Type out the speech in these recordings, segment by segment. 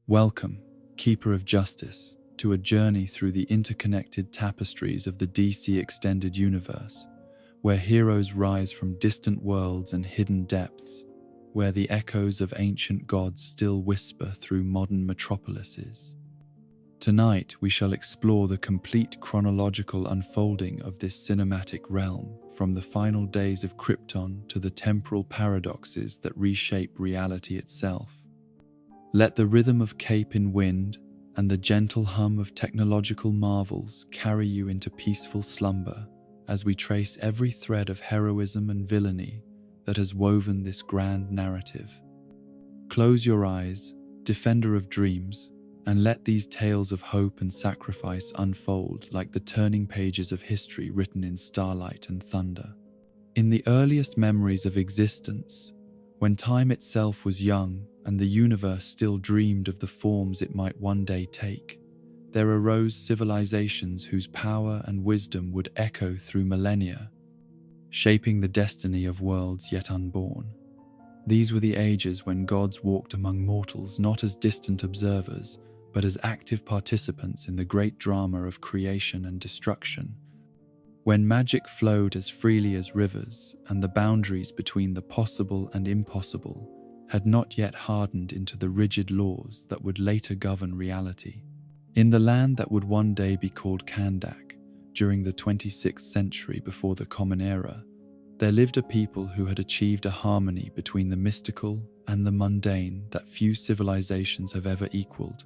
Welcome, Keeper of Justice, to a journey through the interconnected tapestries of the DC Extended Universe, where heroes rise from distant worlds and hidden depths, where the echoes of ancient gods still whisper through modern metropolises. Tonight, we shall explore the complete chronological unfolding of this cinematic realm, from the final days of Krypton to the temporal paradoxes that reshape reality itself. Let the rhythm of cape in wind and the gentle hum of technological marvels carry you into peaceful slumber as we trace every thread of heroism and villainy that has woven this grand narrative. Close your eyes, defender of dreams, and let these tales of hope and sacrifice unfold like the turning pages of history written in starlight and thunder. In the earliest memories of existence, when time itself was young and the universe still dreamed of the forms it might one day take, there arose civilizations whose power and wisdom would echo through millennia, shaping the destiny of worlds yet unborn. These were the ages when gods walked among mortals not as distant observers, but as active participants in the great drama of creation and destruction, when magic flowed as freely as rivers and the boundaries between the possible and impossible had not yet hardened into the rigid laws that would later govern reality. In the land that would one day be called Kandak, during the 26th century before the Common Era, there lived a people who had achieved a harmony between the mystical and the mundane that few civilizations have ever equaled.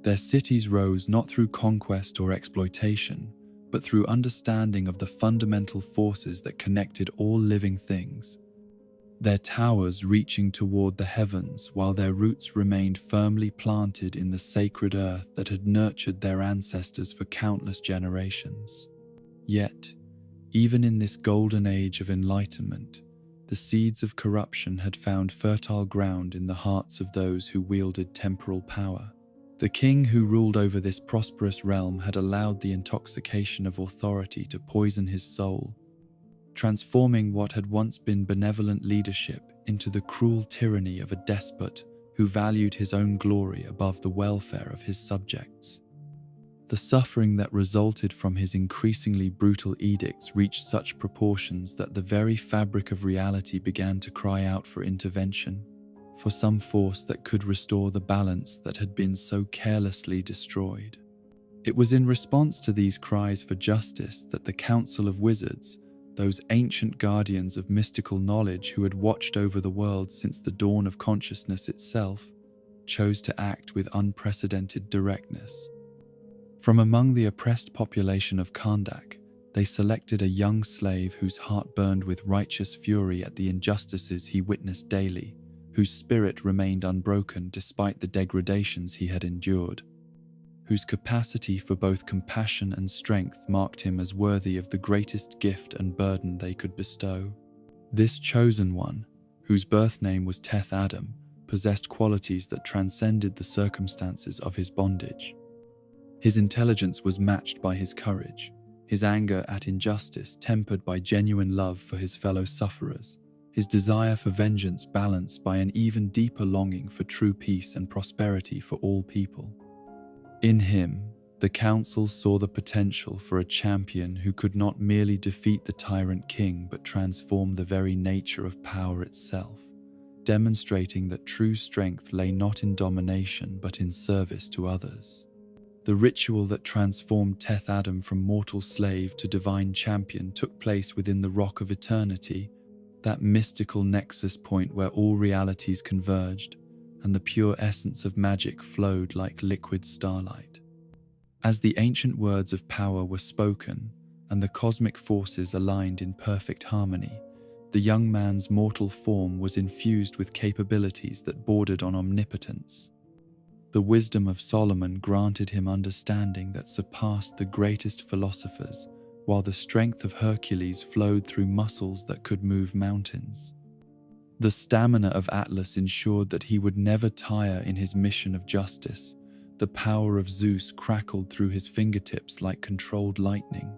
Their cities rose not through conquest or exploitation, but through understanding of the fundamental forces that connected all living things. Their towers reaching toward the heavens while their roots remained firmly planted in the sacred earth that had nurtured their ancestors for countless generations. Yet, even in this golden age of enlightenment, the seeds of corruption had found fertile ground in the hearts of those who wielded temporal power. The king who ruled over this prosperous realm had allowed the intoxication of authority to poison his soul, transforming what had once been benevolent leadership into the cruel tyranny of a despot who valued his own glory above the welfare of his subjects. The suffering that resulted from his increasingly brutal edicts reached such proportions that the very fabric of reality began to cry out for intervention, for some force that could restore the balance that had been so carelessly destroyed. It was in response to these cries for justice that the Council of Wizards, those ancient guardians of mystical knowledge who had watched over the world since the dawn of consciousness itself, chose to act with unprecedented directness. From among the oppressed population of Kandak, they selected a young slave whose heart burned with righteous fury at the injustices he witnessed daily, whose spirit remained unbroken despite the degradations he had endured, whose capacity for both compassion and strength marked him as worthy of the greatest gift and burden they could bestow. This chosen one, whose birth name was Teth Adam, possessed qualities that transcended the circumstances of his bondage. His intelligence was matched by his courage, his anger at injustice tempered by genuine love for his fellow sufferers, his desire for vengeance balanced by an even deeper longing for true peace and prosperity for all people. In him, the council saw the potential for a champion who could not merely defeat the tyrant king but transform the very nature of power itself, demonstrating that true strength lay not in domination but in service to others. The ritual that transformed Teth Adam from mortal slave to divine champion took place within the Rock of Eternity, that mystical nexus point where all realities converged and the pure essence of magic flowed like liquid starlight. As the ancient words of power were spoken and the cosmic forces aligned in perfect harmony, the young man's mortal form was infused with capabilities that bordered on omnipotence. The wisdom of Solomon granted him understanding that surpassed the greatest philosophers, while the strength of Hercules flowed through muscles that could move mountains. The stamina of Atlas ensured that he would never tire in his mission of justice. The power of Zeus crackled through his fingertips like controlled lightning.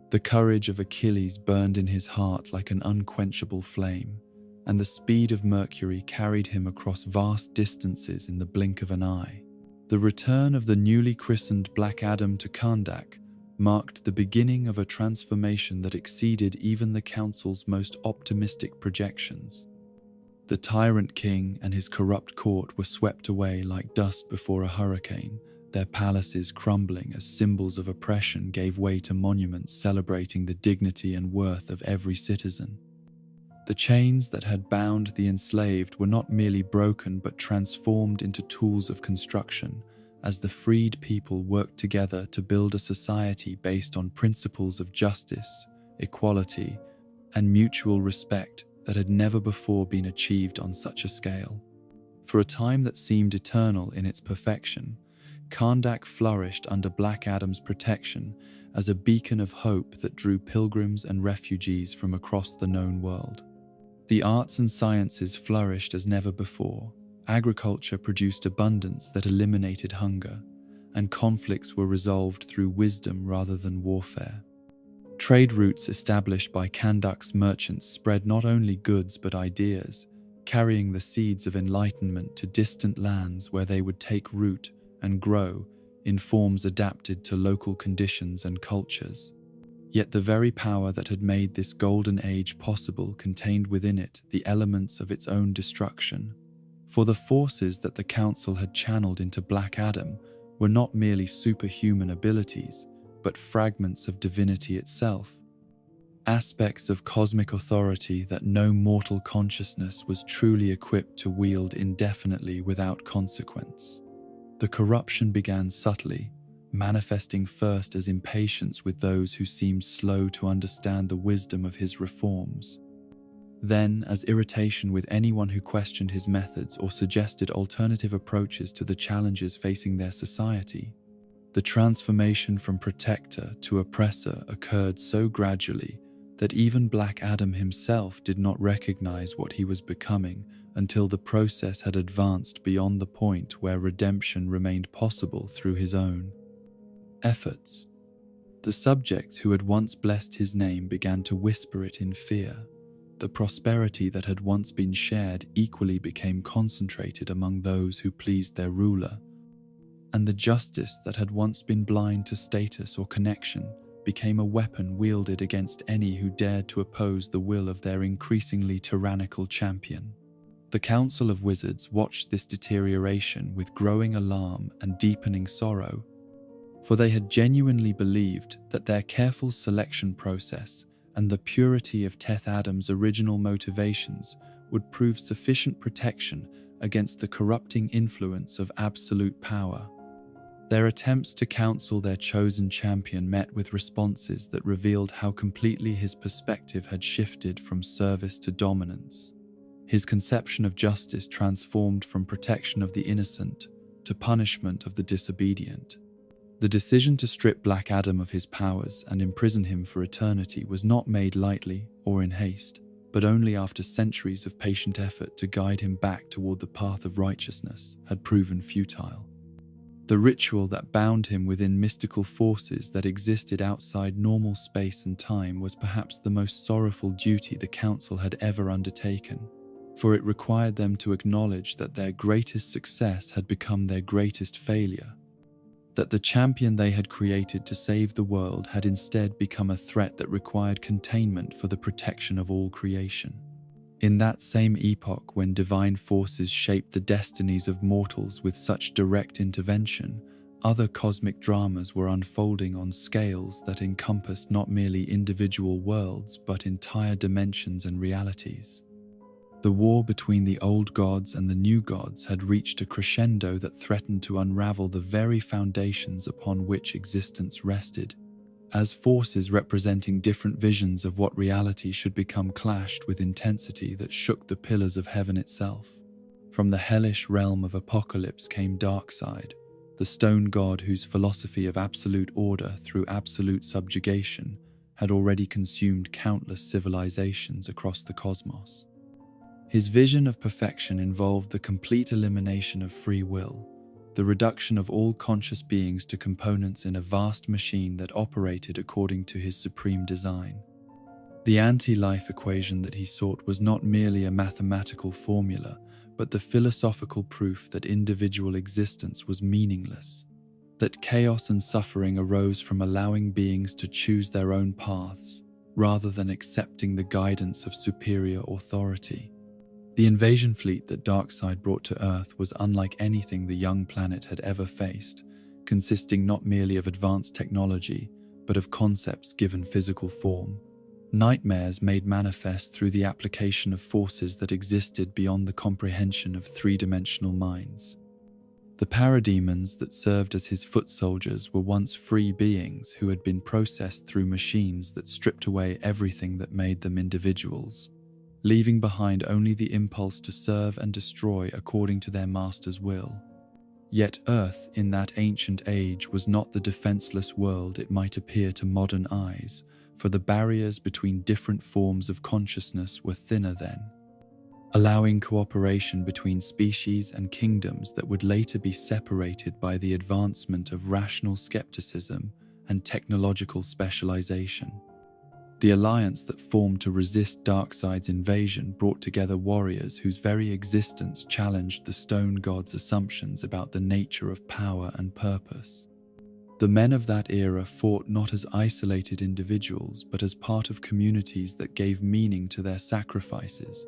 The courage of Achilles burned in his heart like an unquenchable flame, and the speed of Mercury carried him across vast distances in the blink of an eye. The return of the newly christened Black Adam to Kandak marked the beginning of a transformation that exceeded even the Council's most optimistic projections. The Tyrant King and his corrupt court were swept away like dust before a hurricane, their palaces crumbling as symbols of oppression gave way to monuments celebrating the dignity and worth of every citizen. The chains that had bound the enslaved were not merely broken but transformed into tools of construction, as the freed people worked together to build a society based on principles of justice, equality, and mutual respect that had never before been achieved on such a scale. For a time that seemed eternal in its perfection, Kandak flourished under Black Adam's protection as a beacon of hope that drew pilgrims and refugees from across the known world. The arts and sciences flourished as never before. Agriculture produced abundance that eliminated hunger, and conflicts were resolved through wisdom rather than warfare. Trade routes established by Kandak's merchants spread not only goods but ideas, carrying the seeds of enlightenment to distant lands where they would take root and grow in forms adapted to local conditions and cultures. Yet the very power that had made this golden age possible contained within it the elements of its own destruction. For the forces that the Council had channeled into Black Adam were not merely superhuman abilities, but fragments of divinity itself, aspects of cosmic authority that no mortal consciousness was truly equipped to wield indefinitely without consequence. The corruption began subtly, manifesting first as impatience with those who seemed slow to understand the wisdom of his reforms, then as irritation with anyone who questioned his methods or suggested alternative approaches to the challenges facing their society. The transformation from protector to oppressor occurred so gradually that even Black Adam himself did not recognize what he was becoming until the process had advanced beyond the point where redemption remained possible through his own efforts. The subjects who had once blessed his name began to whisper it in fear. The prosperity that had once been shared equally became concentrated among those who pleased their ruler, and the justice that had once been blind to status or connection became a weapon wielded against any who dared to oppose the will of their increasingly tyrannical champion. The Council of Wizards watched this deterioration with growing alarm and deepening sorrow, for they had genuinely believed that their careful selection process and the purity of Teth Adam's original motivations would prove sufficient protection against the corrupting influence of absolute power. Their attempts to counsel their chosen champion met with responses that revealed how completely his perspective had shifted from service to dominance. His conception of justice transformed from protection of the innocent to punishment of the disobedient. The decision to strip Black Adam of his powers and imprison him for eternity was not made lightly or in haste, but only after centuries of patient effort to guide him back toward the path of righteousness had proven futile. The ritual that bound him within mystical forces that existed outside normal space and time was perhaps the most sorrowful duty the Council had ever undertaken, for it required them to acknowledge that their greatest success had become their greatest failure, that the champion they had created to save the world had instead become a threat that required containment for the protection of all creation. In that same epoch when divine forces shaped the destinies of mortals with such direct intervention, other cosmic dramas were unfolding on scales that encompassed not merely individual worlds but entire dimensions and realities. The war between the old gods and the new gods had reached a crescendo that threatened to unravel the very foundations upon which existence rested, as forces representing different visions of what reality should become clashed with intensity that shook the pillars of heaven itself. From the hellish realm of Apocalypse came Darkseid, the stone god whose philosophy of absolute order through absolute subjugation had already consumed countless civilizations across the cosmos. His vision of perfection involved the complete elimination of free will, the reduction of all conscious beings to components in a vast machine that operated according to his supreme design. The anti-life equation that he sought was not merely a mathematical formula, but the philosophical proof that individual existence was meaningless, that chaos and suffering arose from allowing beings to choose their own paths, rather than accepting the guidance of superior authority. The invasion fleet that Darkseid brought to Earth was unlike anything the young planet had ever faced, consisting not merely of advanced technology, but of concepts given physical form. Nightmares made manifest through the application of forces that existed beyond the comprehension of three-dimensional minds. The parademons that served as his foot soldiers were once free beings who had been processed through machines that stripped away everything that made them individuals, leaving behind only the impulse to serve and destroy according to their master's will. Yet Earth in that ancient age was not the defenseless world it might appear to modern eyes, for the barriers between different forms of consciousness were thinner then, allowing cooperation between species and kingdoms that would later be separated by the advancement of rational skepticism and technological specialization. The alliance that formed to resist Darkseid's invasion brought together warriors whose very existence challenged the stone god's assumptions about the nature of power and purpose. The men of that era fought not as isolated individuals, but as part of communities that gave meaning to their sacrifices,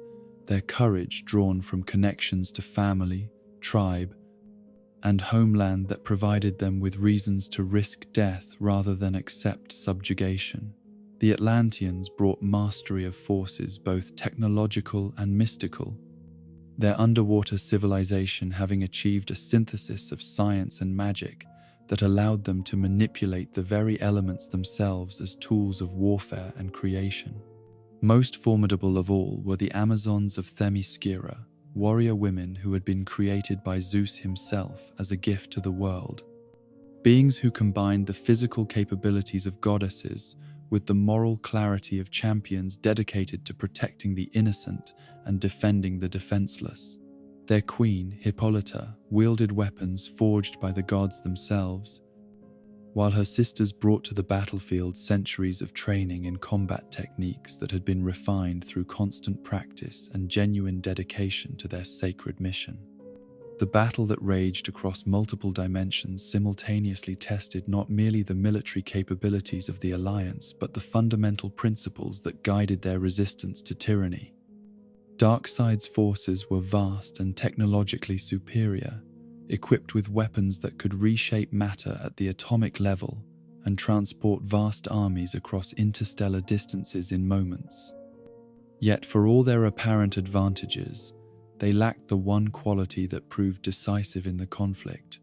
their courage drawn from connections to family, tribe, and homeland that provided them with reasons to risk death rather than accept subjugation. The Atlanteans brought mastery of forces both technological and mystical, their underwater civilization having achieved a synthesis of science and magic that allowed them to manipulate the very elements themselves as tools of warfare and creation. Most formidable of all were the Amazons of Themyscira, warrior women who had been created by Zeus himself as a gift to the world. Beings who combined the physical capabilities of goddesses with the moral clarity of champions dedicated to protecting the innocent and defending the defenseless. Their queen, Hippolyta, wielded weapons forged by the gods themselves, while her sisters brought to the battlefield centuries of training in combat techniques that had been refined through constant practice and genuine dedication to their sacred mission. The battle that raged across multiple dimensions simultaneously tested not merely the military capabilities of the Alliance, but the fundamental principles that guided their resistance to tyranny. Darkseid's forces were vast and technologically superior, equipped with weapons that could reshape matter at the atomic level and transport vast armies across interstellar distances in moments. Yet for all their apparent advantages, they lacked the one quality that proved decisive in the conflict: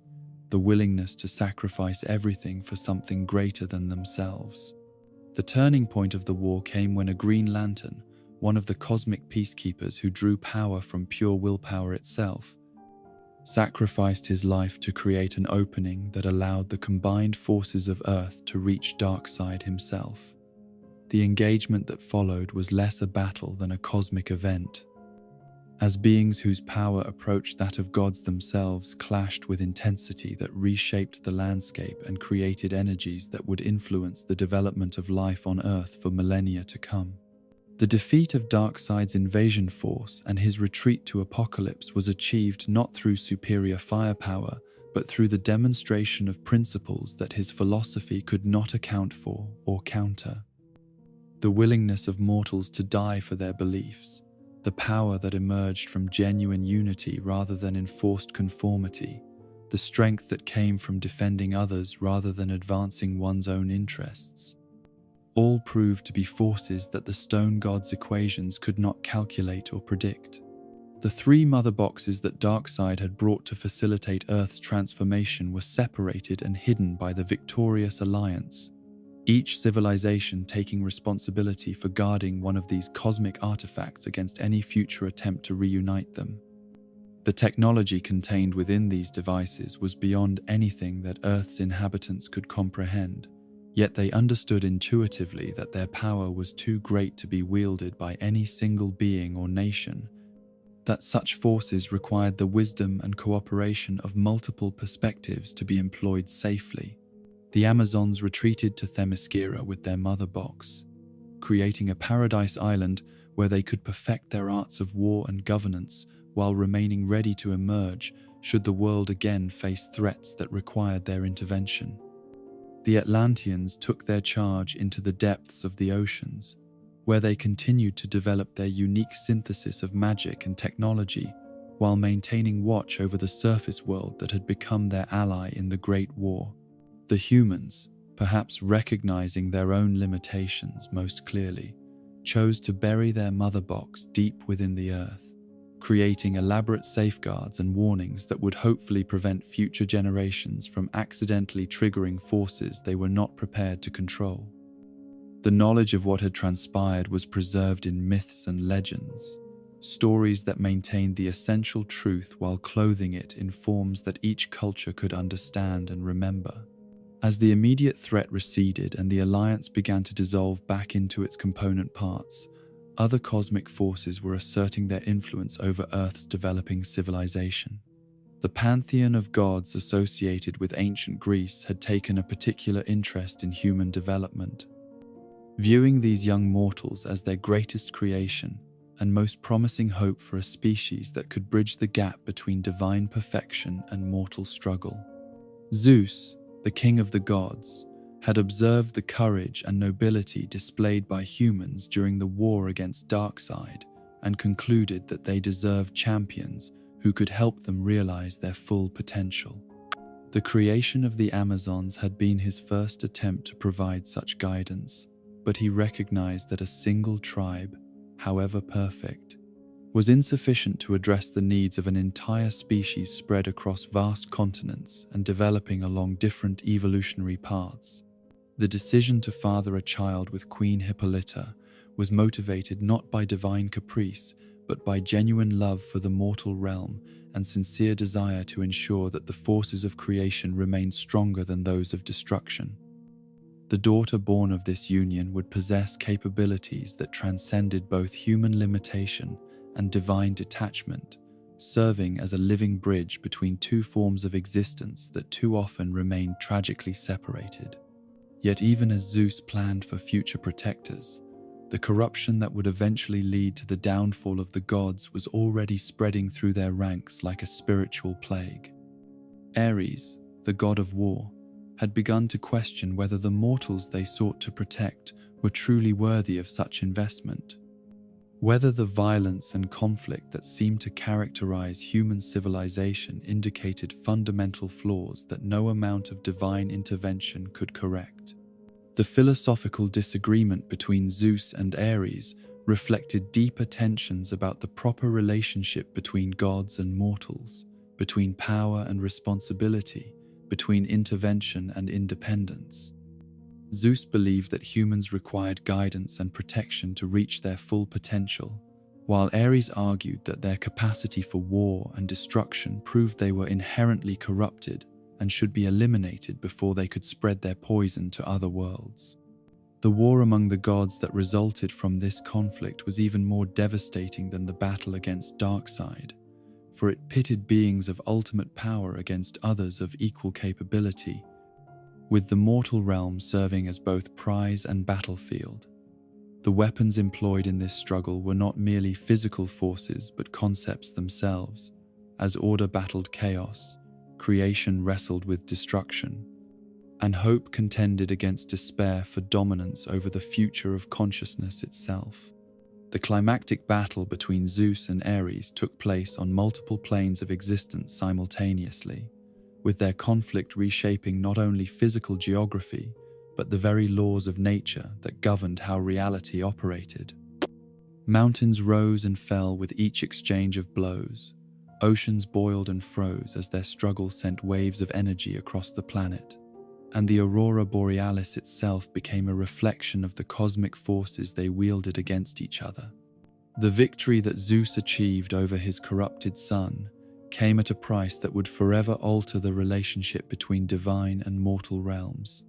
the willingness to sacrifice everything for something greater than themselves. The turning point of the war came when a Green Lantern, one of the cosmic peacekeepers who drew power from pure willpower itself, sacrificed his life to create an opening that allowed the combined forces of Earth to reach Darkseid himself. The engagement that followed was less a battle than a cosmic event, as beings whose power approached that of gods themselves clashed with intensity that reshaped the landscape and created energies that would influence the development of life on Earth for millennia to come. The defeat of Darkseid's invasion force and his retreat to Apocalypse was achieved not through superior firepower, but through the demonstration of principles that his philosophy could not account for or counter. The willingness of mortals to die for their beliefs, the power that emerged from genuine unity rather than enforced conformity, the strength that came from defending others rather than advancing one's own interests, all proved to be forces that the stone god's equations could not calculate or predict. The three mother boxes that Darkseid had brought to facilitate Earth's transformation were separated and hidden by the victorious Alliance, each civilization taking responsibility for guarding one of these cosmic artifacts against any future attempt to reunite them. The technology contained within these devices was beyond anything that Earth's inhabitants could comprehend, yet they understood intuitively that their power was too great to be wielded by any single being or nation, that such forces required the wisdom and cooperation of multiple perspectives to be employed safely. The Amazons retreated to Themyscira with their mother box, creating a paradise island where they could perfect their arts of war and governance while remaining ready to emerge should the world again face threats that required their intervention. The Atlanteans took their charge into the depths of the oceans, where they continued to develop their unique synthesis of magic and technology while maintaining watch over the surface world that had become their ally in the Great War. The humans, perhaps recognizing their own limitations most clearly, chose to bury their mother box deep within the earth, creating elaborate safeguards and warnings that would hopefully prevent future generations from accidentally triggering forces they were not prepared to control. The knowledge of what had transpired was preserved in myths and legends, stories that maintained the essential truth while clothing it in forms that each culture could understand and remember. As the immediate threat receded and the Alliance began to dissolve back into its component parts, other cosmic forces were asserting their influence over Earth's developing civilization. The pantheon of gods associated with ancient Greece had taken a particular interest in human development. Viewing these young mortals as their greatest creation and most promising hope for a species that could bridge the gap between divine perfection and mortal struggle. Zeus, the king of the gods, had observed the courage and nobility displayed by humans during the war against Darkseid and concluded that they deserved champions who could help them realize their full potential. The creation of the Amazons had been his first attempt to provide such guidance, but he recognized that a single tribe, however perfect, was insufficient to address the needs of an entire species spread across vast continents and developing along different evolutionary paths. The decision to father a child with Queen Hippolyta was motivated not by divine caprice, but by genuine love for the mortal realm and sincere desire to ensure that the forces of creation remained stronger than those of destruction. The daughter born of this union would possess capabilities that transcended both human limitation and divine detachment, serving as a living bridge between two forms of existence that too often remained tragically separated. Yet even as Zeus planned for future protectors, the corruption that would eventually lead to the downfall of the gods was already spreading through their ranks like a spiritual plague. Ares, the god of war, had begun to question whether the mortals they sought to protect were truly worthy of such investment. Whether the violence and conflict that seemed to characterize human civilization indicated fundamental flaws that no amount of divine intervention could correct. The philosophical disagreement between Zeus and Ares reflected deeper tensions about the proper relationship between gods and mortals, between power and responsibility, between intervention and independence. Zeus believed that humans required guidance and protection to reach their full potential, while Ares argued that their capacity for war and destruction proved they were inherently corrupted and should be eliminated before they could spread their poison to other worlds. The war among the gods that resulted from this conflict was even more devastating than the battle against Darkseid, for it pitted beings of ultimate power against others of equal capability, with the mortal realm serving as both prize and battlefield. The weapons employed in this struggle were not merely physical forces but concepts themselves. As order battled chaos, creation wrestled with destruction, and hope contended against despair for dominance over the future of consciousness itself. The climactic battle between Zeus and Ares took place on multiple planes of existence simultaneously, with their conflict reshaping not only physical geography, but the very laws of nature that governed how reality operated. Mountains rose and fell with each exchange of blows. Oceans boiled and froze as their struggle sent waves of energy across the planet, and the aurora borealis itself became a reflection of the cosmic forces they wielded against each other. The victory that Zeus achieved over his corrupted son came at a price that would forever alter the relationship between divine and mortal realms.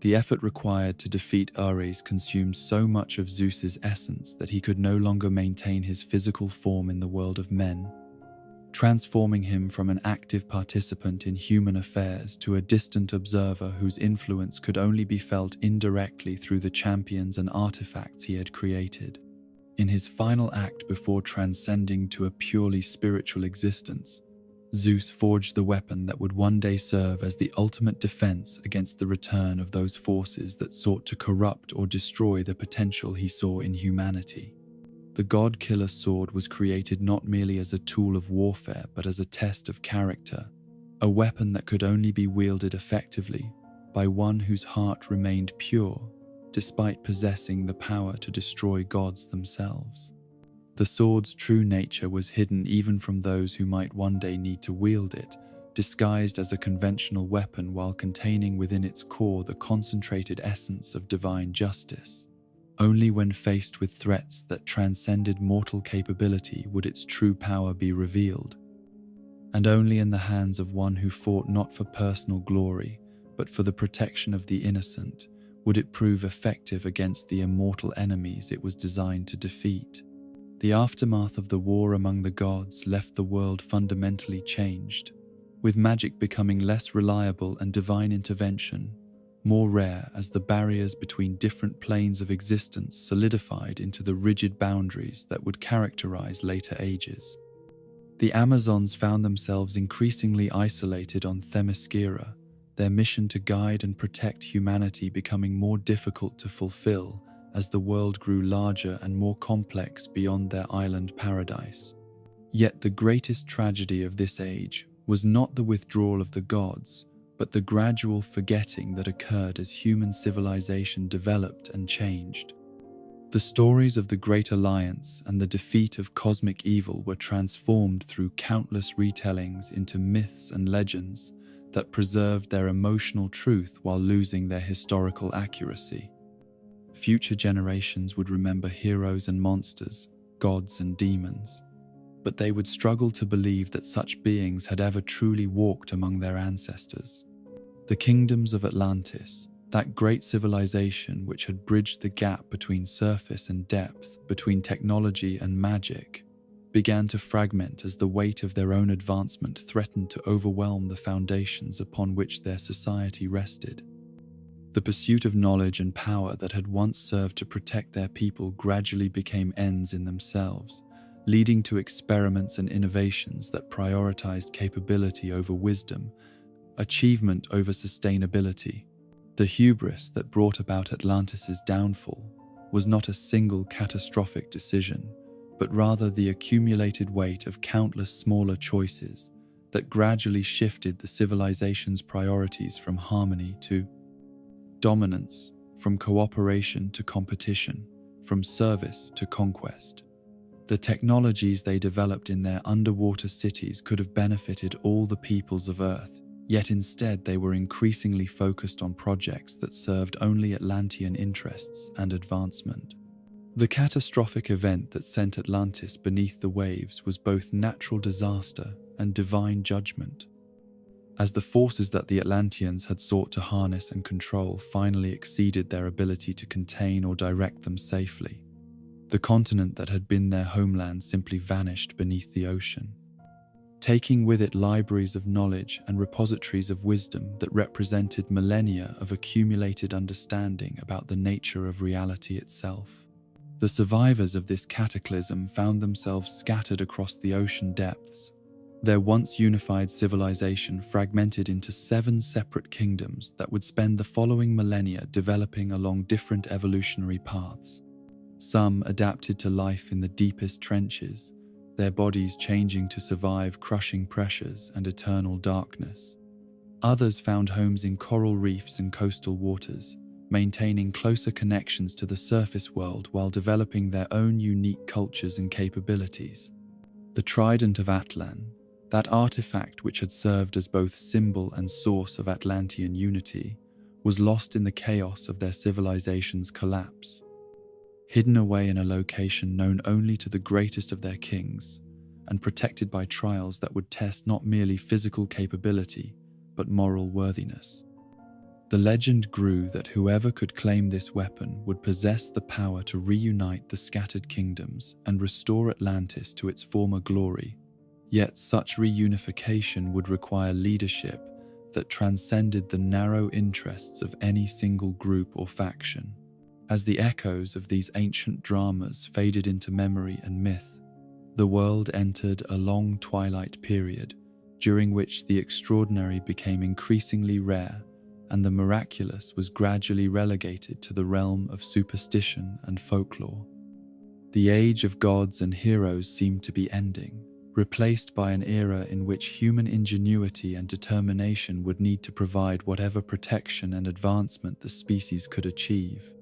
The effort required to defeat Ares consumed so much of Zeus's essence that he could no longer maintain his physical form in the world of men. transforming him from an active participant in human affairs to a distant observer whose influence could only be felt indirectly through the champions and artifacts he had created. In his final act before transcending to a purely spiritual existence, Zeus forged the weapon that would one day serve as the ultimate defense against the return of those forces that sought to corrupt or destroy the potential he saw in humanity. The God-Killer sword was created not merely as a tool of warfare but as a test of character, a weapon that could only be wielded effectively by one whose heart remained pure despite possessing the power to destroy gods themselves. The sword's true nature was hidden even from those who might one day need to wield it, disguised as a conventional weapon while containing within its core the concentrated essence of divine justice. Only when faced with threats that transcended mortal capability would its true power be revealed. And only in the hands of one who fought not for personal glory, but for the protection of the innocent, would it prove effective against the immortal enemies it was designed to defeat. The aftermath of the war among the gods left the world fundamentally changed, with magic becoming less reliable and divine intervention more rare as the barriers between different planes of existence solidified into the rigid boundaries that would characterize later ages. The Amazons found themselves increasingly isolated on Themyscira, their mission to guide and protect humanity becoming more difficult to fulfill as the world grew larger and more complex beyond their island paradise. Yet the greatest tragedy of this age was not the withdrawal of the gods, but the gradual forgetting that occurred as human civilization developed and changed. The stories of the Great Alliance and the defeat of cosmic evil were transformed through countless retellings into myths and legends that preserved their emotional truth while losing their historical accuracy. Future generations would remember heroes and monsters, gods and demons, but they would struggle to believe that such beings had ever truly walked among their ancestors. The kingdoms of Atlantis, that great civilization which had bridged the gap between surface and depth, between technology and magic, began to fragment as the weight of their own advancement threatened to overwhelm the foundations upon which their society rested. The pursuit of knowledge and power that had once served to protect their people gradually became ends in themselves, leading to experiments and innovations that prioritized capability over wisdom, achievement over sustainability. The hubris that brought about Atlantis' downfall was not a single catastrophic decision, but rather the accumulated weight of countless smaller choices that gradually shifted the civilization's priorities from harmony to dominance, from cooperation to competition, from service to conquest. The technologies they developed in their underwater cities could have benefited all the peoples of Earth, yet instead they were increasingly focused on projects that served only Atlantean interests and advancement. The catastrophic event that sent Atlantis beneath the waves was both natural disaster and divine judgment. As the forces that the Atlanteans had sought to harness and control finally exceeded their ability to contain or direct them safely, the continent that had been their homeland simply vanished beneath the ocean, taking with it libraries of knowledge and repositories of wisdom that represented millennia of accumulated understanding about the nature of reality itself. The survivors of this cataclysm found themselves scattered across the ocean depths, their once unified civilization fragmented into 7 separate kingdoms that would spend the following millennia developing along different evolutionary paths. Some adapted to life in the deepest trenches, their bodies changing to survive crushing pressures and eternal darkness. Others found homes in coral reefs and coastal waters, maintaining closer connections to the surface world while developing their own unique cultures and capabilities. The Trident of Atlan, that artifact which had served as both symbol and source of Atlantean unity, was lost in the chaos of their civilization's collapse. Hidden away in a location known only to the greatest of their kings, and protected by trials that would test not merely physical capability, but moral worthiness. The legend grew that whoever could claim this weapon would possess the power to reunite the scattered kingdoms and restore Atlantis to its former glory. Yet such reunification would require leadership that transcended the narrow interests of any single group or faction. As the echoes of these ancient dramas faded into memory and myth, the world entered a long twilight period during which the extraordinary became increasingly rare and the miraculous was gradually relegated to the realm of superstition and folklore. The age of gods and heroes seemed to be ending, replaced by an era in which human ingenuity and determination would need to provide whatever protection and advancement the species could achieve.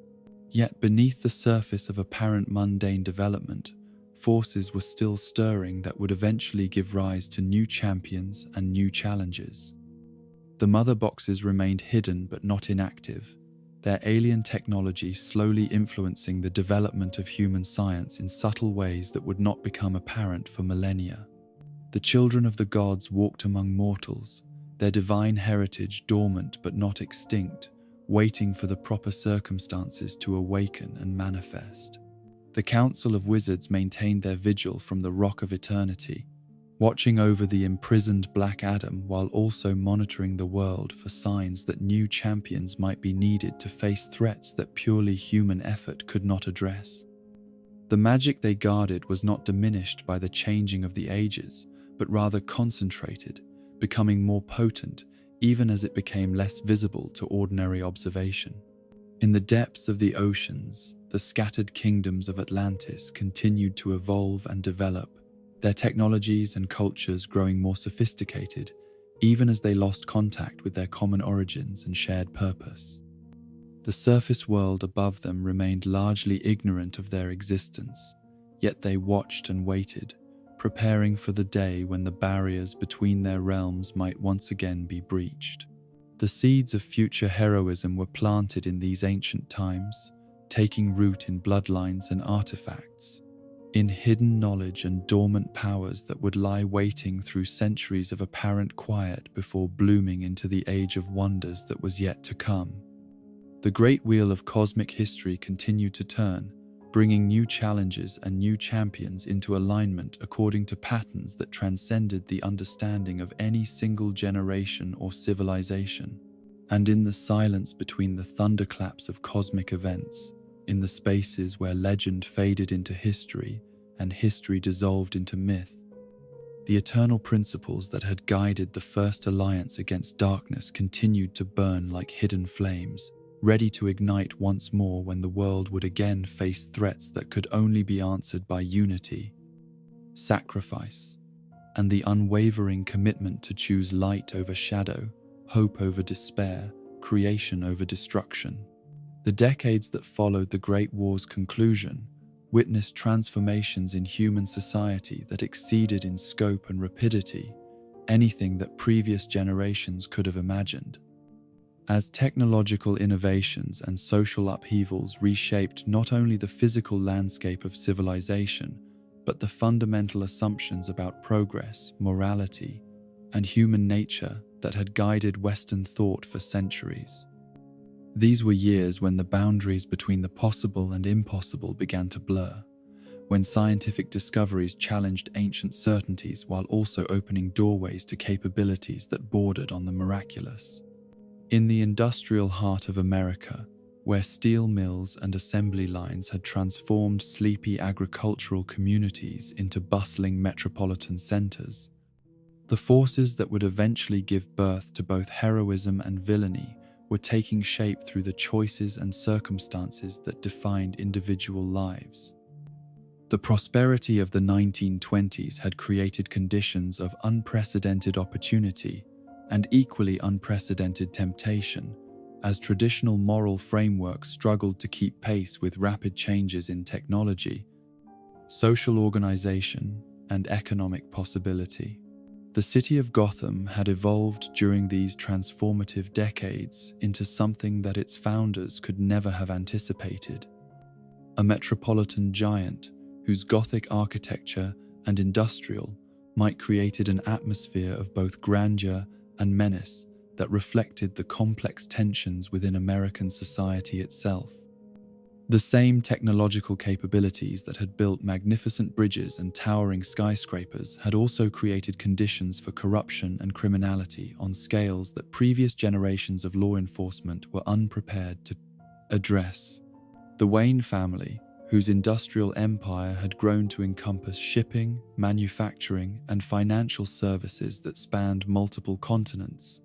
Yet beneath the surface of apparent mundane development, forces were still stirring that would eventually give rise to new champions and new challenges. The mother boxes remained hidden but not inactive, their alien technology slowly influencing the development of human science in subtle ways that would not become apparent for millennia. The children of the gods walked among mortals, their divine heritage dormant but not extinct, waiting for the proper circumstances to awaken and manifest. The Council of Wizards maintained their vigil from the Rock of Eternity, watching over the imprisoned Black Adam while also monitoring the world for signs that new champions might be needed to face threats that purely human effort could not address. The magic they guarded was not diminished by the changing of the ages, but rather concentrated, becoming more potent even as it became less visible to ordinary observation. In the depths of the oceans, the scattered kingdoms of Atlantis continued to evolve and develop, their technologies and cultures growing more sophisticated, even as they lost contact with their common origins and shared purpose. The surface world above them remained largely ignorant of their existence, yet they watched and waited, preparing for the day when the barriers between their realms might once again be breached. The seeds of future heroism were planted in these ancient times, taking root in bloodlines and artifacts, in hidden knowledge and dormant powers that would lie waiting through centuries of apparent quiet before blooming into the age of wonders that was yet to come. The great wheel of cosmic history continued to turn, bringing new challenges and new champions into alignment according to patterns that transcended the understanding of any single generation or civilization. And in the silence between the thunderclaps of cosmic events, in the spaces where legend faded into history and history dissolved into myth, the eternal principles that had guided the first alliance against darkness continued to burn like hidden flames, ready to ignite once more when the world would again face threats that could only be answered by unity, sacrifice, and the unwavering commitment to choose light over shadow, hope over despair, creation over destruction. The decades that followed the Great War's conclusion witnessed transformations in human society that exceeded in scope and rapidity anything that previous generations could have imagined. As technological innovations and social upheavals reshaped not only the physical landscape of civilization, but the fundamental assumptions about progress, morality, and human nature that had guided Western thought for centuries. These were years when the boundaries between the possible and impossible began to blur, when scientific discoveries challenged ancient certainties while also opening doorways to capabilities that bordered on the miraculous. In the industrial heart of America, where steel mills and assembly lines had transformed sleepy agricultural communities into bustling metropolitan centers, the forces that would eventually give birth to both heroism and villainy were taking shape through the choices and circumstances that defined individual lives. The prosperity of the 1920s had created conditions of unprecedented opportunity and equally unprecedented temptation, as traditional moral frameworks struggled to keep pace with rapid changes in technology, social organization, and economic possibility. The city of Gotham had evolved during these transformative decades into something that its founders could never have anticipated. A metropolitan giant whose Gothic architecture and industrial might created an atmosphere of both grandeur and menace that reflected the complex tensions within American society itself. The same technological capabilities that had built magnificent bridges and towering skyscrapers had also created conditions for corruption and criminality on scales that previous generations of law enforcement were unprepared to address. The Wayne family, whose industrial empire had grown to encompass shipping, manufacturing, and financial services that spanned multiple continents,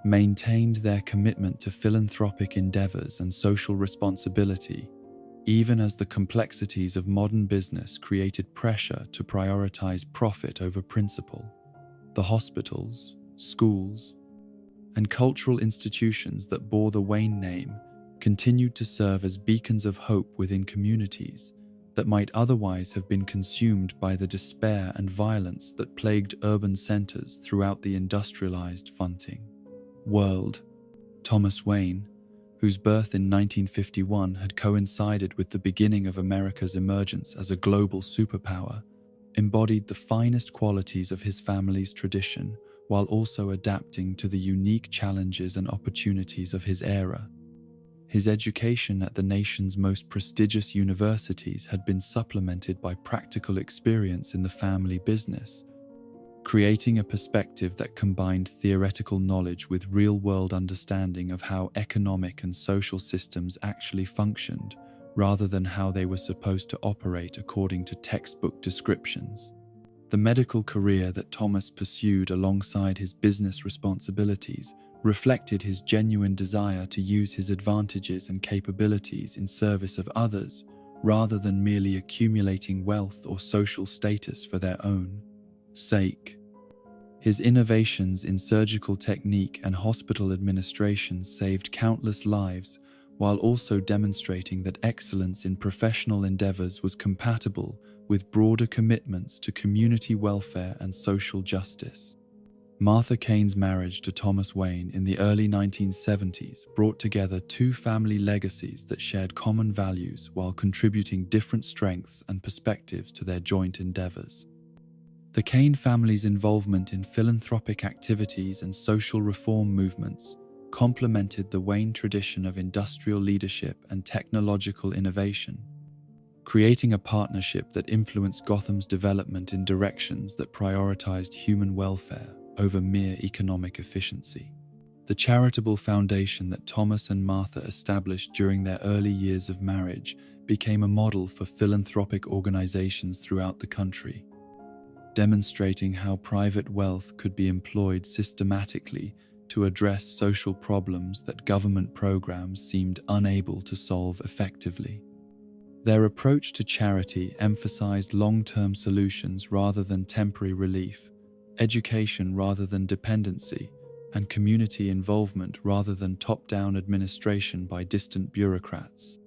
maintained their commitment to philanthropic endeavors and social responsibility, even as the complexities of modern business created pressure to prioritize profit over principle. The hospitals, schools, and cultural institutions that bore the Wayne name continued to serve as beacons of hope within communities that might otherwise have been consumed by the despair and violence that plagued urban centers throughout the industrialized fronting world. Thomas Wayne, whose birth in 1951 had coincided with the beginning of America's emergence as a global superpower, embodied the finest qualities of his family's tradition while also adapting to the unique challenges and opportunities of his era. His education at the nation's most prestigious universities had been supplemented by practical experience in the family business, creating a perspective that combined theoretical knowledge with real-world understanding of how economic and social systems actually functioned, rather than how they were supposed to operate according to textbook descriptions. The medical career that Thomas pursued alongside his business responsibilities reflected his genuine desire to use his advantages and capabilities in service of others, rather than merely accumulating wealth or social status for their own sake. His innovations in surgical technique and hospital administration saved countless lives, while also demonstrating that excellence in professional endeavors was compatible with broader commitments to community welfare and social justice. Martha Kane's marriage to Thomas Wayne in the early 1970s brought together two family legacies that shared common values while contributing different strengths and perspectives to their joint endeavors. The Kane family's involvement in philanthropic activities and social reform movements complemented the Wayne tradition of industrial leadership and technological innovation, creating a partnership that influenced Gotham's development in directions that prioritized human welfare over mere economic efficiency. The charitable foundation that Thomas and Martha established during their early years of marriage became a model for philanthropic organizations throughout the country, demonstrating how private wealth could be employed systematically to address social problems that government programs seemed unable to solve effectively. Their approach to charity emphasized long-term solutions rather than temporary relief, education rather than dependency, and community involvement rather than top-down administration by distant bureaucrats.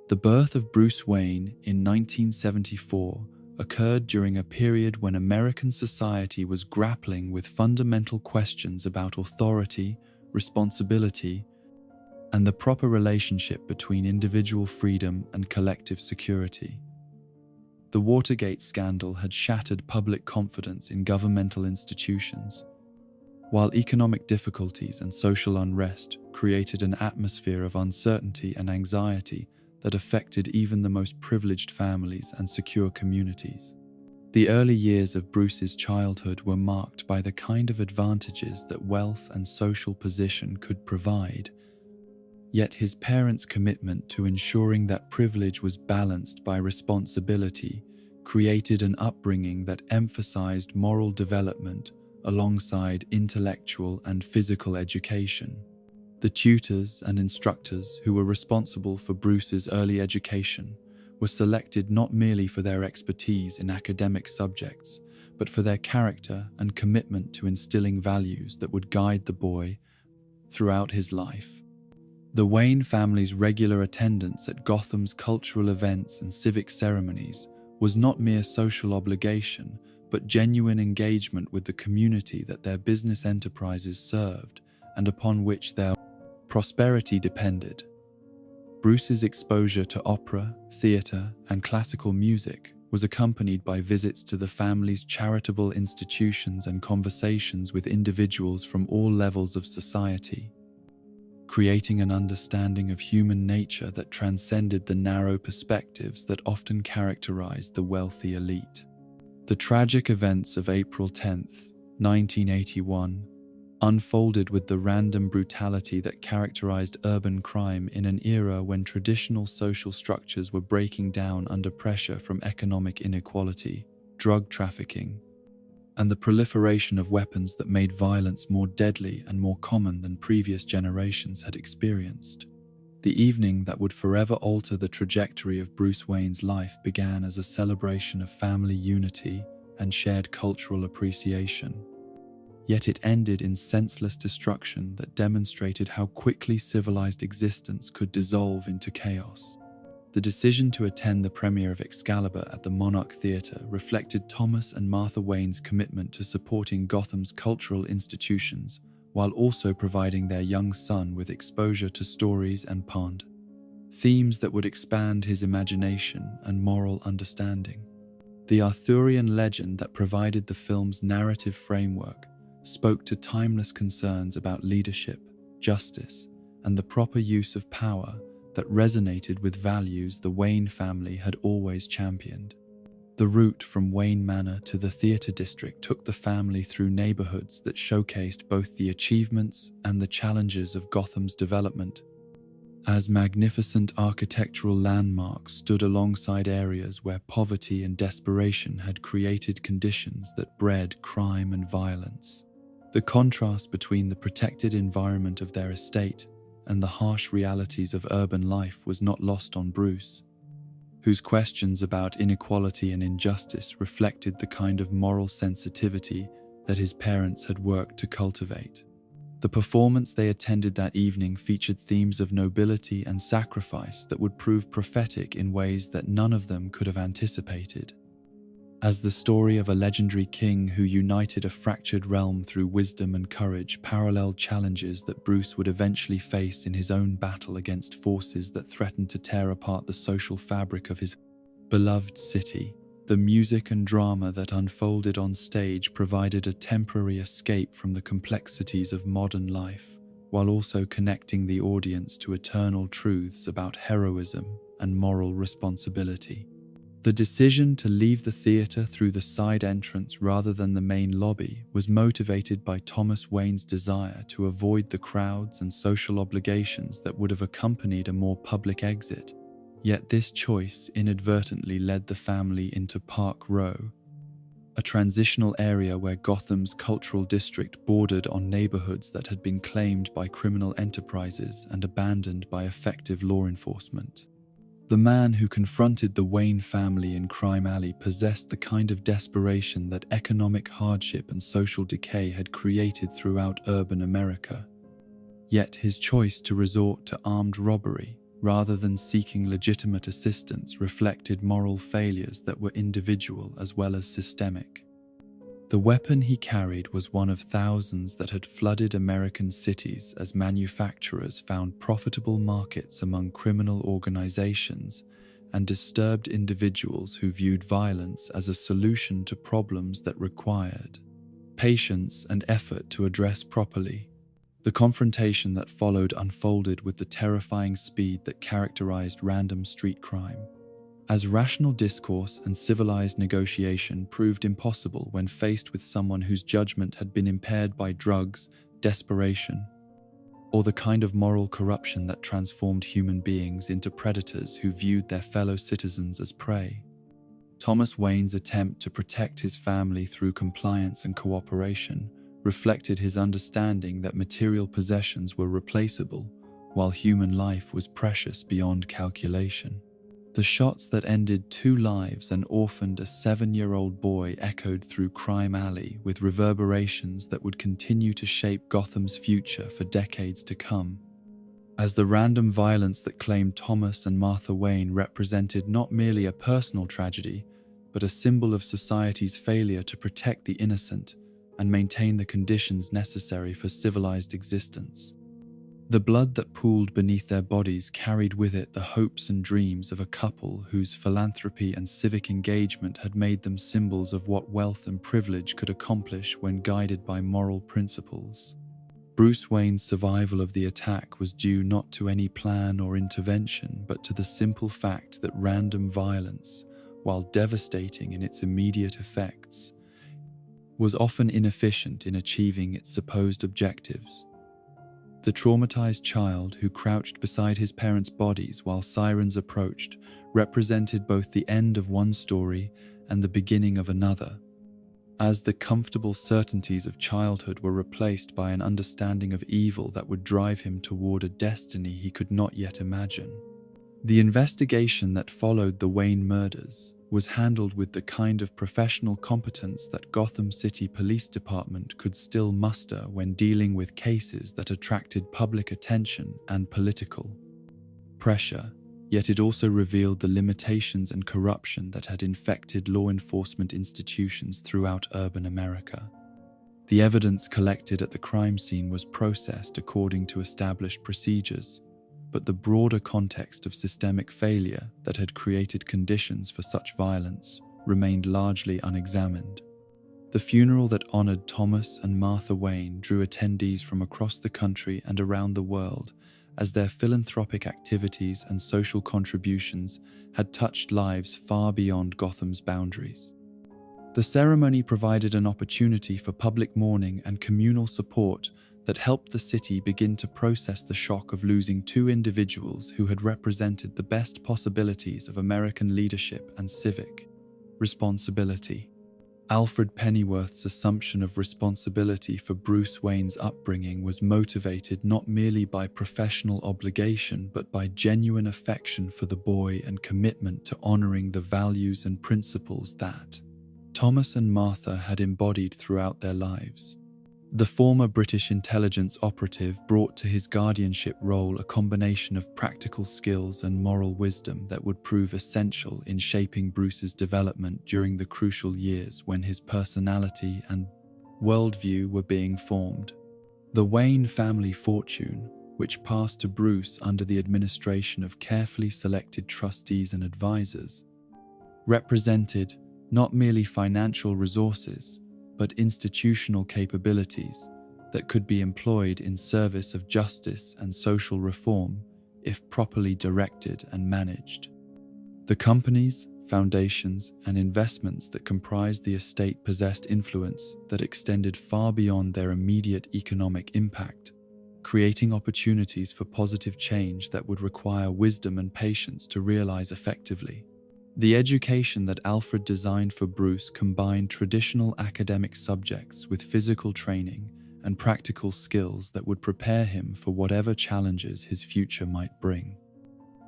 The birth of Bruce Wayne in 1974 occurred during a period when American society was grappling with fundamental questions about authority, responsibility, and the proper relationship between individual freedom and collective security. The Watergate scandal had shattered public confidence in governmental institutions, while economic difficulties and social unrest created an atmosphere of uncertainty and anxiety that affected even the most privileged families and secure communities. The early years of Bruce's childhood were marked by the kind of advantages that wealth and social position could provide, yet his parents' commitment to ensuring that privilege was balanced by responsibility created an upbringing that emphasized moral development alongside intellectual and physical education. The tutors and instructors who were responsible for Bruce's early education were selected not merely for their expertise in academic subjects, but for their character and commitment to instilling values that would guide the boy throughout his life. The Wayne family's regular attendance at Gotham's cultural events and civic ceremonies was not mere social obligation, but genuine engagement with the community that their business enterprises served and upon which their prosperity depended. Bruce's exposure to opera, theatre, and classical music was accompanied by visits to the family's charitable institutions and conversations with individuals from all levels of society. creating an understanding of human nature that transcended the narrow perspectives that often characterized the wealthy elite. The tragic events of April 10th, 1981, unfolded with the random brutality that characterized urban crime in an era when traditional social structures were breaking down under pressure from economic inequality, drug trafficking, and the proliferation of weapons that made violence more deadly and more common than previous generations had experienced. The evening that would forever alter the trajectory of Bruce Wayne's life began as a celebration of family unity and shared cultural appreciation. Yet it ended in senseless destruction that demonstrated how quickly civilized existence could dissolve into chaos. The decision to attend the premiere of Excalibur at the Monarch Theatre reflected Thomas and Martha Wayne's commitment to supporting Gotham's cultural institutions while also providing their young son with exposure to stories and themes that would expand his imagination and moral understanding. The Arthurian legend that provided the film's narrative framework spoke to timeless concerns about leadership, justice, and the proper use of power that resonated with values the Wayne family had always championed. The route from Wayne Manor to the theatre district took the family through neighborhoods that showcased both the achievements and the challenges of Gotham's development, as magnificent architectural landmarks stood alongside areas where poverty and desperation had created conditions that bred crime and violence. The contrast between the protected environment of their estate and the harsh realities of urban life was not lost on Bruce, whose questions about inequality and injustice reflected the kind of moral sensitivity that his parents had worked to cultivate. The performance they attended that evening featured themes of nobility and sacrifice that would prove prophetic in ways that none of them could have anticipated. As the story of a legendary king who united a fractured realm through wisdom and courage paralleled challenges that Bruce would eventually face in his own battle against forces that threatened to tear apart the social fabric of his beloved city. The music and drama that unfolded on stage provided a temporary escape from the complexities of modern life, while also connecting the audience to eternal truths about heroism and moral responsibility. The decision to leave the theatre through the side entrance rather than the main lobby was motivated by Thomas Wayne's desire to avoid the crowds and social obligations that would have accompanied a more public exit. Yet this choice inadvertently led the family into Park Row, a transitional area where Gotham's cultural district bordered on neighborhoods that had been claimed by criminal enterprises and abandoned by effective law enforcement. The man who confronted the Wayne family in Crime Alley possessed the kind of desperation that economic hardship and social decay had created throughout urban America. Yet his choice to resort to armed robbery rather than seeking legitimate assistance reflected moral failures that were individual as well as systemic. The weapon he carried was one of thousands that had flooded American cities as manufacturers found profitable markets among criminal organizations and disturbed individuals who viewed violence as a solution to problems that required patience and effort to address properly. The confrontation that followed unfolded with the terrifying speed that characterized random street crime, as rational discourse and civilized negotiation proved impossible when faced with someone whose judgment had been impaired by drugs, desperation, or the kind of moral corruption that transformed human beings into predators who viewed their fellow citizens as prey. Thomas Wayne's attempt to protect his family through compliance and cooperation reflected his understanding that material possessions were replaceable, while human life was precious beyond calculation. The shots that ended 2 lives and orphaned a 7-year-old boy echoed through Crime Alley with reverberations that would continue to shape Gotham's future for decades to come. As the random violence that claimed Thomas and Martha Wayne represented not merely a personal tragedy, but a symbol of society's failure to protect the innocent and maintain the conditions necessary for civilized existence. The blood that pooled beneath their bodies carried with it the hopes and dreams of a couple whose philanthropy and civic engagement had made them symbols of what wealth and privilege could accomplish when guided by moral principles. Bruce Wayne's survival of the attack was due not to any plan or intervention, but to the simple fact that random violence, while devastating in its immediate effects, was often inefficient in achieving its supposed objectives. The traumatized child who crouched beside his parents' bodies while sirens approached represented both the end of one story and the beginning of another, as the comfortable certainties of childhood were replaced by an understanding of evil that would drive him toward a destiny he could not yet imagine. The investigation that followed the Wayne murders was handled with the kind of professional competence that Gotham City Police Department could still muster when dealing with cases that attracted public attention and political pressure, yet it also revealed the limitations and corruption that had infected law enforcement institutions throughout urban America. The evidence collected at the crime scene was processed according to established procedures, but the broader context of systemic failure that had created conditions for such violence remained largely unexamined. The funeral that honored Thomas and Martha Wayne drew attendees from across the country and around the world, as their philanthropic activities and social contributions had touched lives far beyond Gotham's boundaries. The ceremony provided an opportunity for public mourning and communal support that helped the city begin to process the shock of losing two individuals who had represented the best possibilities of American leadership and civic responsibility. Alfred Pennyworth's assumption of responsibility for Bruce Wayne's upbringing was motivated not merely by professional obligation but by genuine affection for the boy and commitment to honoring the values and principles that Thomas and Martha had embodied throughout their lives. The former British intelligence operative brought to his guardianship role a combination of practical skills and moral wisdom that would prove essential in shaping Bruce's development during the crucial years when his personality and worldview were being formed. The Wayne family fortune, which passed to Bruce under the administration of carefully selected trustees and advisors, represented not merely financial resources, but institutional capabilities that could be employed in service of justice and social reform if properly directed and managed. The companies, foundations, and investments that comprised the estate possessed influence that extended far beyond their immediate economic impact, creating opportunities for positive change that would require wisdom and patience to realize effectively. The education that Alfred designed for Bruce combined traditional academic subjects with physical training and practical skills that would prepare him for whatever challenges his future might bring.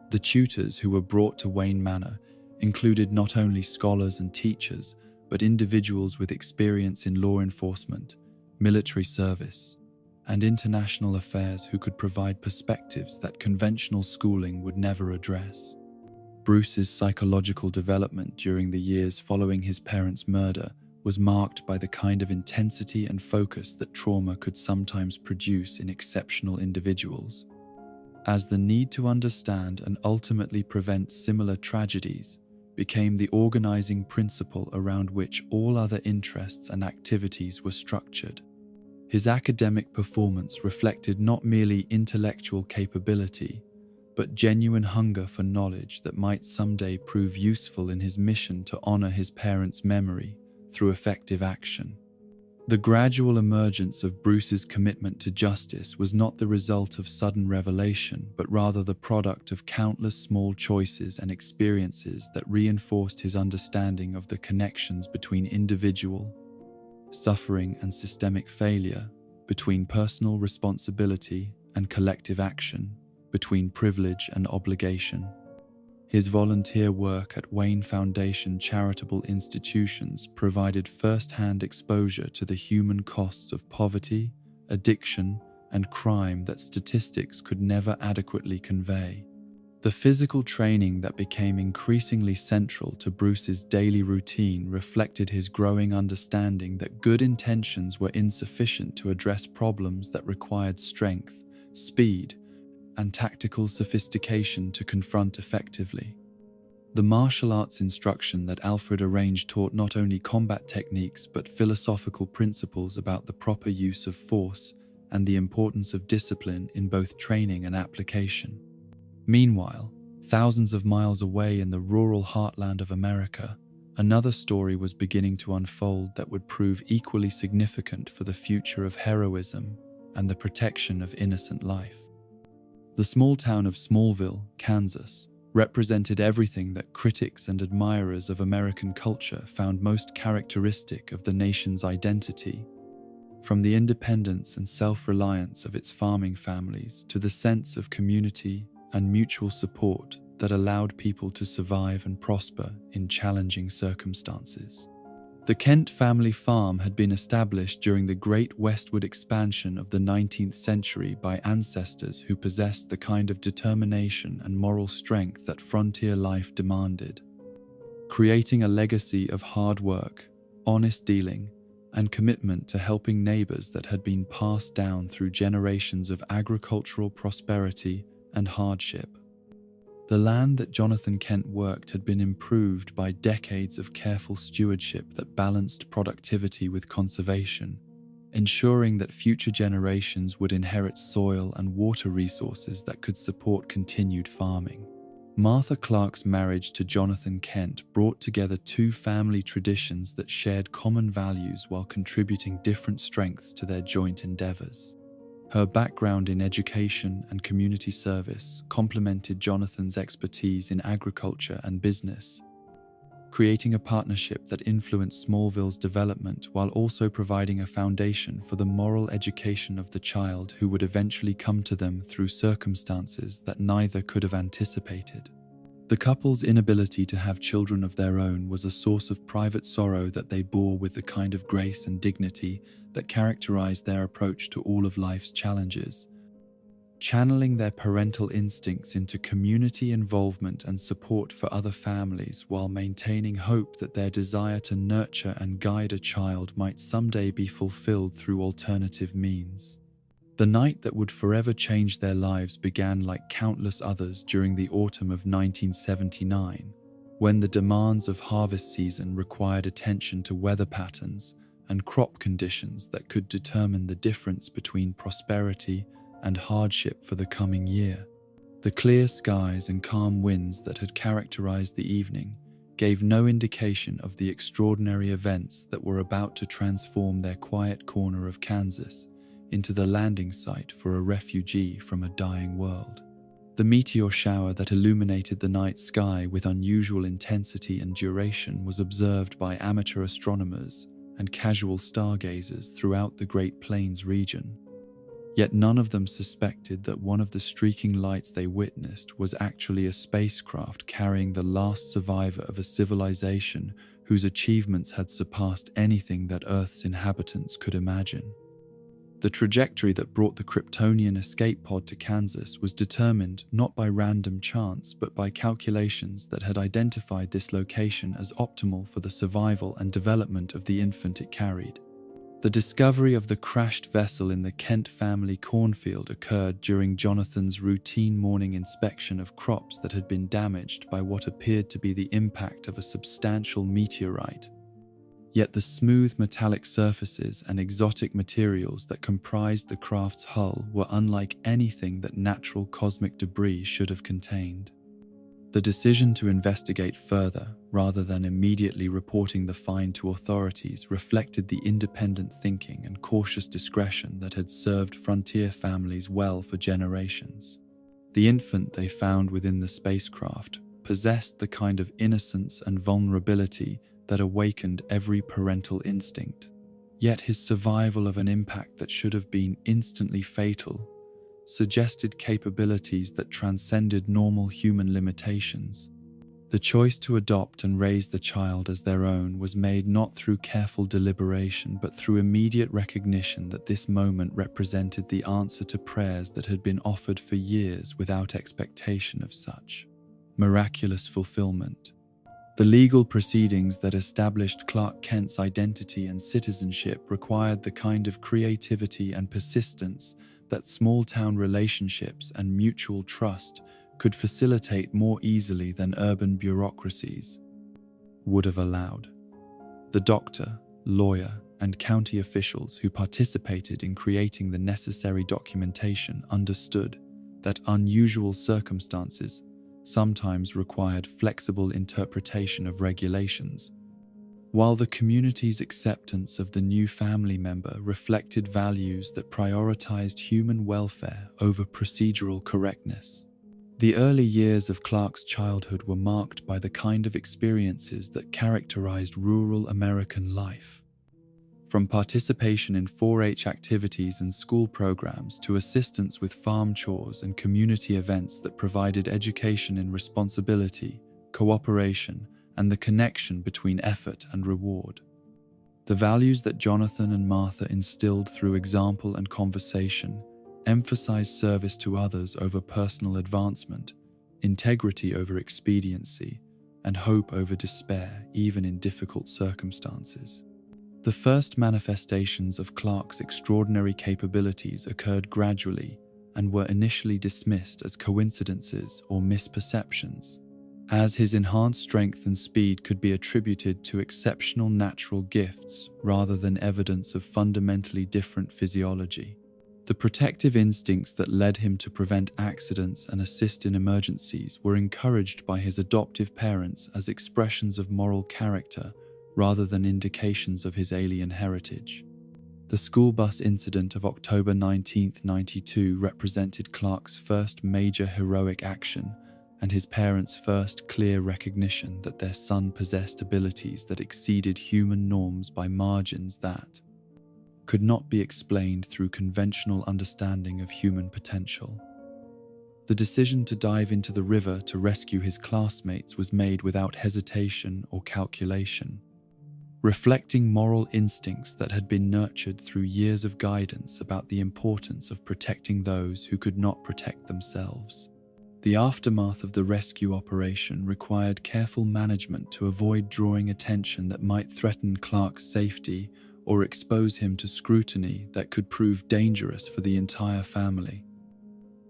The tutors who were brought to Wayne Manor included not only scholars and teachers, but individuals with experience in law enforcement, military service, and international affairs who could provide perspectives that conventional schooling would never address. Bruce's psychological development during the years following his parents' murder was marked by the kind of intensity and focus that trauma could sometimes produce in exceptional individuals. As the need to understand and ultimately prevent similar tragedies became the organizing principle around which all other interests and activities were structured, his academic performance reflected not merely intellectual capability, but genuine hunger for knowledge that might someday prove useful in his mission to honor his parents' memory through effective action. The gradual emergence of Bruce's commitment to justice was not the result of sudden revelation, but rather the product of countless small choices and experiences that reinforced his understanding of the connections between individual suffering and systemic failure, between personal responsibility and collective action, between privilege and obligation. His volunteer work at Wayne Foundation charitable institutions provided first-hand exposure to the human costs of poverty, addiction, and crime that statistics could never adequately convey. The physical training that became increasingly central to Bruce's daily routine reflected his growing understanding that good intentions were insufficient to address problems that required strength, speed, and tactical sophistication to confront effectively. The martial arts instruction that Alfred arranged taught not only combat techniques but philosophical principles about the proper use of force and the importance of discipline in both training and application. Meanwhile, thousands of miles away in the rural heartland of America, another story was beginning to unfold that would prove equally significant for the future of heroism and the protection of innocent life. The small town of Smallville, Kansas, represented everything that critics and admirers of American culture found most characteristic of the nation's identity, from the independence and self-reliance of its farming families to the sense of community and mutual support that allowed people to survive and prosper in challenging circumstances. The Kent family farm had been established during the great westward expansion of the 19th century by ancestors who possessed the kind of determination and moral strength that frontier life demanded, creating a legacy of hard work, honest dealing, and commitment to helping neighbors that had been passed down through generations of agricultural prosperity and hardship. The land that Jonathan Kent worked had been improved by decades of careful stewardship that balanced productivity with conservation, ensuring that future generations would inherit soil and water resources that could support continued farming. Martha Clark's marriage to Jonathan Kent brought together two family traditions that shared common values while contributing different strengths to their joint endeavors. Her background in education and community service complemented Jonathan's expertise in agriculture and business, creating a partnership that influenced Smallville's development while also providing a foundation for the moral education of the child who would eventually come to them through circumstances that neither could have anticipated. The couple's inability to have children of their own was a source of private sorrow that they bore with the kind of grace and dignity that characterized their approach to all of life's challenges, channeling their parental instincts into community involvement and support for other families while maintaining hope that their desire to nurture and guide a child might someday be fulfilled through alternative means. The night that would forever change their lives began like countless others during the autumn of 1979, when the demands of harvest season required attention to weather patterns and crop conditions that could determine the difference between prosperity and hardship for the coming year. The clear skies and calm winds that had characterized the evening gave no indication of the extraordinary events that were about to transform their quiet corner of Kansas into the landing site for a refugee from a dying world. The meteor shower that illuminated the night sky with unusual intensity and duration was observed by amateur astronomers and casual stargazers throughout the Great Plains region. Yet none of them suspected that one of the streaking lights they witnessed was actually a spacecraft carrying the last survivor of a civilization whose achievements had surpassed anything that Earth's inhabitants could imagine. The trajectory that brought the Kryptonian escape pod to Kansas was determined not by random chance but by calculations that had identified this location as optimal for the survival and development of the infant it carried. The discovery of the crashed vessel in the Kent family cornfield occurred during Jonathan's routine morning inspection of crops that had been damaged by what appeared to be the impact of a substantial meteorite. Yet the smooth metallic surfaces and exotic materials that comprised the craft's hull were unlike anything that natural cosmic debris should have contained. The decision to investigate further, rather than immediately reporting the find to authorities, reflected the independent thinking and cautious discretion that had served frontier families well for generations. The infant they found within the spacecraft possessed the kind of innocence and vulnerability that awakened every parental instinct. Yet his survival of an impact that should have been instantly fatal suggested capabilities that transcended normal human limitations. The choice to adopt and raise the child as their own was made not through careful deliberation but through immediate recognition that this moment represented the answer to prayers that had been offered for years without expectation of such miraculous fulfillment. The legal proceedings that established Clark Kent's identity and citizenship required the kind of creativity and persistence that small-town relationships and mutual trust could facilitate more easily than urban bureaucracies would have allowed. The doctor, lawyer, and county officials who participated in creating the necessary documentation understood that unusual circumstances sometimes required flexible interpretation of regulations. While the community's acceptance of the new family member reflected values that prioritized human welfare over procedural correctness, the early years of Clark's childhood were marked by the kind of experiences that characterized rural American life. From participation in 4-H activities and school programs to assistance with farm chores and community events that provided education in responsibility, cooperation, and the connection between effort and reward. The values that Jonathan and Martha instilled through example and conversation emphasized service to others over personal advancement, integrity over expediency, and hope over despair, even in difficult circumstances. The first manifestations of Clark's extraordinary capabilities occurred gradually and were initially dismissed as coincidences or misperceptions, as his enhanced strength and speed could be attributed to exceptional natural gifts rather than evidence of fundamentally different physiology. The protective instincts that led him to prevent accidents and assist in emergencies were encouraged by his adoptive parents as expressions of moral character rather than indications of his alien heritage. The school bus incident of October 19, 1992 represented Clark's first major heroic action and his parents' first clear recognition that their son possessed abilities that exceeded human norms by margins that could not be explained through conventional understanding of human potential. The decision to dive into the river to rescue his classmates was made without hesitation or calculation, reflecting moral instincts that had been nurtured through years of guidance about the importance of protecting those who could not protect themselves. The aftermath of the rescue operation required careful management to avoid drawing attention that might threaten Clark's safety or expose him to scrutiny that could prove dangerous for the entire family.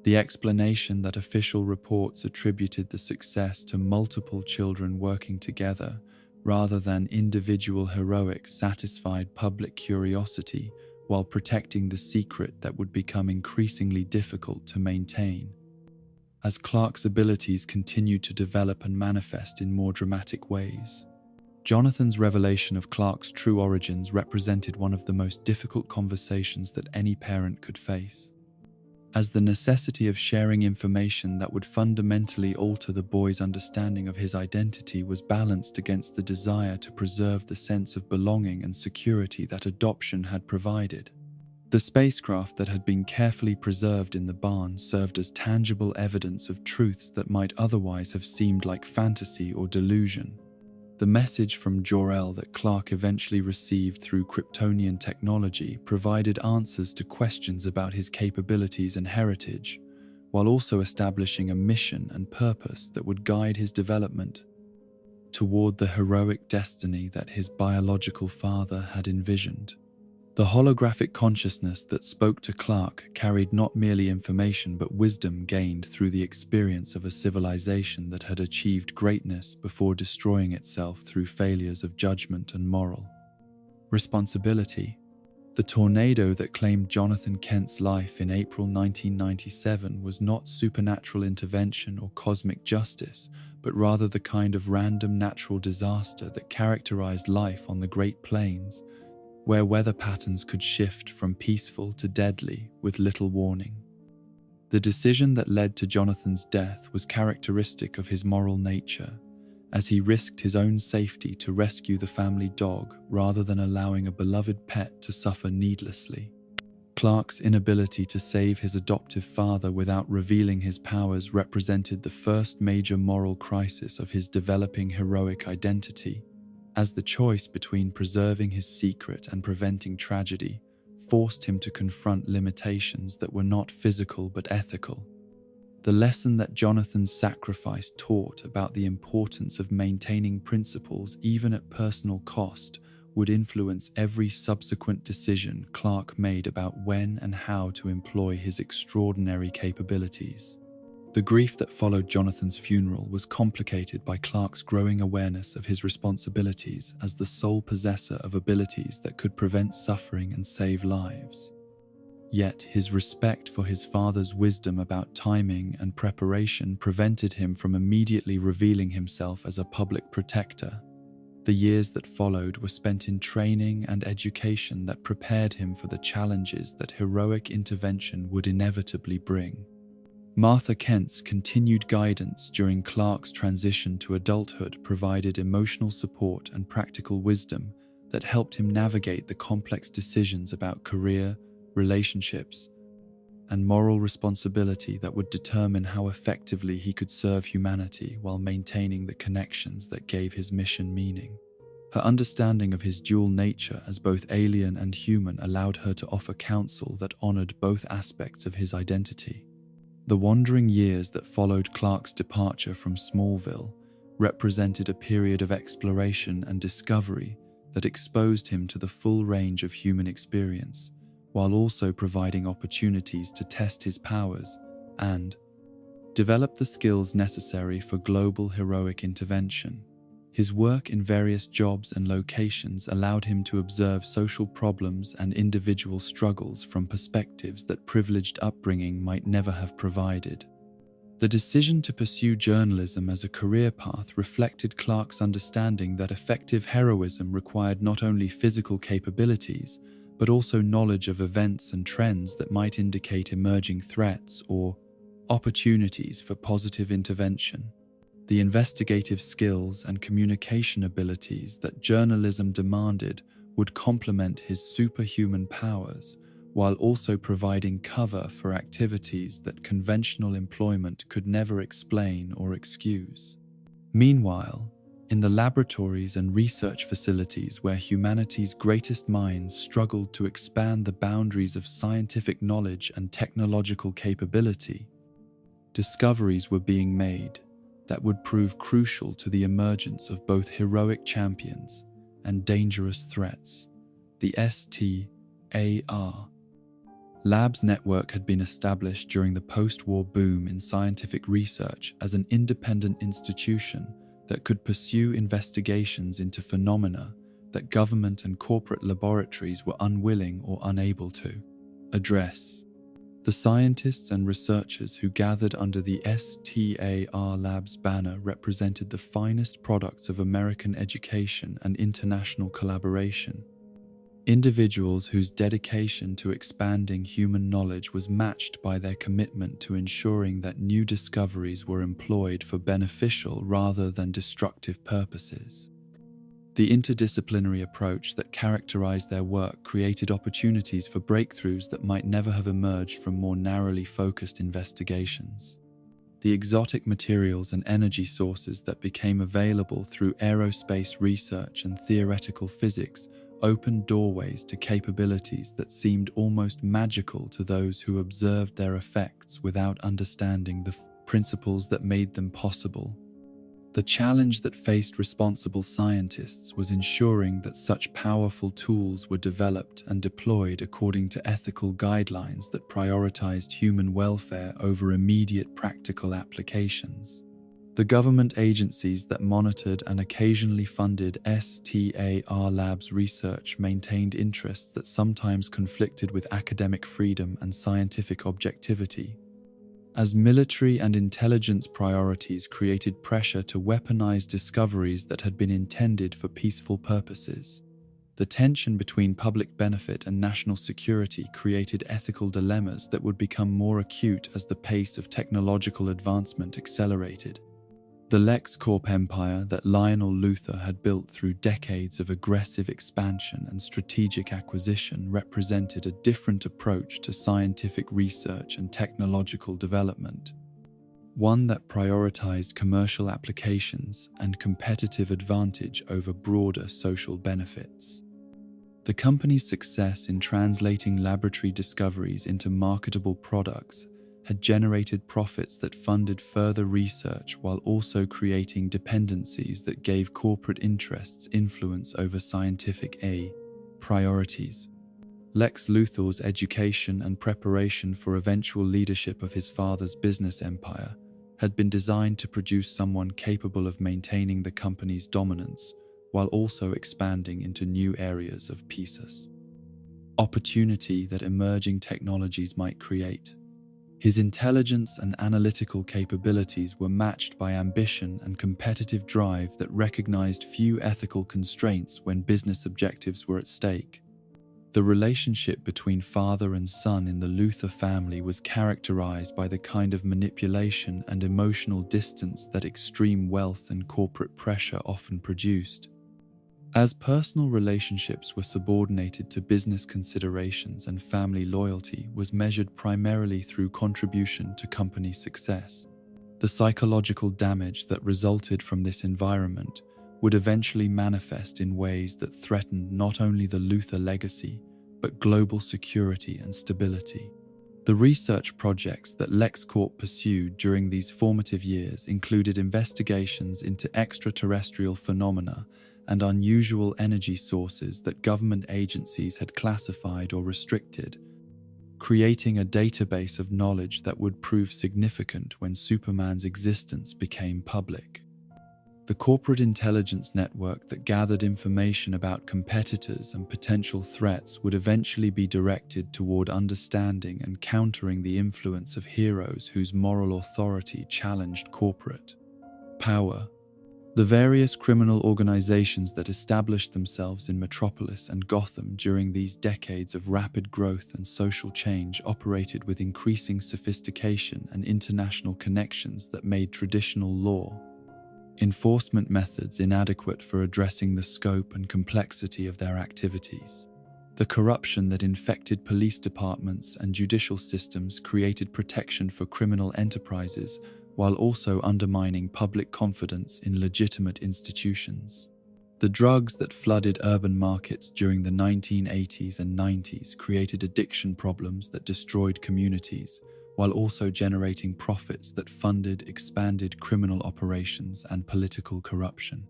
The explanation that official reports attributed the success to multiple children working together rather than individual heroics satisfied public curiosity while protecting the secret that would become increasingly difficult to maintain. As Clark's abilities continued to develop and manifest in more dramatic ways, Jonathan's revelation of Clark's true origins represented one of the most difficult conversations that any parent could face, as the necessity of sharing information that would fundamentally alter the boy's understanding of his identity was balanced against the desire to preserve the sense of belonging and security that adoption had provided. The spacecraft that had been carefully preserved in the barn served as tangible evidence of truths that might otherwise have seemed like fantasy or delusion. The message from Jor-El that Clark eventually received through Kryptonian technology provided answers to questions about his capabilities and heritage, while also establishing a mission and purpose that would guide his development toward the heroic destiny that his biological father had envisioned. The holographic consciousness that spoke to Clark carried not merely information but wisdom gained through the experience of a civilization that had achieved greatness before destroying itself through failures of judgment and moral responsibility. The tornado that claimed Jonathan Kent's life in April 1997 was not supernatural intervention or cosmic justice, but rather the kind of random natural disaster that characterized life on the Great Plains, where weather patterns could shift from peaceful to deadly with little warning. The decision that led to Jonathan's death was characteristic of his moral nature, as he risked his own safety to rescue the family dog rather than allowing a beloved pet to suffer needlessly. Clark's inability to save his adoptive father without revealing his powers represented the first major moral crisis of his developing heroic identity, as the choice between preserving his secret and preventing tragedy forced him to confront limitations that were not physical but ethical. The lesson that Jonathan's sacrifice taught about the importance of maintaining principles even at personal cost would influence every subsequent decision Clark made about when and how to employ his extraordinary capabilities. The grief that followed Jonathan's funeral was complicated by Clark's growing awareness of his responsibilities as the sole possessor of abilities that could prevent suffering and save lives. Yet his respect for his father's wisdom about timing and preparation prevented him from immediately revealing himself as a public protector. The years that followed were spent in training and education that prepared him for the challenges that heroic intervention would inevitably bring. Martha Kent's continued guidance during Clark's transition to adulthood provided emotional support and practical wisdom that helped him navigate the complex decisions about career, relationships, and moral responsibility that would determine how effectively he could serve humanity while maintaining the connections that gave his mission meaning. Her understanding of his dual nature as both alien and human allowed her to offer counsel that honored both aspects of his identity. The wandering years that followed Clark's departure from Smallville represented a period of exploration and discovery that exposed him to the full range of human experience, while also providing opportunities to test his powers and develop the skills necessary for global heroic intervention. His work in various jobs and locations allowed him to observe social problems and individual struggles from perspectives that privileged upbringing might never have provided. The decision to pursue journalism as a career path reflected Clark's understanding that effective heroism required not only physical capabilities, but also knowledge of events and trends that might indicate emerging threats or opportunities for positive intervention. The investigative skills and communication abilities that journalism demanded would complement his superhuman powers, while also providing cover for activities that conventional employment could never explain or excuse. Meanwhile, in the laboratories and research facilities where humanity's greatest minds struggled to expand the boundaries of scientific knowledge and technological capability, discoveries were being made that would prove crucial to the emergence of both heroic champions and dangerous threats. The STAR Labs network had been established during the post-war boom in scientific research as an independent institution that could pursue investigations into phenomena that government and corporate laboratories were unwilling or unable to address. The scientists and researchers who gathered under the STAR Labs banner represented the finest products of American education and international collaboration. Individuals whose dedication to expanding human knowledge was matched by their commitment to ensuring that new discoveries were employed for beneficial rather than destructive purposes. The interdisciplinary approach that characterized their work created opportunities for breakthroughs that might never have emerged from more narrowly focused investigations. The exotic materials and energy sources that became available through aerospace research and theoretical physics opened doorways to capabilities that seemed almost magical to those who observed their effects without understanding the principles that made them possible. The challenge that faced responsible scientists was ensuring that such powerful tools were developed and deployed according to ethical guidelines that prioritized human welfare over immediate practical applications. The government agencies that monitored and occasionally funded STAR Labs research maintained interests that sometimes conflicted with academic freedom and scientific objectivity. As military and intelligence priorities created pressure to weaponize discoveries that had been intended for peaceful purposes, the tension between public benefit and national security created ethical dilemmas that would become more acute as the pace of technological advancement accelerated. The LexCorp empire that Lionel Luthor had built through decades of aggressive expansion and strategic acquisition represented a different approach to scientific research and technological development, one that prioritized commercial applications and competitive advantage over broader social benefits. The company's success in translating laboratory discoveries into marketable products had generated profits that funded further research while also creating dependencies that gave corporate interests influence over scientific priorities. Lex Luthor's education and preparation for eventual leadership of his father's business empire had been designed to produce someone capable of maintaining the company's dominance while also expanding into new areas of pieces. Opportunity that emerging technologies might create. His intelligence and analytical capabilities were matched by ambition and competitive drive that recognized few ethical constraints when business objectives were at stake. The relationship between father and son in the Luthor family was characterized by the kind of manipulation and emotional distance that extreme wealth and corporate pressure often produced. As personal relationships were subordinated to business considerations and family loyalty was measured primarily through contribution to company success, the psychological damage that resulted from this environment would eventually manifest in ways that threatened not only the Luthor legacy, but global security and stability. The research projects that LexCorp pursued during these formative years included investigations into extraterrestrial phenomena and unusual energy sources that government agencies had classified or restricted, creating a database of knowledge that would prove significant when Superman's existence became public. The corporate intelligence network that gathered information about competitors and potential threats would eventually be directed toward understanding and countering the influence of heroes whose moral authority challenged corporate power. The various criminal organizations that established themselves in Metropolis and Gotham during these decades of rapid growth and social change operated with increasing sophistication and international connections that made traditional law enforcement methods inadequate for addressing the scope and complexity of their activities. The corruption that infected police departments and judicial systems created protection for criminal enterprises while also undermining public confidence in legitimate institutions. The drugs that flooded urban markets during the 1980s and 90s created addiction problems that destroyed communities, while also generating profits that funded expanded criminal operations and political corruption.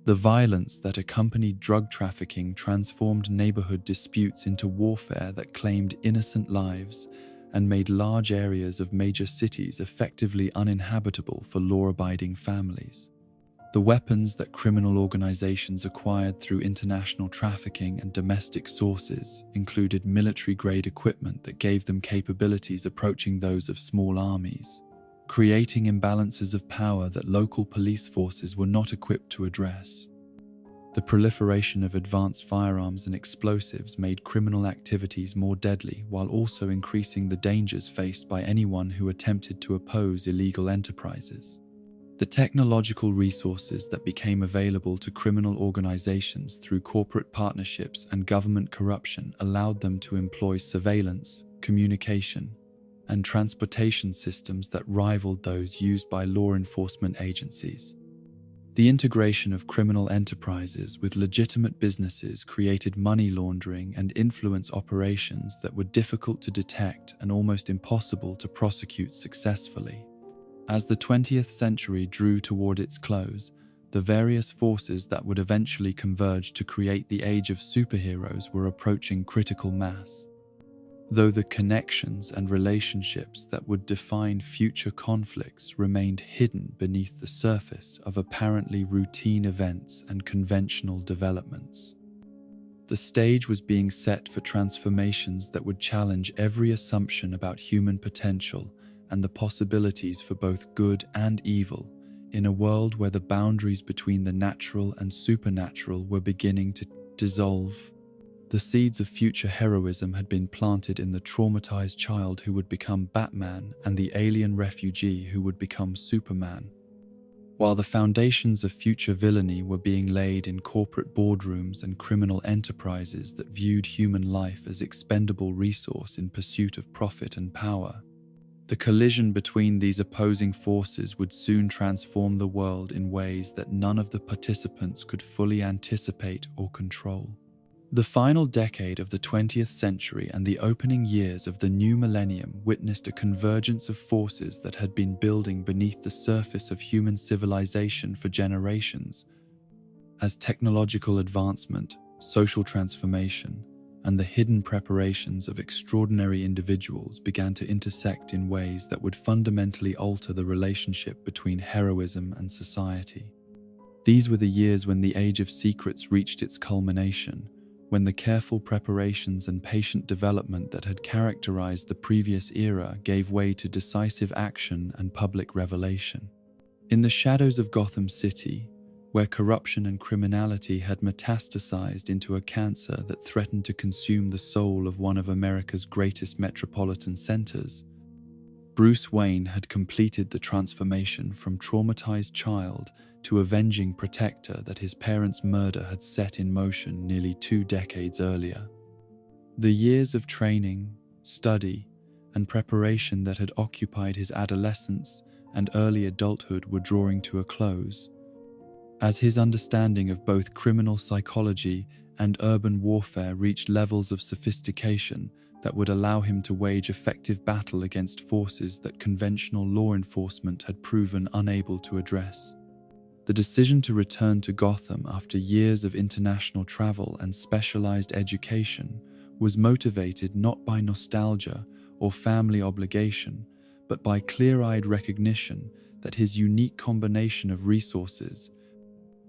The violence that accompanied drug trafficking transformed neighborhood disputes into warfare that claimed innocent lives and made large areas of major cities effectively uninhabitable for law-abiding families. The weapons that criminal organizations acquired through international trafficking and domestic sources included military-grade equipment that gave them capabilities approaching those of small armies, creating imbalances of power that local police forces were not equipped to address. The proliferation of advanced firearms and explosives made criminal activities more deadly while also increasing the dangers faced by anyone who attempted to oppose illegal enterprises. The technological resources that became available to criminal organizations through corporate partnerships and government corruption allowed them to employ surveillance, communication, and transportation systems that rivaled those used by law enforcement agencies. The integration of criminal enterprises with legitimate businesses created money laundering and influence operations that were difficult to detect and almost impossible to prosecute successfully. As the 20th century drew toward its close, the various forces that would eventually converge to create the age of superheroes were approaching critical mass. Though the connections and relationships that would define future conflicts remained hidden beneath the surface of apparently routine events and conventional developments. The stage was being set for transformations that would challenge every assumption about human potential and the possibilities for both good and evil in a world where the boundaries between the natural and supernatural were beginning to dissolve. The seeds of future heroism had been planted in the traumatized child who would become Batman and the alien refugee who would become Superman, while the foundations of future villainy were being laid in corporate boardrooms and criminal enterprises that viewed human life as expendable resource in pursuit of profit and power. The collision between these opposing forces would soon transform the world in ways that none of the participants could fully anticipate or control. The final decade of the 20th century and the opening years of the new millennium witnessed a convergence of forces that had been building beneath the surface of human civilization for generations. As technological advancement, social transformation, and the hidden preparations of extraordinary individuals began to intersect in ways that would fundamentally alter the relationship between heroism and society. These were the years when the Age of Secrets reached its culmination, when the careful preparations and patient development that had characterized the previous era gave way to decisive action and public revelation. In the shadows of Gotham City, where corruption and criminality had metastasized into a cancer that threatened to consume the soul of one of America's greatest metropolitan centers, Bruce Wayne had completed the transformation from traumatized child to avenging protector that his parents' murder had set in motion nearly 2 decades earlier. The years of training, study, and preparation that had occupied his adolescence and early adulthood were drawing to a close, as his understanding of both criminal psychology and urban warfare reached levels of sophistication that would allow him to wage effective battle against forces that conventional law enforcement had proven unable to address. The decision to return to Gotham after years of international travel and specialized education was motivated not by nostalgia or family obligation, but by clear-eyed recognition that his unique combination of resources,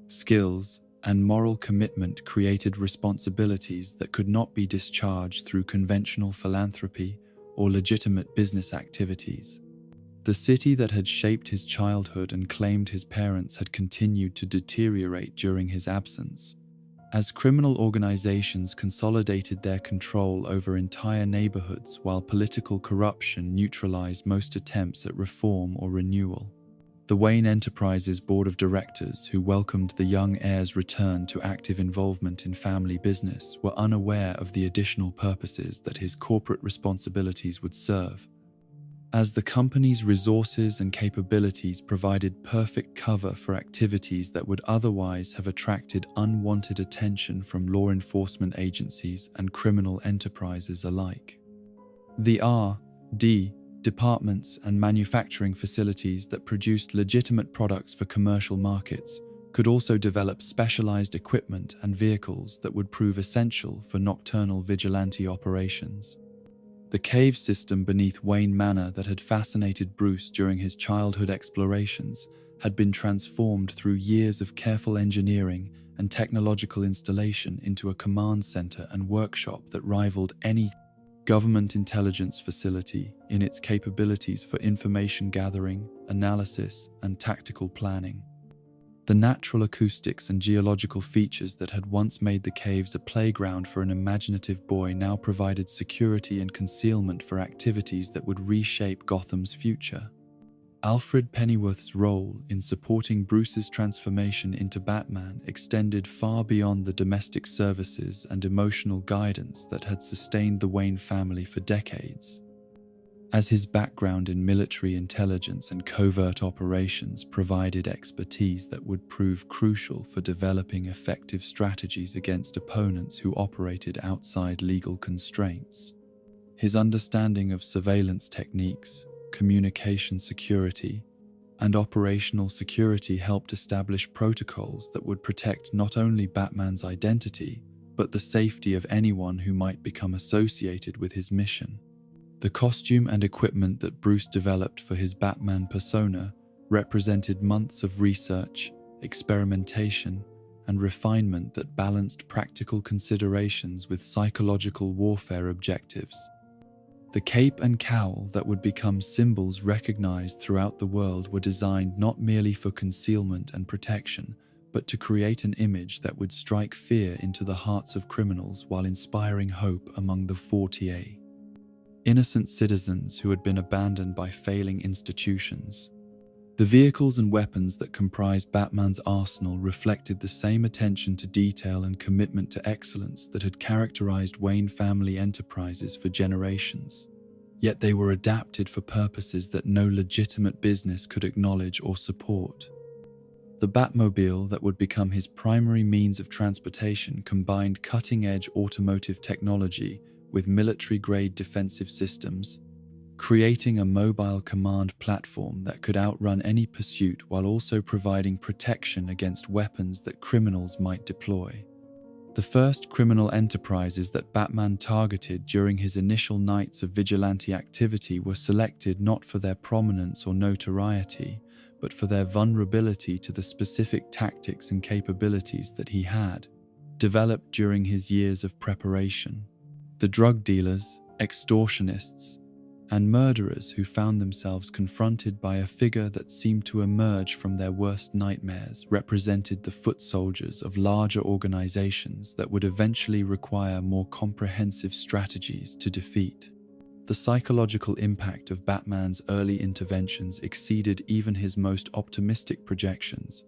skills, and moral commitment created responsibilities that could not be discharged through conventional philanthropy or legitimate business activities. The city that had shaped his childhood and claimed his parents had continued to deteriorate during his absence. As criminal organizations consolidated their control over entire neighborhoods while political corruption neutralized most attempts at reform or renewal. The Wayne Enterprises Board of Directors, who welcomed the young heir's return to active involvement in family business, were unaware of the additional purposes that his corporate responsibilities would serve. As the company's resources and capabilities provided perfect cover for activities that would otherwise have attracted unwanted attention from law enforcement agencies and criminal enterprises alike. The R&D departments and manufacturing facilities that produced legitimate products for commercial markets could also develop specialized equipment and vehicles that would prove essential for nocturnal vigilante operations. The cave system beneath Wayne Manor that had fascinated Bruce during his childhood explorations had been transformed through years of careful engineering and technological installation into a command center and workshop that rivaled any government intelligence facility in its capabilities for information gathering, analysis, and tactical planning. The natural acoustics and geological features that had once made the caves a playground for an imaginative boy now provided security and concealment for activities that would reshape Gotham's future. Alfred Pennyworth's role in supporting Bruce's transformation into Batman extended far beyond the domestic services and emotional guidance that had sustained the Wayne family for decades. As his background in military intelligence and covert operations provided expertise that would prove crucial for developing effective strategies against opponents who operated outside legal constraints, his understanding of surveillance techniques, communication security, and operational security helped establish protocols that would protect not only Batman's identity, but the safety of anyone who might become associated with his mission. The costume and equipment that Bruce developed for his Batman persona represented months of research, experimentation, and refinement that balanced practical considerations with psychological warfare objectives. The cape and cowl that would become symbols recognized throughout the world were designed not merely for concealment and protection, but to create an image that would strike fear into the hearts of criminals while inspiring hope among the 40 innocent citizens who had been abandoned by failing institutions. The vehicles and weapons that comprised Batman's arsenal reflected the same attention to detail and commitment to excellence that had characterized Wayne family enterprises for generations. Yet they were adapted for purposes that no legitimate business could acknowledge or support. The Batmobile that would become his primary means of transportation combined cutting-edge automotive technology with military-grade defensive systems, creating a mobile command platform that could outrun any pursuit while also providing protection against weapons that criminals might deploy. The first criminal enterprises that Batman targeted during his initial nights of vigilante activity were selected not for their prominence or notoriety, but for their vulnerability to the specific tactics and capabilities that he had developed during his years of preparation. The drug dealers, extortionists, and murderers who found themselves confronted by a figure that seemed to emerge from their worst nightmares represented the foot soldiers of larger organizations that would eventually require more comprehensive strategies to defeat. The psychological impact of Batman's early interventions exceeded even his most optimistic projections,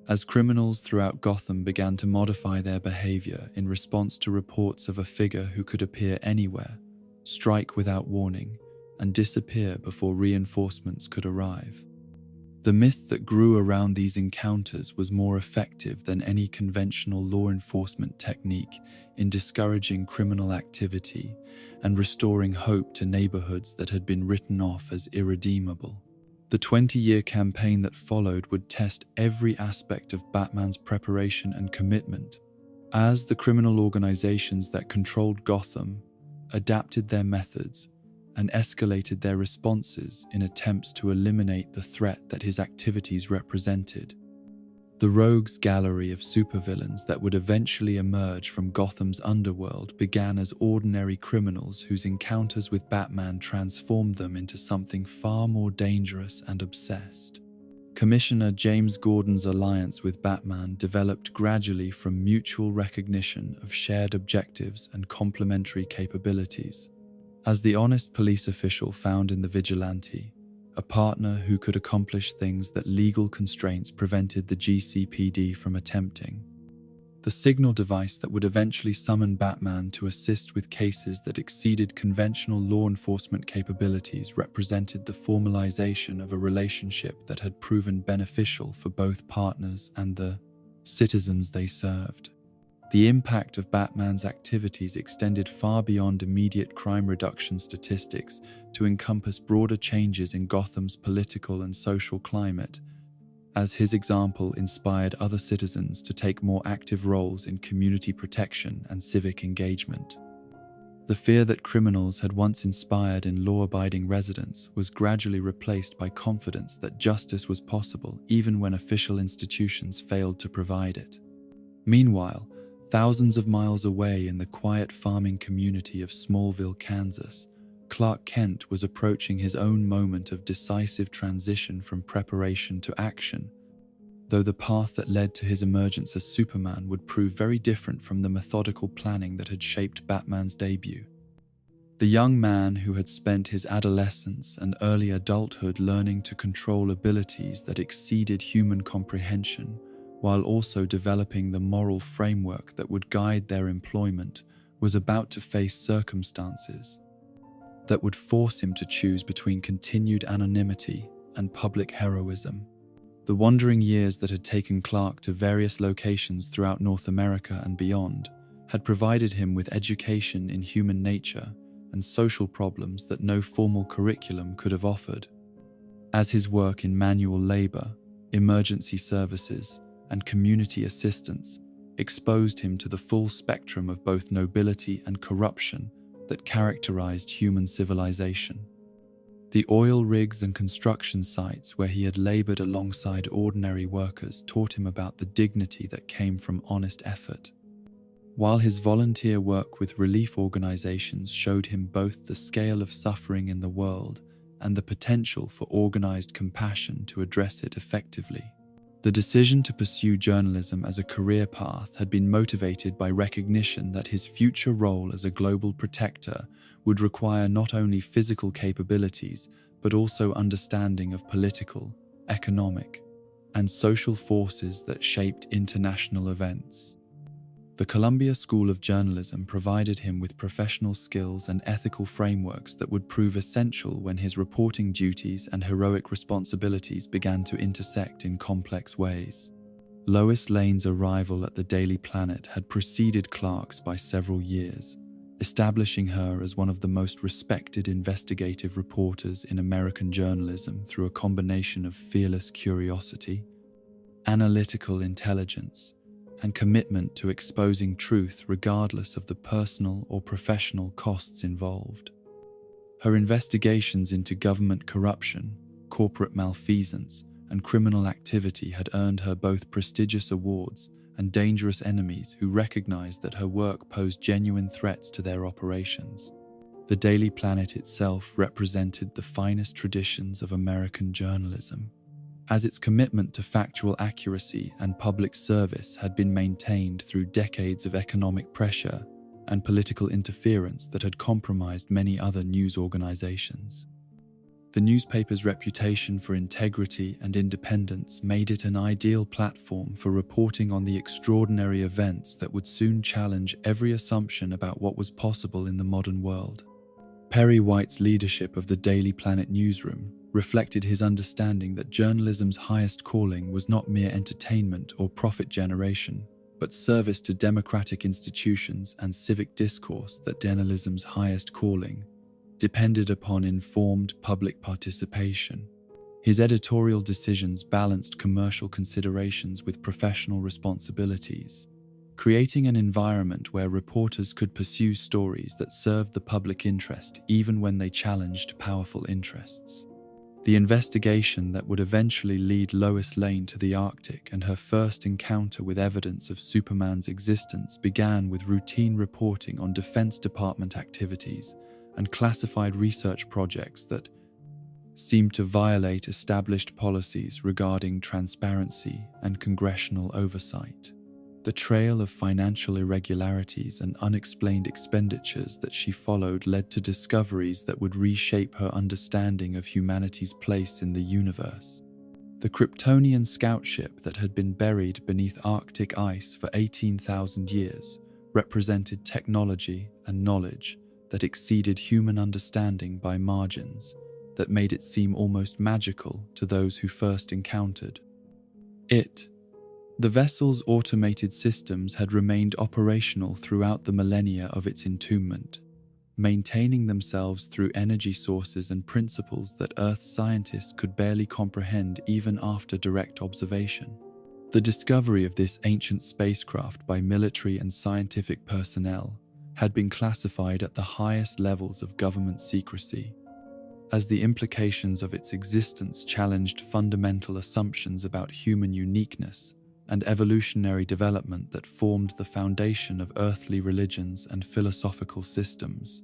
as criminals throughout Gotham began to modify their behavior in response to reports of a figure who could appear anywhere, strike without warning, and disappear before reinforcements could arrive. The myth that grew around these encounters was more effective than any conventional law enforcement technique in discouraging criminal activity and restoring hope to neighborhoods that had been written off as irredeemable. The 20-year campaign that followed would test every aspect of Batman's preparation and commitment, as the criminal organizations that controlled Gotham adapted their methods and escalated their responses in attempts to eliminate the threat that his activities represented. The rogues gallery of supervillains that would eventually emerge from Gotham's underworld began as ordinary criminals whose encounters with Batman transformed them into something far more dangerous and obsessed. Commissioner James Gordon's alliance with Batman developed gradually from mutual recognition of shared objectives and complementary capabilities. As the honest police official found in the vigilante, a partner who could accomplish things that legal constraints prevented the GCPD from attempting. The signal device that would eventually summon Batman to assist with cases that exceeded conventional law enforcement capabilities represented the formalization of a relationship that had proven beneficial for both partners and the citizens they served. The impact of Batman's activities extended far beyond immediate crime reduction statistics to encompass broader changes in Gotham's political and social climate, as his example inspired other citizens to take more active roles in community protection and civic engagement. The fear that criminals had once inspired in law-abiding residents was gradually replaced by confidence that justice was possible even when official institutions failed to provide it. Meanwhile, thousands of miles away in the quiet farming community of Smallville, Kansas, Clark Kent was approaching his own moment of decisive transition from preparation to action, though the path that led to his emergence as Superman would prove very different from the methodical planning that had shaped Batman's debut. The young man who had spent his adolescence and early adulthood learning to control abilities that exceeded human comprehension, while also developing the moral framework that would guide their employment, was about to face circumstances that would force him to choose between continued anonymity and public heroism. The wandering years that had taken Clark to various locations throughout North America and beyond had provided him with education in human nature and social problems that no formal curriculum could have offered. As his work in manual labor, emergency services, and community assistance exposed him to the full spectrum of both nobility and corruption that characterized human civilization. The oil rigs and construction sites where he had labored alongside ordinary workers taught him about the dignity that came from honest effort, while his volunteer work with relief organizations showed him both the scale of suffering in the world and the potential for organized compassion to address it effectively. The decision to pursue journalism as a career path had been motivated by recognition that his future role as a global protector would require not only physical capabilities, but also understanding of political, economic, and social forces that shaped international events. The Columbia School of Journalism provided him with professional skills and ethical frameworks that would prove essential when his reporting duties and heroic responsibilities began to intersect in complex ways. Lois Lane's arrival at the Daily Planet had preceded Clark's by several years, establishing her as one of the most respected investigative reporters in American journalism through a combination of fearless curiosity, analytical intelligence, and commitment to exposing truth regardless of the personal or professional costs involved. Her investigations into government corruption, corporate malfeasance, and criminal activity had earned her both prestigious awards and dangerous enemies who recognized that her work posed genuine threats to their operations. The Daily Planet itself represented the finest traditions of American journalism, as its commitment to factual accuracy and public service had been maintained through decades of economic pressure and political interference that had compromised many other news organizations. The newspaper's reputation for integrity and independence made it an ideal platform for reporting on the extraordinary events that would soon challenge every assumption about what was possible in the modern world. Perry White's leadership of the Daily Planet newsroom reflected his understanding that journalism's highest calling was not mere entertainment or profit generation, but service to democratic institutions and civic discourse. That journalism's highest calling depended upon informed public participation. His editorial decisions balanced commercial considerations with professional responsibilities, creating an environment where reporters could pursue stories that served the public interest even when they challenged powerful interests. The investigation that would eventually lead Lois Lane to the Arctic and her first encounter with evidence of Superman's existence began with routine reporting on Defense Department activities and classified research projects that seemed to violate established policies regarding transparency and congressional oversight. The trail of financial irregularities and unexplained expenditures that she followed led to discoveries that would reshape her understanding of humanity's place in the universe. The Kryptonian scout ship that had been buried beneath Arctic ice for 18,000 years represented technology and knowledge that exceeded human understanding by margins, that made it seem almost magical to those who first encountered it. The vessel's automated systems had remained operational throughout the millennia of its entombment, maintaining themselves through energy sources and principles that Earth scientists could barely comprehend even after direct observation. The discovery of this ancient spacecraft by military and scientific personnel had been classified at the highest levels of government secrecy, as the implications of its existence challenged fundamental assumptions about human uniqueness and evolutionary development that formed the foundation of earthly religions and philosophical systems.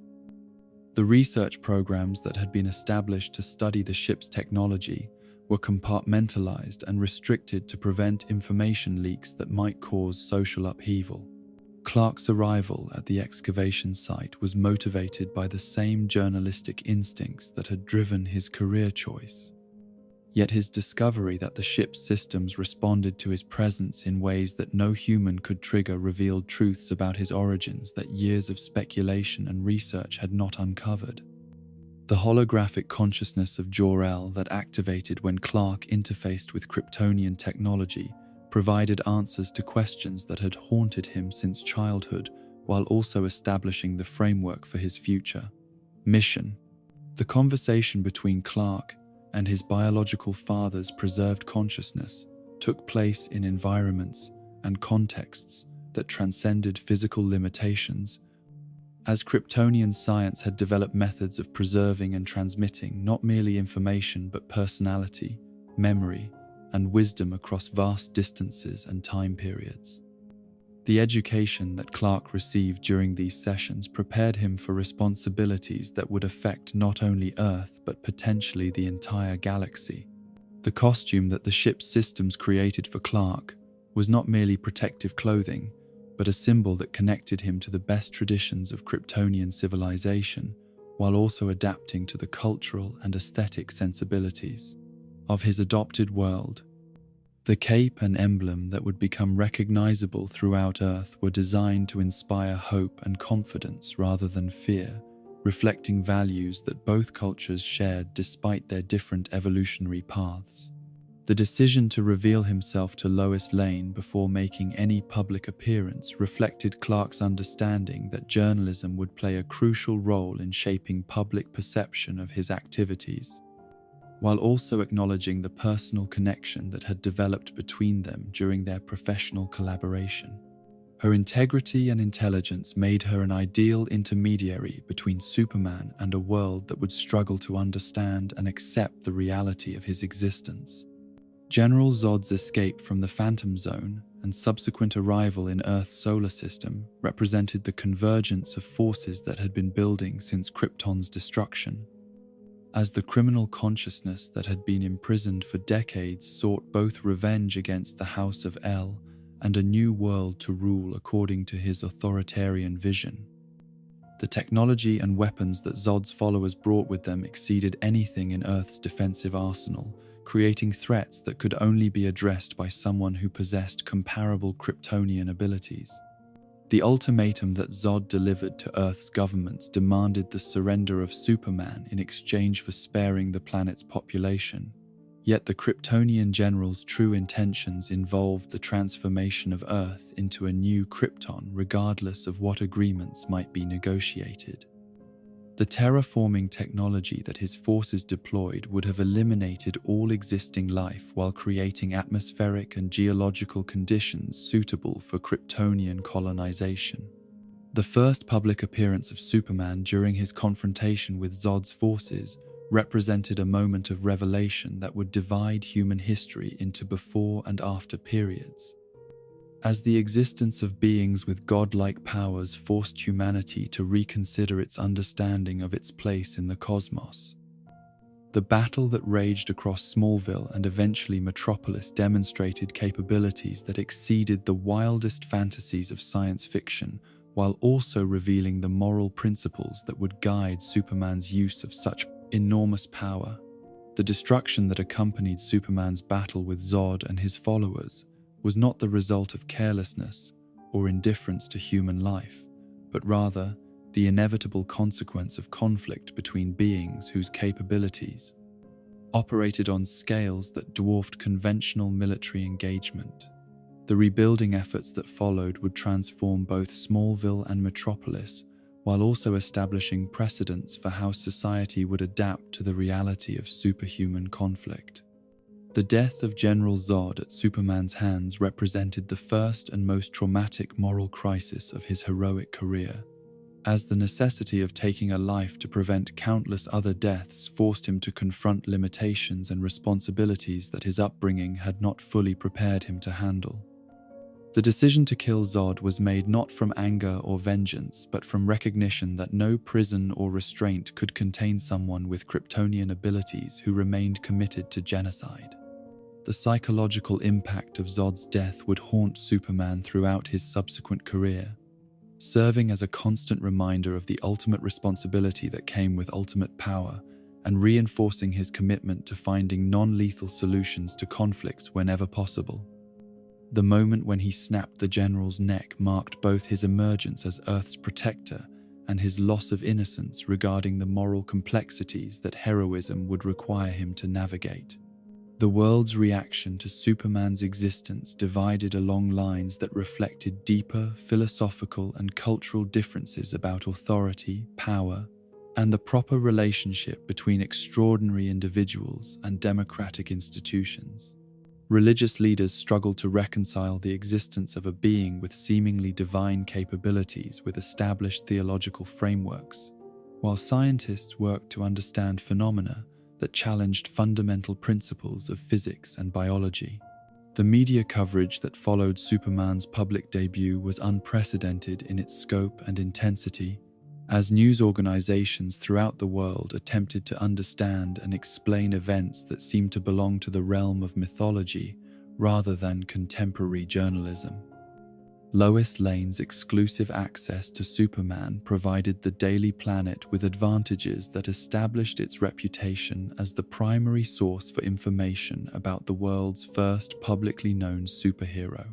The research programs that had been established to study the ship's technology were compartmentalized and restricted to prevent information leaks that might cause social upheaval. Clark's arrival at the excavation site was motivated by the same journalistic instincts that had driven his career choice. Yet his discovery that the ship's systems responded to his presence in ways that no human could trigger revealed truths about his origins that years of speculation and research had not uncovered. The holographic consciousness of Jor-El that activated when Clark interfaced with Kryptonian technology provided answers to questions that had haunted him since childhood, while also establishing the framework for his future mission. The conversation between Clark and his biological father's preserved consciousness took place in environments and contexts that transcended physical limitations, as Kryptonian science had developed methods of preserving and transmitting not merely information but personality, memory, and wisdom across vast distances and time periods. The education that Clark received during these sessions prepared him for responsibilities that would affect not only Earth but potentially the entire galaxy. The costume that the ship's systems created for Clark was not merely protective clothing, but a symbol that connected him to the best traditions of Kryptonian civilization, while also adapting to the cultural and aesthetic sensibilities of his adopted world. The cape and emblem that would become recognizable throughout Earth were designed to inspire hope and confidence rather than fear, reflecting values that both cultures shared despite their different evolutionary paths. The decision to reveal himself to Lois Lane before making any public appearance reflected Clark's understanding that journalism would play a crucial role in shaping public perception of his activities. while also acknowledging the personal connection that had developed between them during their professional collaboration. Her integrity and intelligence made her an ideal intermediary between Superman and a world that would struggle to understand and accept the reality of his existence. General Zod's escape from the Phantom Zone and subsequent arrival in Earth's solar system represented the convergence of forces that had been building since Krypton's destruction. As the criminal consciousness that had been imprisoned for decades sought both revenge against the House of El and a new world to rule according to his authoritarian vision. The technology and weapons that Zod's followers brought with them exceeded anything in Earth's defensive arsenal, creating threats that could only be addressed by someone who possessed comparable Kryptonian abilities. The ultimatum that Zod delivered to Earth's governments demanded the surrender of Superman in exchange for sparing the planet's population. Yet the Kryptonian general's true intentions involved the transformation of Earth into a new Krypton regardless of what agreements might be negotiated. The terraforming technology that his forces deployed would have eliminated all existing life while creating atmospheric and geological conditions suitable for Kryptonian colonization. The first public appearance of Superman during his confrontation with Zod's forces represented a moment of revelation that would divide human history into before and after periods. As the existence of beings with godlike powers forced humanity to reconsider its understanding of its place in the cosmos. The battle that raged across Smallville and eventually Metropolis demonstrated capabilities that exceeded the wildest fantasies of science fiction, while also revealing the moral principles that would guide Superman's use of such enormous power. The destruction that accompanied Superman's battle with Zod and his followers was not the result of carelessness or indifference to human life, but rather the inevitable consequence of conflict between beings whose capabilities operated on scales that dwarfed conventional military engagement. The rebuilding efforts that followed would transform both Smallville and Metropolis, while also establishing precedents for how society would adapt to the reality of superhuman conflict. The death of General Zod at Superman's hands represented the first and most traumatic moral crisis of his heroic career, as the necessity of taking a life to prevent countless other deaths forced him to confront limitations and responsibilities that his upbringing had not fully prepared him to handle. The decision to kill Zod was made not from anger or vengeance, but from recognition that no prison or restraint could contain someone with Kryptonian abilities who remained committed to genocide. The psychological impact of Zod's death would haunt Superman throughout his subsequent career, serving as a constant reminder of the ultimate responsibility that came with ultimate power and reinforcing his commitment to finding non-lethal solutions to conflicts whenever possible. The moment when he snapped the general's neck marked both his emergence as Earth's protector and his loss of innocence regarding the moral complexities that heroism would require him to navigate. The world's reaction to Superman's existence divided along lines that reflected deeper philosophical and cultural differences about authority, power, and the proper relationship between extraordinary individuals and democratic institutions. Religious leaders struggled to reconcile the existence of a being with seemingly divine capabilities with established theological frameworks, while scientists worked to understand phenomena that challenged fundamental principles of physics and biology. The media coverage that followed Superman's public debut was unprecedented in its scope and intensity, as news organizations throughout the world attempted to understand and explain events that seemed to belong to the realm of mythology rather than contemporary journalism. Lois Lane's exclusive access to Superman provided the Daily Planet with advantages that established its reputation as the primary source for information about the world's first publicly known superhero.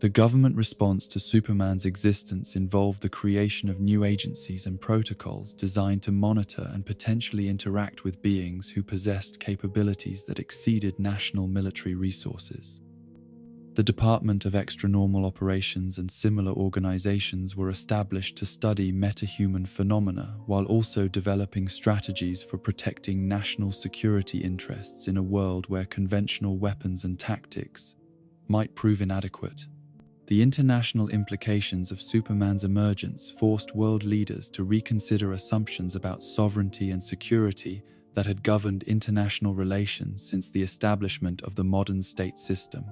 The government response to Superman's existence involved the creation of new agencies and protocols designed to monitor and potentially interact with beings who possessed capabilities that exceeded national military resources. The Department of Extranormal Operations and similar organizations were established to study metahuman phenomena while also developing strategies for protecting national security interests in a world where conventional weapons and tactics might prove inadequate. The international implications of Superman's emergence forced world leaders to reconsider assumptions about sovereignty and security that had governed international relations since the establishment of the modern state system.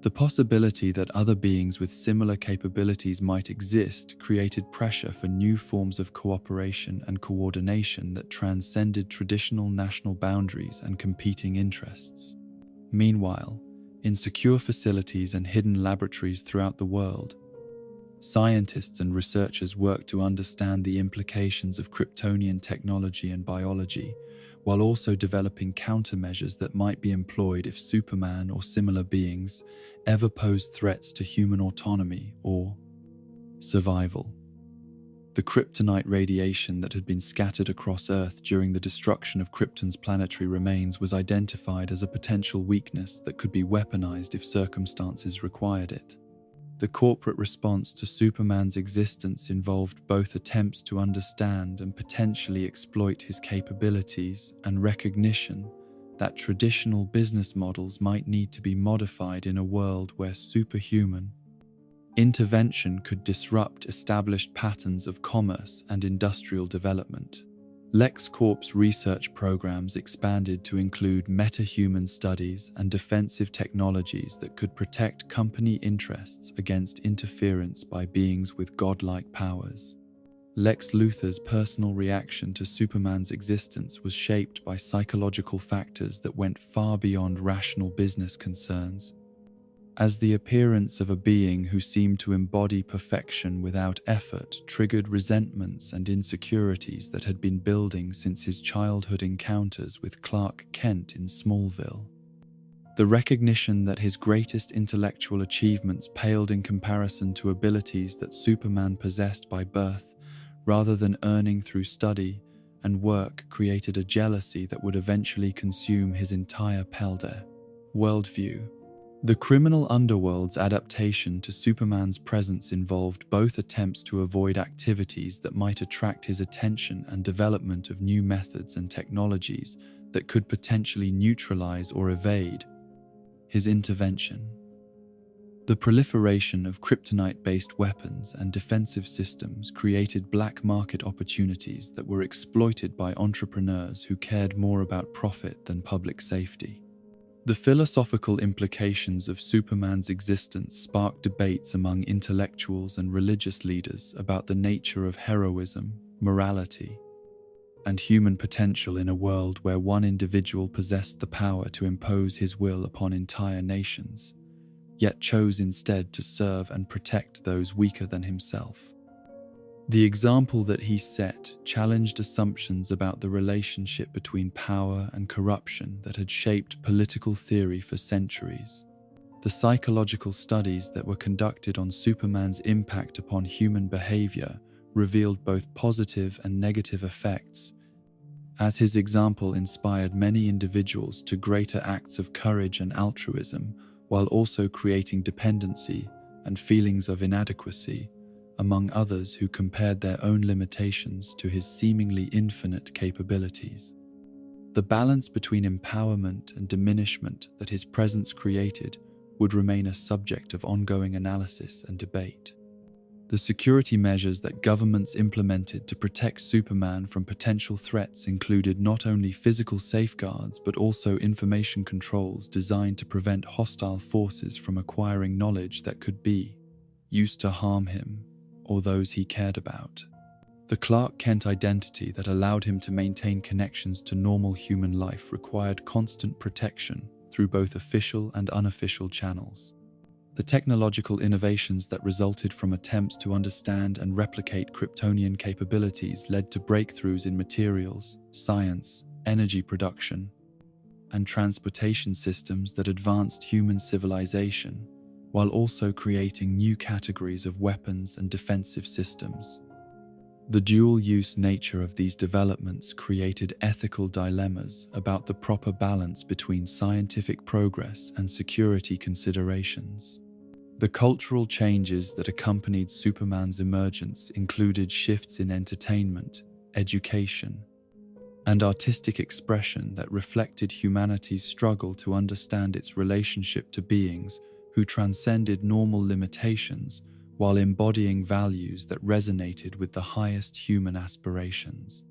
The possibility that other beings with similar capabilities might exist created pressure for new forms of cooperation and coordination that transcended traditional national boundaries and competing interests. Meanwhile, in secure facilities and hidden laboratories throughout the world, scientists and researchers worked to understand the implications of Kryptonian technology and biology, while also developing countermeasures that might be employed if Superman or similar beings ever posed threats to human autonomy or survival. The kryptonite radiation that had been scattered across Earth during the destruction of Krypton's planetary remains was identified as a potential weakness that could be weaponized if circumstances required it. The corporate response to Superman's existence involved both attempts to understand and potentially exploit his capabilities and recognition that traditional business models might need to be modified in a world where superhuman intervention could disrupt established patterns of commerce and industrial development. LexCorp's research programs expanded to include metahuman studies and defensive technologies that could protect company interests against interference by beings with godlike powers. Lex Luthor's personal reaction to Superman's existence was shaped by psychological factors that went far beyond rational business concerns. As the appearance of a being who seemed to embody perfection without effort triggered resentments and insecurities that had been building since his childhood encounters with Clark Kent in Smallville. The recognition that his greatest intellectual achievements paled in comparison to abilities that Superman possessed by birth, rather than earning through study and work, created a jealousy that would eventually consume his entire Pelder worldview. The criminal underworld's adaptation to Superman's presence involved both attempts to avoid activities that might attract his attention and development of new methods and technologies that could potentially neutralize or evade his intervention. The proliferation of kryptonite-based weapons and defensive systems created black market opportunities that were exploited by entrepreneurs who cared more about profit than public safety. The philosophical implications of Superman's existence sparked debates among intellectuals and religious leaders about the nature of heroism, morality, and human potential in a world where one individual possessed the power to impose his will upon entire nations, yet chose instead to serve and protect those weaker than himself. The example that he set challenged assumptions about the relationship between power and corruption that had shaped political theory for centuries. The psychological studies that were conducted on Superman's impact upon human behavior revealed both positive and negative effects, as his example inspired many individuals to greater acts of courage and altruism, while also creating dependency and feelings of inadequacy among others who compared their own limitations to his seemingly infinite capabilities. The balance between empowerment and diminishment that his presence created would remain a subject of ongoing analysis and debate. The security measures that governments implemented to protect Superman from potential threats included not only physical safeguards but also information controls designed to prevent hostile forces from acquiring knowledge that could be used to harm him or those he cared about. The Clark Kent identity that allowed him to maintain connections to normal human life required constant protection through both official and unofficial channels. The technological innovations that resulted from attempts to understand and replicate Kryptonian capabilities led to breakthroughs in materials, science, energy production, and transportation systems that advanced human civilization, while also creating new categories of weapons and defensive systems. The dual-use nature of these developments created ethical dilemmas about the proper balance between scientific progress and security considerations. The cultural changes that accompanied Superman's emergence included shifts in entertainment, education, and artistic expression that reflected humanity's struggle to understand its relationship to beings who transcended normal limitations while embodying values that resonated with the highest human aspirations.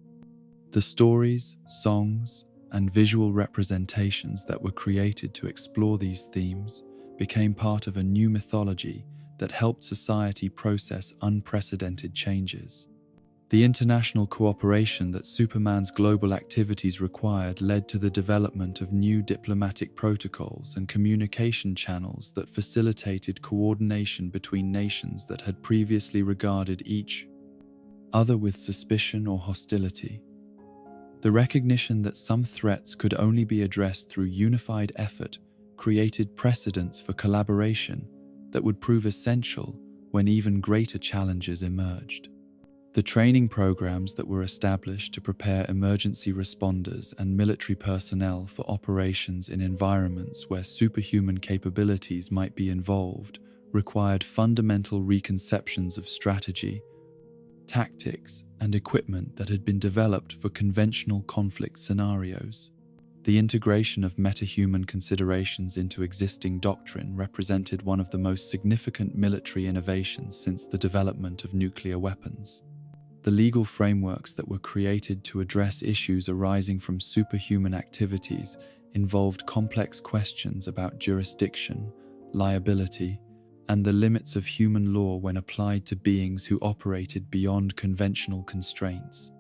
The stories, songs, and visual representations that were created to explore these themes became part of a new mythology that helped society process unprecedented changes. The international cooperation that Superman's global activities required led to the development of new diplomatic protocols and communication channels that facilitated coordination between nations that had previously regarded each other with suspicion or hostility. The recognition that some threats could only be addressed through unified effort created precedents for collaboration that would prove essential when even greater challenges emerged. The training programs that were established to prepare emergency responders and military personnel for operations in environments where superhuman capabilities might be involved required fundamental reconceptions of strategy, tactics, and equipment that had been developed for conventional conflict scenarios. The integration of metahuman considerations into existing doctrine represented one of the most significant military innovations since the development of nuclear weapons. The legal frameworks that were created to address issues arising from superhuman activities involved complex questions about jurisdiction, liability, and the limits of human law when applied to beings who operated beyond conventional constraints.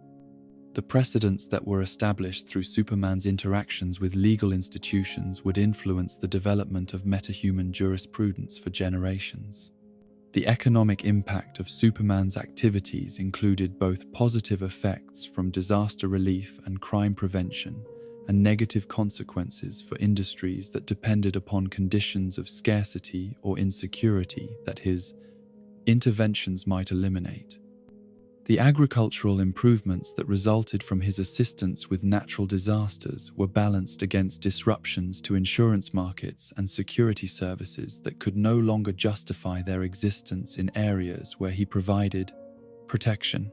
The precedents that were established through Superman's interactions with legal institutions would influence the development of metahuman jurisprudence for generations. The economic impact of Superman's activities included both positive effects from disaster relief and crime prevention, and negative consequences for industries that depended upon conditions of scarcity or insecurity that his interventions might eliminate. The agricultural improvements that resulted from his assistance with natural disasters were balanced against disruptions to insurance markets and security services that could no longer justify their existence in areas where he provided protection.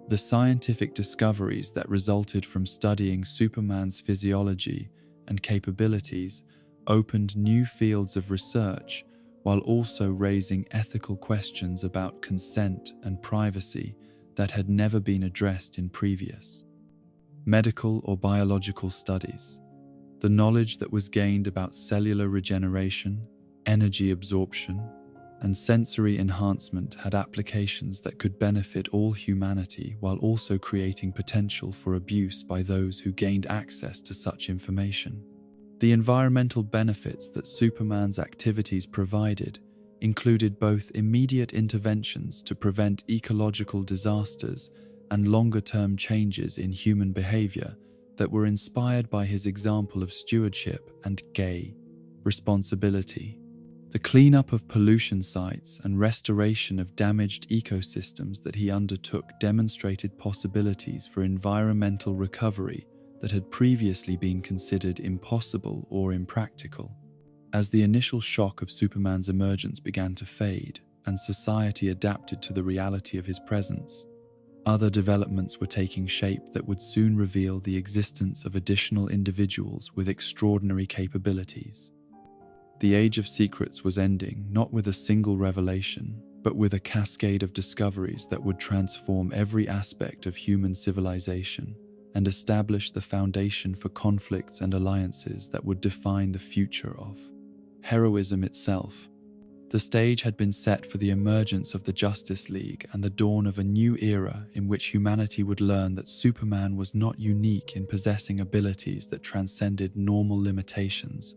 The scientific discoveries that resulted from studying Superman's physiology and capabilities opened new fields of research while also raising ethical questions about consent and privacy that had never been addressed in previous medical or biological studies. The knowledge that was gained about cellular regeneration, energy absorption, and sensory enhancement had applications that could benefit all humanity while also creating potential for abuse by those who gained access to such information. The environmental benefits that Superman's activities provided included both immediate interventions to prevent ecological disasters and longer-term changes in human behavior that were inspired by his example of stewardship and gay responsibility. The cleanup of pollution sites and restoration of damaged ecosystems that he undertook demonstrated possibilities for environmental recovery that had previously been considered impossible or impractical. As the initial shock of Superman's emergence began to fade and society adapted to the reality of his presence, other developments were taking shape that would soon reveal the existence of additional individuals with extraordinary capabilities. The Age of Secrets was ending not with a single revelation, but with a cascade of discoveries that would transform every aspect of human civilization and establish the foundation for conflicts and alliances that would define the future of heroism itself. The stage had been set for the emergence of the Justice League and the dawn of a new era in which humanity would learn that Superman was not unique in possessing abilities that transcended normal limitations,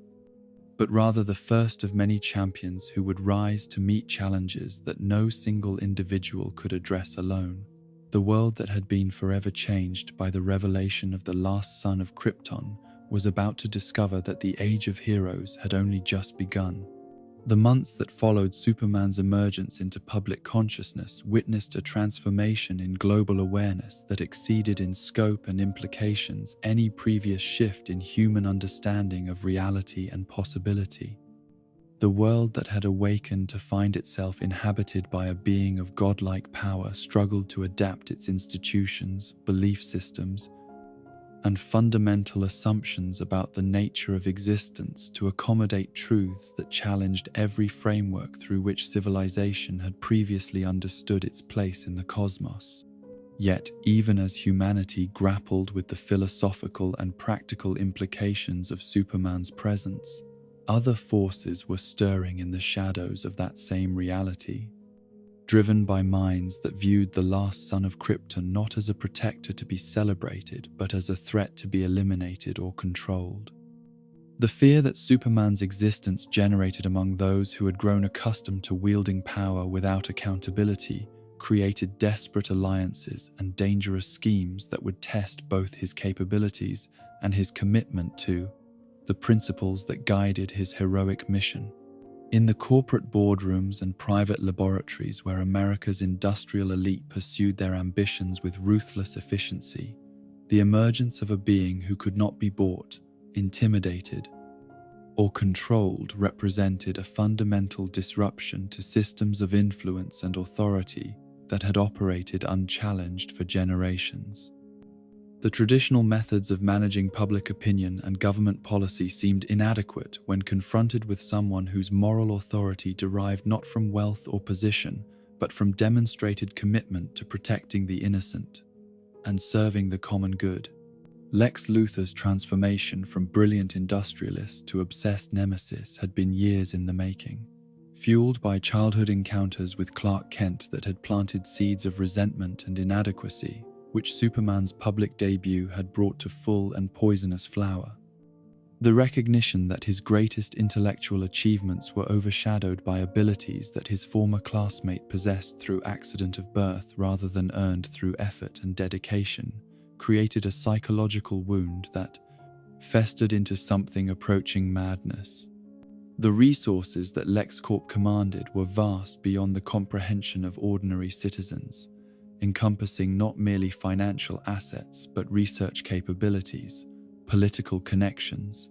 but rather the first of many champions who would rise to meet challenges that no single individual could address alone. The world that had been forever changed by the revelation of the last son of Krypton was about to discover that the Age of Heroes had only just begun. The months that followed Superman's emergence into public consciousness witnessed a transformation in global awareness that exceeded in scope and implications any previous shift in human understanding of reality and possibility. The world that had awakened to find itself inhabited by a being of godlike power struggled to adapt its institutions, belief systems, and fundamental assumptions about the nature of existence to accommodate truths that challenged every framework through which civilization had previously understood its place in the cosmos. Yet, even as humanity grappled with the philosophical and practical implications of Superman's presence, other forces were stirring in the shadows of that same reality, driven by minds that viewed the last son of Krypton not as a protector to be celebrated, but as a threat to be eliminated or controlled. The fear that Superman's existence generated among those who had grown accustomed to wielding power without accountability created desperate alliances and dangerous schemes that would test both his capabilities and his commitment to the principles that guided his heroic mission. In the corporate boardrooms and private laboratories where America's industrial elite pursued their ambitions with ruthless efficiency, the emergence of a being who could not be bought, intimidated, or controlled represented a fundamental disruption to systems of influence and authority that had operated unchallenged for generations. The traditional methods of managing public opinion and government policy seemed inadequate when confronted with someone whose moral authority derived not from wealth or position, but from demonstrated commitment to protecting the innocent and serving the common good. Lex Luthor's transformation from brilliant industrialist to obsessed nemesis had been years in the making, fueled by childhood encounters with Clark Kent that had planted seeds of resentment and inadequacy, which Superman's public debut had brought to full and poisonous flower. The recognition that his greatest intellectual achievements were overshadowed by abilities that his former classmate possessed through accident of birth rather than earned through effort and dedication created a psychological wound that festered into something approaching madness. The resources that LexCorp commanded were vast beyond the comprehension of ordinary citizens, encompassing not merely financial assets but research capabilities, political connections,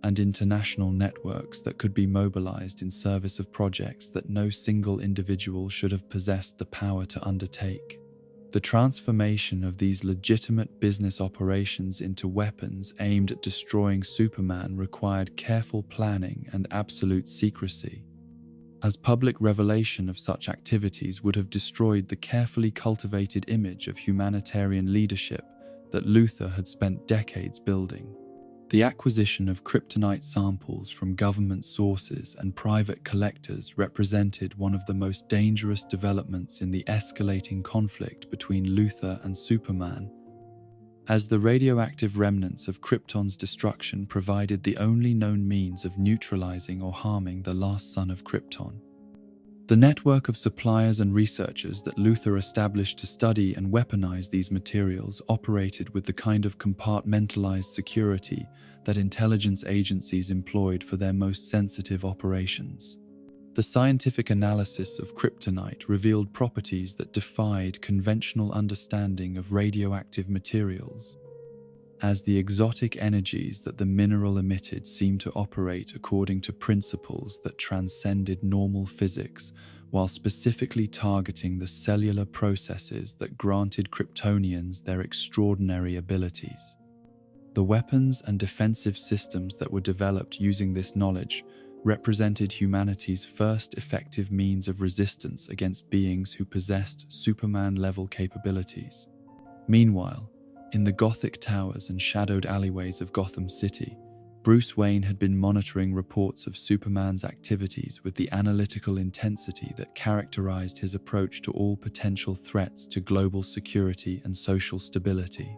and international networks that could be mobilized in service of projects that no single individual should have possessed the power to undertake. The transformation of these legitimate business operations into weapons aimed at destroying Superman required careful planning and absolute secrecy, as public revelation of such activities would have destroyed the carefully cultivated image of humanitarian leadership that Luthor had spent decades building. The acquisition of kryptonite samples from government sources and private collectors represented one of the most dangerous developments in the escalating conflict between Luthor and Superman, as the radioactive remnants of Krypton's destruction provided the only known means of neutralizing or harming the last son of Krypton. The network of suppliers and researchers that Luthor established to study and weaponize these materials operated with the kind of compartmentalized security that intelligence agencies employed for their most sensitive operations. The scientific analysis of kryptonite revealed properties that defied conventional understanding of radioactive materials, as the exotic energies that the mineral emitted seemed to operate according to principles that transcended normal physics, while specifically targeting the cellular processes that granted Kryptonians their extraordinary abilities. The weapons and defensive systems that were developed using this knowledge represented humanity's first effective means of resistance against beings who possessed Superman-level capabilities. Meanwhile, in the Gothic towers and shadowed alleyways of Gotham City, Bruce Wayne had been monitoring reports of Superman's activities with the analytical intensity that characterized his approach to all potential threats to global security and social stability.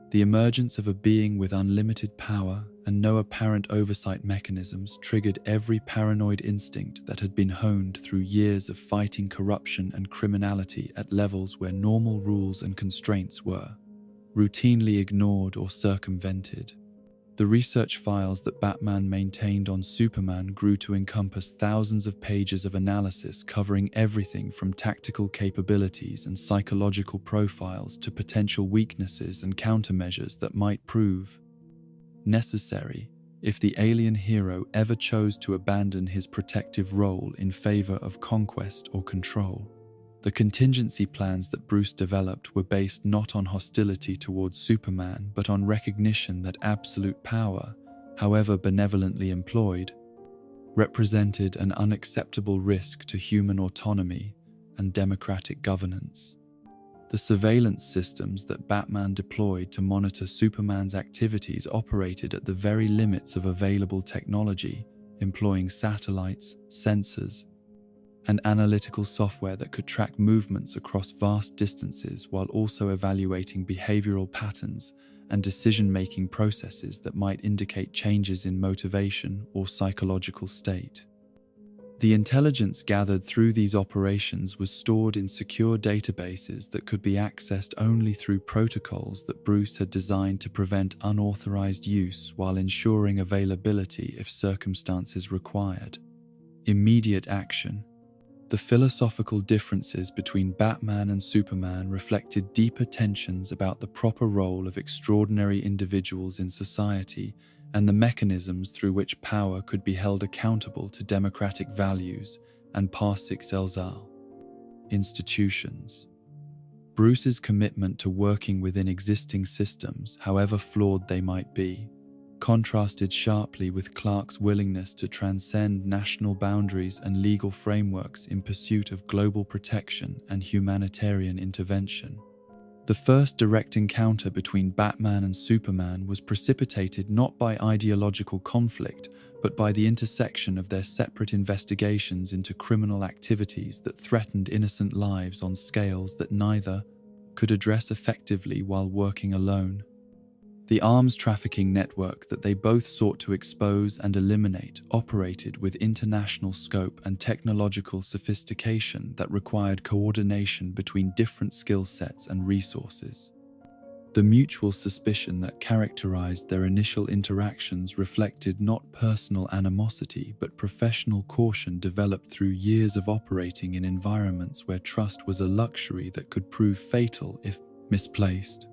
The emergence of a being with unlimited power and no apparent oversight mechanisms triggered every paranoid instinct that had been honed through years of fighting corruption and criminality at levels where normal rules and constraints were routinely ignored or circumvented. The research files that Batman maintained on Superman grew to encompass thousands of pages of analysis covering everything from tactical capabilities and psychological profiles to potential weaknesses and countermeasures that might prove necessary if the alien hero ever chose to abandon his protective role in favor of conquest or control. The contingency plans that Bruce developed were based not on hostility towards Superman, but on recognition that absolute power, however benevolently employed, represented an unacceptable risk to human autonomy and democratic governance. The surveillance systems that Batman deployed to monitor Superman's activities operated at the very limits of available technology, employing satellites, sensors, and analytical software that could track movements across vast distances while also evaluating behavioral patterns and decision-making processes that might indicate changes in motivation or psychological state. The intelligence gathered through these operations was stored in secure databases that could be accessed only through protocols that Bruce had designed to prevent unauthorized use while ensuring availability if circumstances required. Immediate action. The philosophical differences between Batman and Superman reflected deeper tensions about the proper role of extraordinary individuals in society and the mechanisms through which power could be held accountable to democratic values and par excellence institutions. Bruce's commitment to working within existing systems, however flawed they might be, contrasted sharply with Clark's willingness to transcend national boundaries and legal frameworks in pursuit of global protection and humanitarian intervention. The first direct encounter between Batman and Superman was precipitated not by ideological conflict, but by the intersection of their separate investigations into criminal activities that threatened innocent lives on scales that neither could address effectively while working alone. The arms trafficking network that they both sought to expose and eliminate operated with international scope and technological sophistication that required coordination between different skill sets and resources. The mutual suspicion that characterized their initial interactions reflected not personal animosity but professional caution developed through years of operating in environments where trust was a luxury that could prove fatal if misplaced.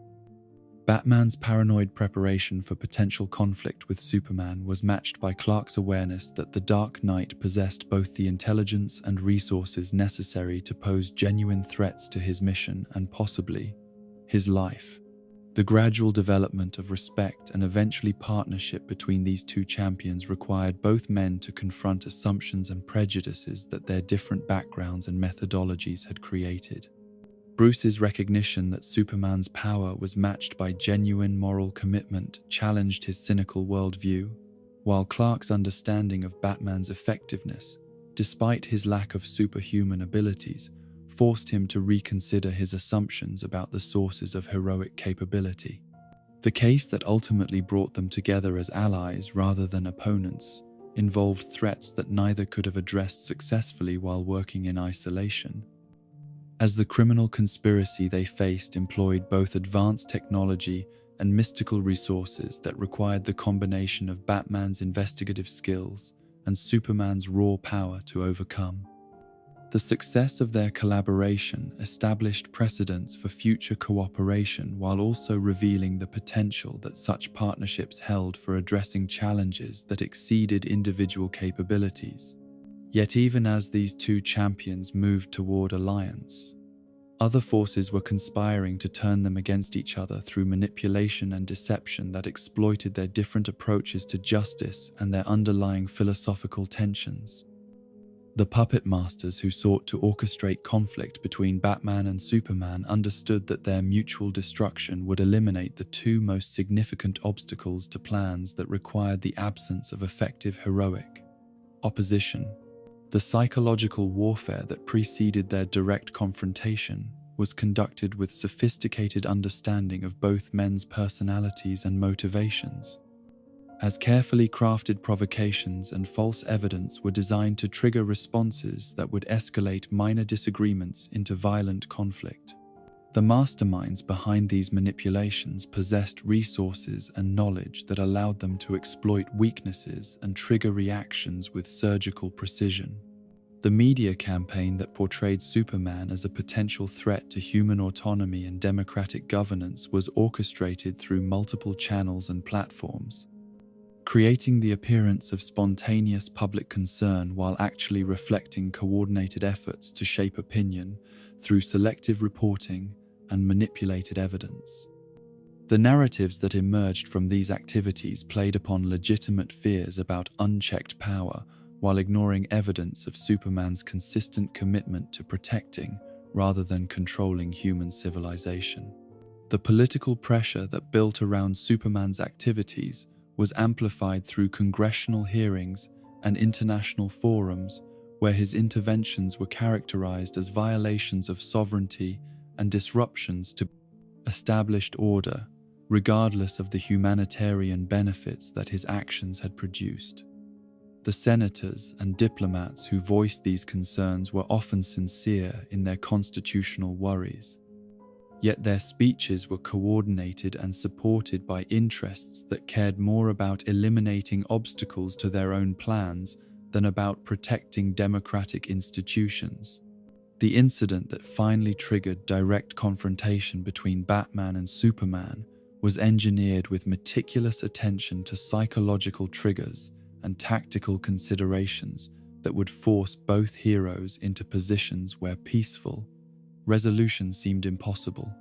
Batman's paranoid preparation for potential conflict with Superman was matched by Clark's awareness that the Dark Knight possessed both the intelligence and resources necessary to pose genuine threats to his mission and possibly his life. The gradual development of respect and eventually partnership between these two champions required both men to confront assumptions and prejudices that their different backgrounds and methodologies had created. Bruce's recognition that Superman's power was matched by genuine moral commitment challenged his cynical worldview, while Clark's understanding of Batman's effectiveness, despite his lack of superhuman abilities, forced him to reconsider his assumptions about the sources of heroic capability. The case that ultimately brought them together as allies rather than opponents involved threats that neither could have addressed successfully while working in isolation. As the criminal conspiracy they faced employed both advanced technology and mystical resources that required the combination of Batman's investigative skills and Superman's raw power to overcome. The success of their collaboration established precedents for future cooperation while also revealing the potential that such partnerships held for addressing challenges that exceeded individual capabilities. Yet even as these two champions moved toward alliance, other forces were conspiring to turn them against each other through manipulation and deception that exploited their different approaches to justice and their underlying philosophical tensions. The puppet masters who sought to orchestrate conflict between Batman and Superman understood that their mutual destruction would eliminate the two most significant obstacles to plans that required the absence of effective heroic opposition. The psychological warfare that preceded their direct confrontation was conducted with sophisticated understanding of both men's personalities and motivations, as carefully crafted provocations and false evidence were designed to trigger responses that would escalate minor disagreements into violent conflict. The masterminds behind these manipulations possessed resources and knowledge that allowed them to exploit weaknesses and trigger reactions with surgical precision. The media campaign that portrayed Superman as a potential threat to human autonomy and democratic governance was orchestrated through multiple channels and platforms, creating the appearance of spontaneous public concern while actually reflecting coordinated efforts to shape opinion through selective reporting and manipulated evidence. The narratives that emerged from these activities played upon legitimate fears about unchecked power while ignoring evidence of Superman's consistent commitment to protecting rather than controlling human civilization. The political pressure that built around Superman's activities was amplified through congressional hearings and international forums where his interventions were characterized as violations of sovereignty and disruptions to established order, regardless of the humanitarian benefits that his actions had produced. The senators and diplomats who voiced these concerns were often sincere in their constitutional worries, yet their speeches were coordinated and supported by interests that cared more about eliminating obstacles to their own plans than about protecting democratic institutions. The incident that finally triggered direct confrontation between Batman and Superman was engineered with meticulous attention to psychological triggers and tactical considerations that would force both heroes into positions where peaceful resolution seemed impossible.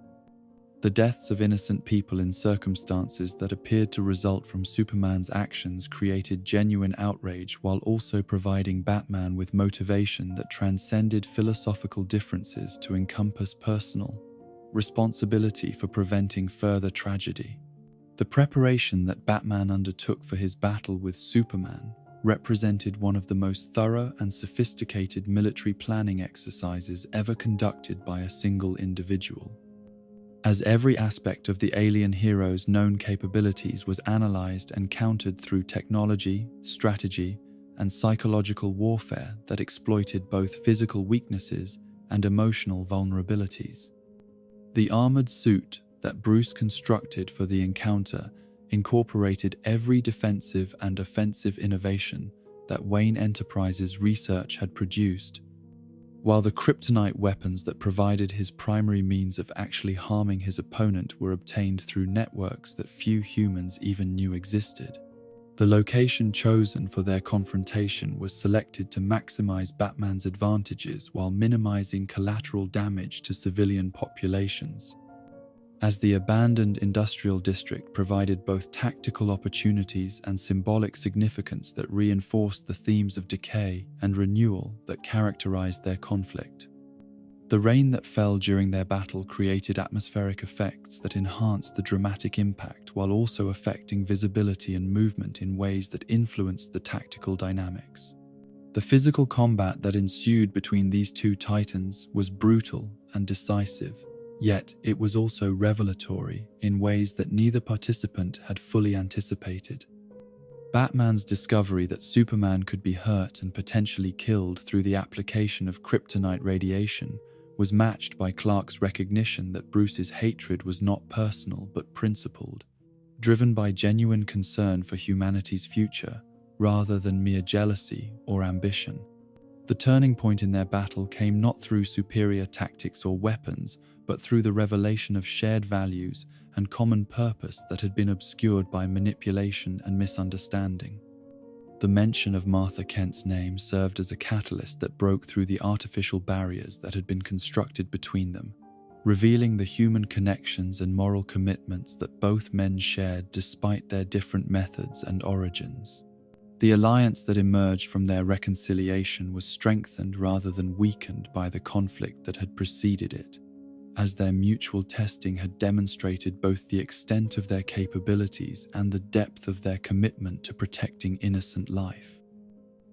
The deaths of innocent people in circumstances that appeared to result from Superman's actions created genuine outrage while also providing Batman with motivation that transcended philosophical differences to encompass personal responsibility for preventing further tragedy. The preparation that Batman undertook for his battle with Superman represented one of the most thorough and sophisticated military planning exercises ever conducted by a single individual. As every aspect of the alien hero's known capabilities was analyzed and countered through technology, strategy, and psychological warfare that exploited both physical weaknesses and emotional vulnerabilities. The armored suit that Bruce constructed for the encounter incorporated every defensive and offensive innovation that Wayne Enterprises' research had produced, while the kryptonite weapons that provided his primary means of actually harming his opponent were obtained through networks that few humans even knew existed. The location chosen for their confrontation was selected to maximize Batman's advantages while minimizing collateral damage to civilian populations, as the abandoned industrial district provided both tactical opportunities and symbolic significance that reinforced the themes of decay and renewal that characterized their conflict. The rain that fell during their battle created atmospheric effects that enhanced the dramatic impact while also affecting visibility and movement in ways that influenced the tactical dynamics. The physical combat that ensued between these two titans was brutal and decisive, yet it was also revelatory in ways that neither participant had fully anticipated. Batman's discovery that Superman could be hurt and potentially killed through the application of kryptonite radiation was matched by Clark's recognition that Bruce's hatred was not personal but principled, driven by genuine concern for humanity's future rather than mere jealousy or ambition. The turning point in their battle came not through superior tactics or weapons, but through the revelation of shared values and common purpose that had been obscured by manipulation and misunderstanding. The mention of Martha Kent's name served as a catalyst that broke through the artificial barriers that had been constructed between them, revealing the human connections and moral commitments that both men shared despite their different methods and origins. The alliance that emerged from their reconciliation was strengthened rather than weakened by the conflict that had preceded it, as their mutual testing had demonstrated both the extent of their capabilities and the depth of their commitment to protecting innocent life.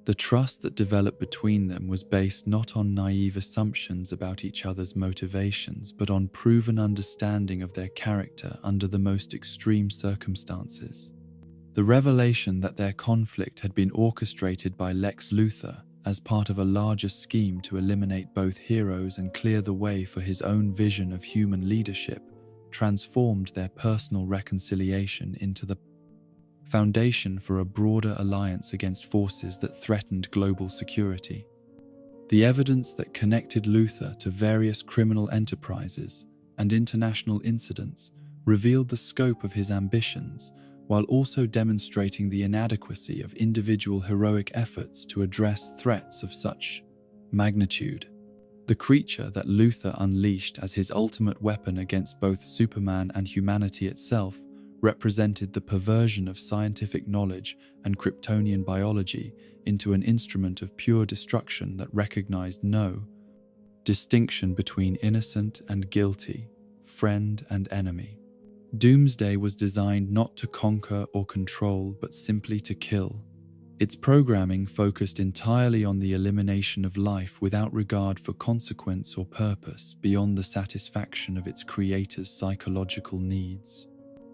The trust that developed between them was based not on naive assumptions about each other's motivations, but on proven understanding of their character under the most extreme circumstances. The revelation that their conflict had been orchestrated by Lex Luthor as part of a larger scheme to eliminate both heroes and clear the way for his own vision of human leadership, transformed their personal reconciliation into the foundation for a broader alliance against forces that threatened global security. The evidence that connected Luthor to various criminal enterprises and international incidents revealed the scope of his ambitions, while also demonstrating the inadequacy of individual heroic efforts to address threats of such magnitude. The creature that Luthor unleashed as his ultimate weapon against both Superman and humanity itself represented the perversion of scientific knowledge and Kryptonian biology into an instrument of pure destruction that recognized no distinction between innocent and guilty, friend and enemy. Doomsday was designed not to conquer or control, but simply to kill. Its programming focused entirely on the elimination of life without regard for consequence or purpose beyond the satisfaction of its creator's psychological needs.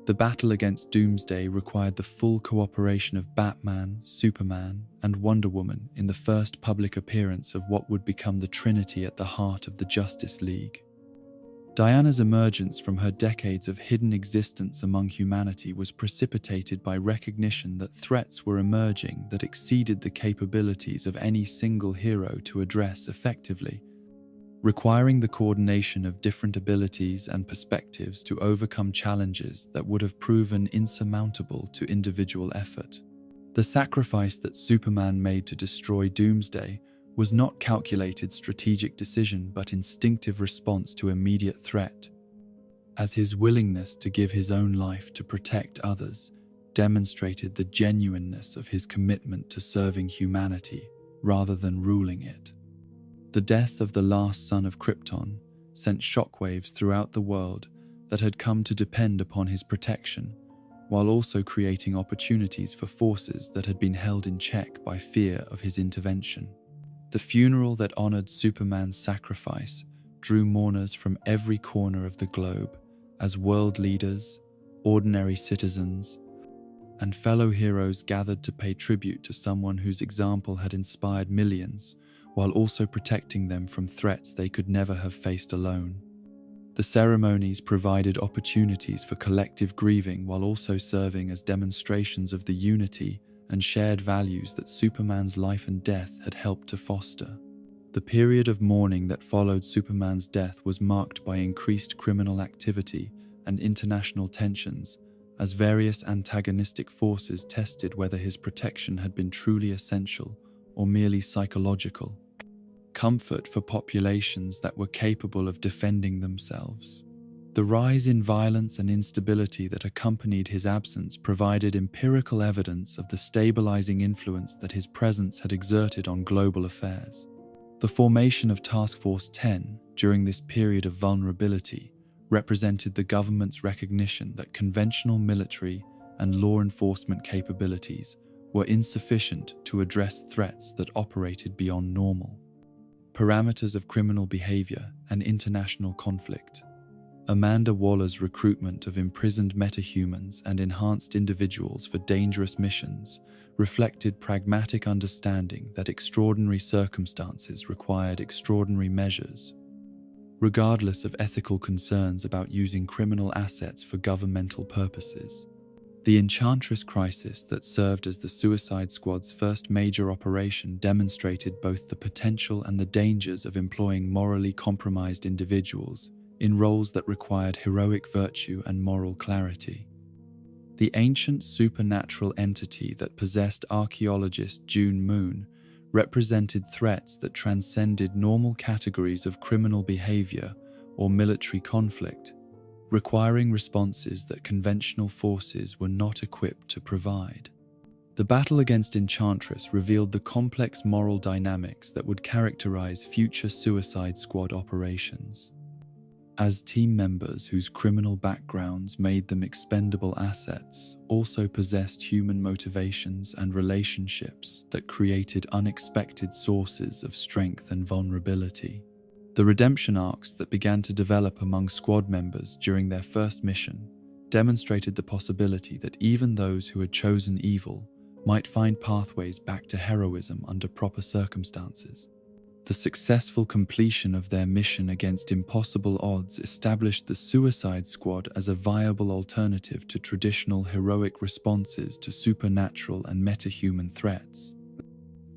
The battle against Doomsday required the full cooperation of Batman, Superman, and Wonder Woman in the first public appearance of what would become the Trinity at the heart of the Justice League. Diana's emergence from her decades of hidden existence among humanity was precipitated by recognition that threats were emerging that exceeded the capabilities of any single hero to address effectively, requiring the coordination of different abilities and perspectives to overcome challenges that would have proven insurmountable to individual effort. The sacrifice that Superman made to destroy Doomsday was not calculated strategic decision but instinctive response to immediate threat, as his willingness to give his own life to protect others demonstrated the genuineness of his commitment to serving humanity rather than ruling it. The death of the last son of Krypton sent shockwaves throughout the world that had come to depend upon his protection, while also creating opportunities for forces that had been held in check by fear of his intervention. The funeral that honored Superman's sacrifice drew mourners from every corner of the globe as world leaders, ordinary citizens, and fellow heroes gathered to pay tribute to someone whose example had inspired millions, while also protecting them from threats they could never have faced alone. The ceremonies provided opportunities for collective grieving while also serving as demonstrations of the unity and shared values that Superman's life and death had helped to foster. The period of mourning that followed Superman's death was marked by increased criminal activity and international tensions, as various antagonistic forces tested whether his protection had been truly essential or merely psychological comfort for populations that were capable of defending themselves. The rise in violence and instability that accompanied his absence provided empirical evidence of the stabilizing influence that his presence had exerted on global affairs. The formation of Task Force 10 during this period of vulnerability represented the government's recognition that conventional military and law enforcement capabilities were insufficient to address threats that operated beyond normal parameters of criminal behavior and international conflict. Amanda Waller's recruitment of imprisoned metahumans and enhanced individuals for dangerous missions reflected pragmatic understanding that extraordinary circumstances required extraordinary measures, regardless of ethical concerns about using criminal assets for governmental purposes. The Enchantress crisis that served as the Suicide Squad's first major operation demonstrated both the potential and the dangers of employing morally compromised individuals in roles that required heroic virtue and moral clarity. The ancient supernatural entity that possessed archaeologist June Moon represented threats that transcended normal categories of criminal behavior or military conflict, requiring responses that conventional forces were not equipped to provide. The battle against Enchantress revealed the complex moral dynamics that would characterize future Suicide Squad operations. As team members whose criminal backgrounds made them expendable assets also possessed human motivations and relationships that created unexpected sources of strength and vulnerability. The redemption arcs that began to develop among squad members during their first mission demonstrated the possibility that even those who had chosen evil might find pathways back to heroism under proper circumstances. The successful completion of their mission against impossible odds established the Suicide Squad as a viable alternative to traditional heroic responses to supernatural and metahuman threats,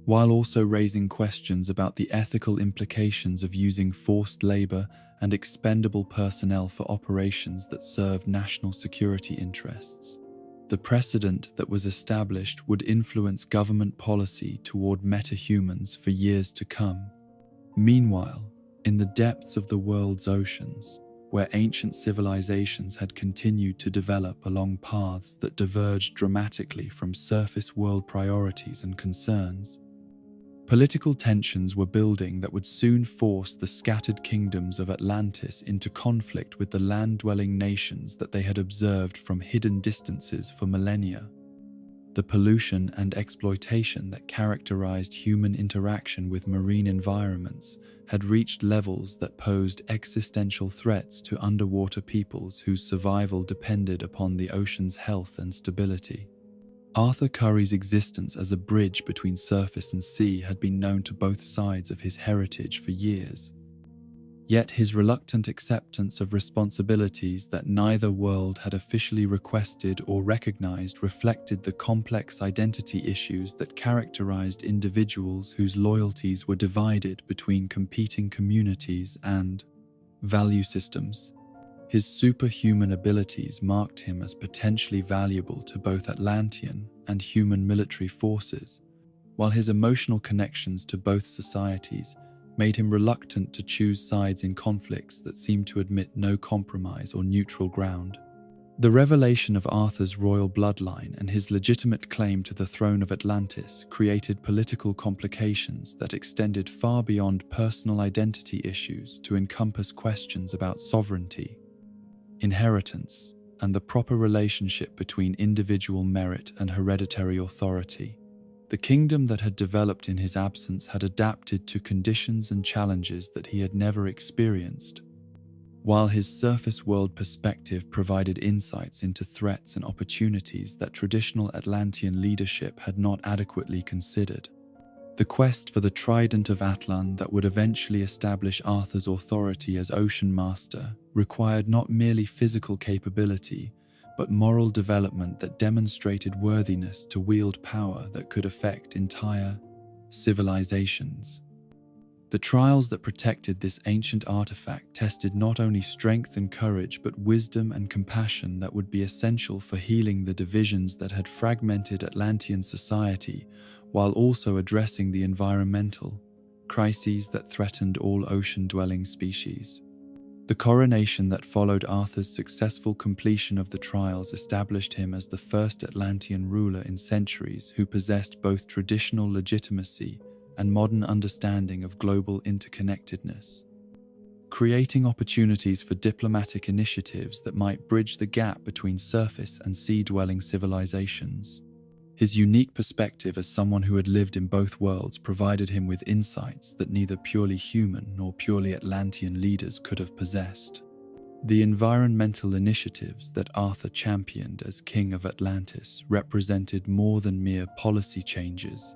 while also raising questions about the ethical implications of using forced labor and expendable personnel for operations that serve national security interests. The precedent that was established would influence government policy toward metahumans for years to come. Meanwhile, in the depths of the world's oceans, where ancient civilizations had continued to develop along paths that diverged dramatically from surface world priorities and concerns, political tensions were building that would soon force the scattered kingdoms of Atlantis into conflict with the land-dwelling nations that they had observed from hidden distances for millennia. The pollution and exploitation that characterized human interaction with marine environments had reached levels that posed existential threats to underwater peoples whose survival depended upon the ocean's health and stability. Arthur Curry's existence as a bridge between surface and sea had been known to both sides of his heritage for years. Yet his reluctant acceptance of responsibilities that neither world had officially requested or recognized reflected the complex identity issues that characterized individuals whose loyalties were divided between competing communities and value systems. His superhuman abilities marked him as potentially valuable to both Atlantean and human military forces, while his emotional connections to both societies made him reluctant to choose sides in conflicts that seemed to admit no compromise or neutral ground. The revelation of Arthur's royal bloodline and his legitimate claim to the throne of Atlantis created political complications that extended far beyond personal identity issues to encompass questions about sovereignty, inheritance, and the proper relationship between individual merit and hereditary authority. The kingdom that had developed in his absence had adapted to conditions and challenges that he had never experienced, while his surface world perspective provided insights into threats and opportunities that traditional Atlantean leadership had not adequately considered. The quest for the Trident of Atlan that would eventually establish Arthur's authority as Ocean Master required not merely physical capability, but moral development that demonstrated worthiness to wield power that could affect entire civilizations. The trials that protected this ancient artifact tested not only strength and courage, but wisdom and compassion that would be essential for healing the divisions that had fragmented Atlantean society, while also addressing the environmental crises that threatened all ocean-dwelling species. The coronation that followed Arthur's successful completion of the trials established him as the first Atlantean ruler in centuries who possessed both traditional legitimacy and modern understanding of global interconnectedness, creating opportunities for diplomatic initiatives that might bridge the gap between surface and sea-dwelling civilizations. His unique perspective as someone who had lived in both worlds provided him with insights that neither purely human nor purely Atlantean leaders could have possessed. The environmental initiatives that Arthur championed as King of Atlantis represented more than mere policy changes,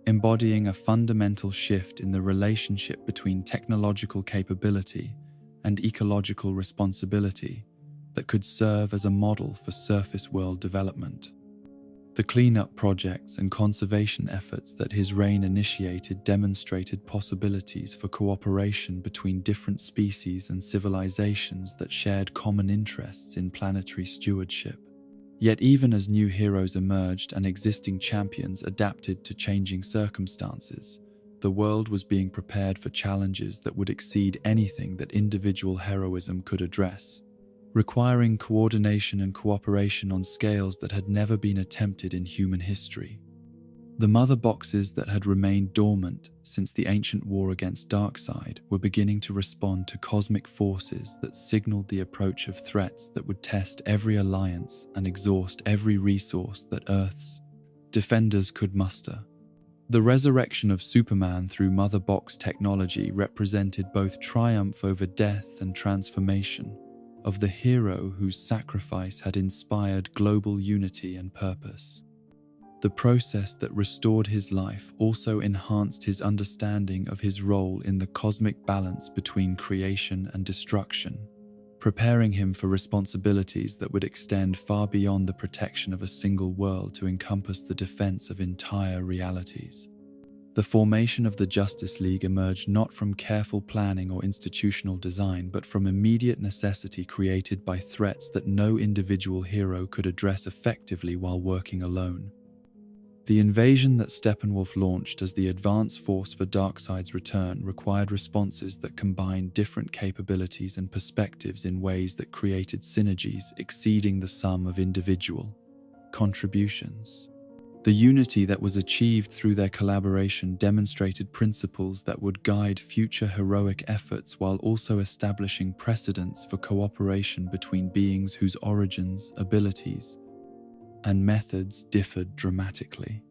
embodying a fundamental shift in the relationship between technological capability and ecological responsibility that could serve as a model for surface world development. The cleanup projects and conservation efforts that his reign initiated demonstrated possibilities for cooperation between different species and civilizations that shared common interests in planetary stewardship. Yet even as new heroes emerged and existing champions adapted to changing circumstances, the world was being prepared for challenges that would exceed anything that individual heroism could address, requiring coordination and cooperation on scales that had never been attempted in human history. The mother boxes that had remained dormant since the ancient war against Darkseid were beginning to respond to cosmic forces that signaled the approach of threats that would test every alliance and exhaust every resource that Earth's defenders could muster. The resurrection of Superman through mother box technology represented both triumph over death and transformation of the hero whose sacrifice had inspired global unity and purpose. The process that restored his life also enhanced his understanding of his role in the cosmic balance between creation and destruction, preparing him for responsibilities that would extend far beyond the protection of a single world to encompass the defense of entire realities. The formation of the Justice League emerged not from careful planning or institutional design, but from immediate necessity created by threats that no individual hero could address effectively while working alone. The invasion that Steppenwolf launched as the advance force for Darkseid's return required responses that combined different capabilities and perspectives in ways that created synergies exceeding the sum of individual contributions. The unity that was achieved through their collaboration demonstrated principles that would guide future heroic efforts while also establishing precedents for cooperation between beings whose origins, abilities, and methods differed dramatically.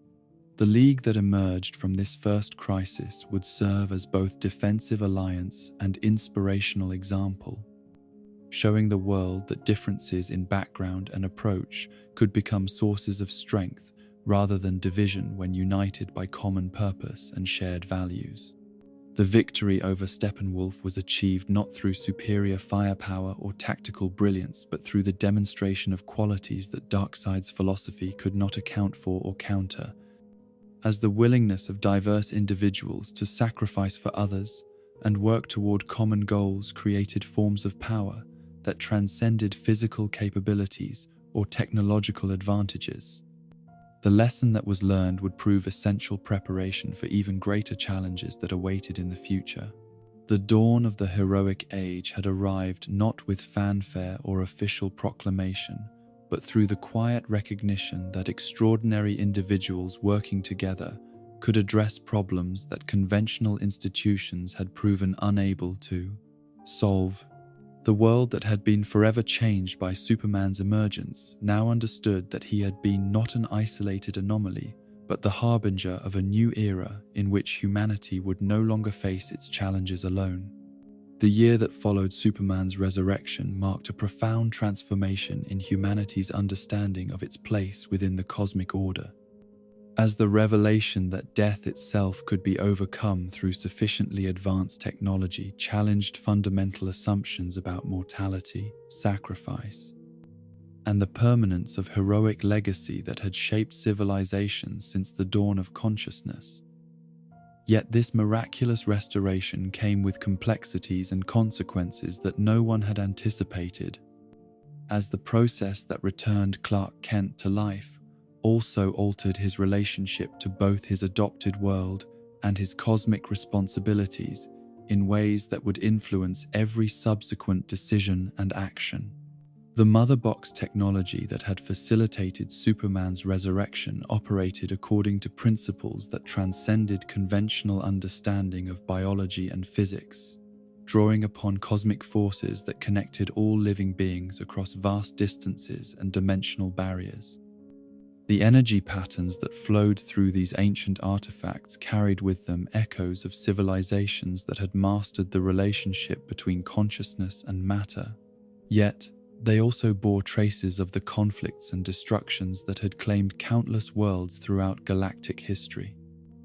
The League that emerged from this first crisis would serve as both defensive alliance and inspirational example, showing the world that differences in background and approach could become sources of strength rather than division when united by common purpose and shared values. The victory over Steppenwolf was achieved not through superior firepower or tactical brilliance, but through the demonstration of qualities that Darkseid's philosophy could not account for or counter, as the willingness of diverse individuals to sacrifice for others and work toward common goals created forms of power that transcended physical capabilities or technological advantages. The lesson that was learned would prove essential preparation for even greater challenges that awaited in the future. The dawn of the heroic age had arrived not with fanfare or official proclamation, but through the quiet recognition that extraordinary individuals working together could address problems that conventional institutions had proven unable to solve. The world that had been forever changed by Superman's emergence now understood that he had been not an isolated anomaly, but the harbinger of a new era in which humanity would no longer face its challenges alone. The year that followed Superman's resurrection marked a profound transformation in humanity's understanding of its place within the cosmic order, as the revelation that death itself could be overcome through sufficiently advanced technology challenged fundamental assumptions about mortality, sacrifice, and the permanence of heroic legacy that had shaped civilizations since the dawn of consciousness. Yet this miraculous restoration came with complexities and consequences that no one had anticipated, as the process that returned Clark Kent to life also altered his relationship to both his adopted world and his cosmic responsibilities in ways that would influence every subsequent decision and action. The Mother Box technology that had facilitated Superman's resurrection operated according to principles that transcended conventional understanding of biology and physics, drawing upon cosmic forces that connected all living beings across vast distances and dimensional barriers. The energy patterns that flowed through these ancient artifacts carried with them echoes of civilizations that had mastered the relationship between consciousness and matter. Yet, they also bore traces of the conflicts and destructions that had claimed countless worlds throughout galactic history.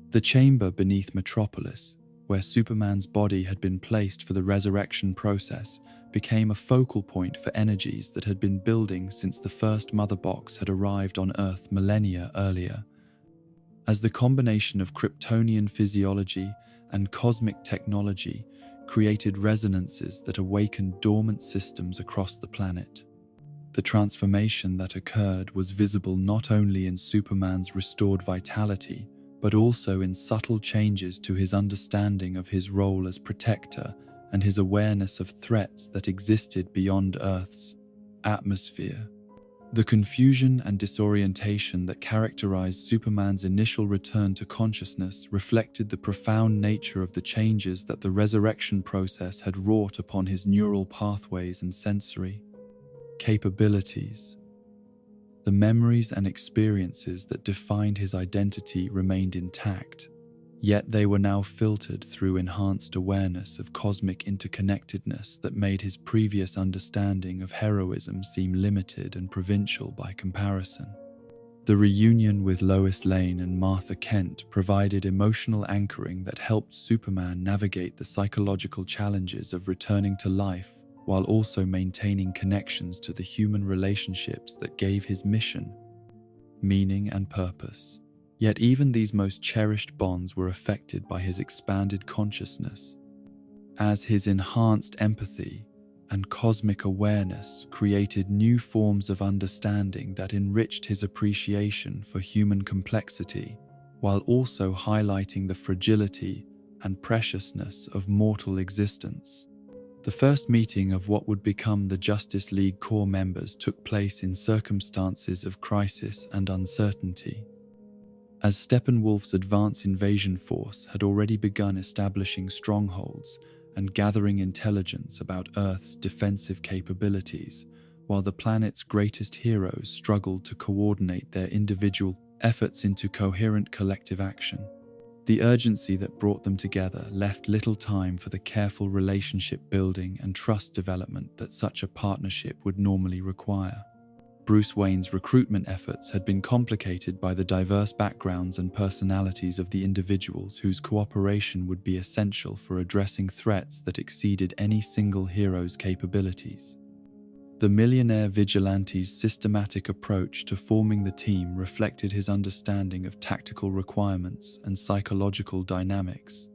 The chamber beneath Metropolis, where Superman's body had been placed for the resurrection process, became a focal point for energies that had been building since the first Mother Box had arrived on Earth millennia earlier. As the combination of Kryptonian physiology and cosmic technology created resonances that awakened dormant systems across the planet. The transformation that occurred was visible not only in Superman's restored vitality, but also in subtle changes to his understanding of his role as protector and his awareness of threats that existed beyond Earth's atmosphere. The confusion and disorientation that characterized Superman's initial return to consciousness reflected the profound nature of the changes that the resurrection process had wrought upon his neural pathways and sensory capabilities. The memories and experiences that defined his identity remained intact, yet they were now filtered through enhanced awareness of cosmic interconnectedness that made his previous understanding of heroism seem limited and provincial by comparison. The reunion with Lois Lane and Martha Kent provided emotional anchoring that helped Superman navigate the psychological challenges of returning to life while also maintaining connections to the human relationships that gave his mission meaning and purpose. Yet even these most cherished bonds were affected by his expanded consciousness, as his enhanced empathy and cosmic awareness created new forms of understanding that enriched his appreciation for human complexity, while also highlighting the fragility and preciousness of mortal existence. The first meeting of what would become the Justice League core members took place in circumstances of crisis and uncertainty, as Steppenwolf's advance invasion force had already begun establishing strongholds and gathering intelligence about Earth's defensive capabilities, while the planet's greatest heroes struggled to coordinate their individual efforts into coherent collective action. The urgency that brought them together left little time for the careful relationship building and trust development that such a partnership would normally require. Bruce Wayne's recruitment efforts had been complicated by the diverse backgrounds and personalities of the individuals whose cooperation would be essential for addressing threats that exceeded any single hero's capabilities. The millionaire vigilante's systematic approach to forming the team reflected his understanding of tactical requirements and psychological dynamics.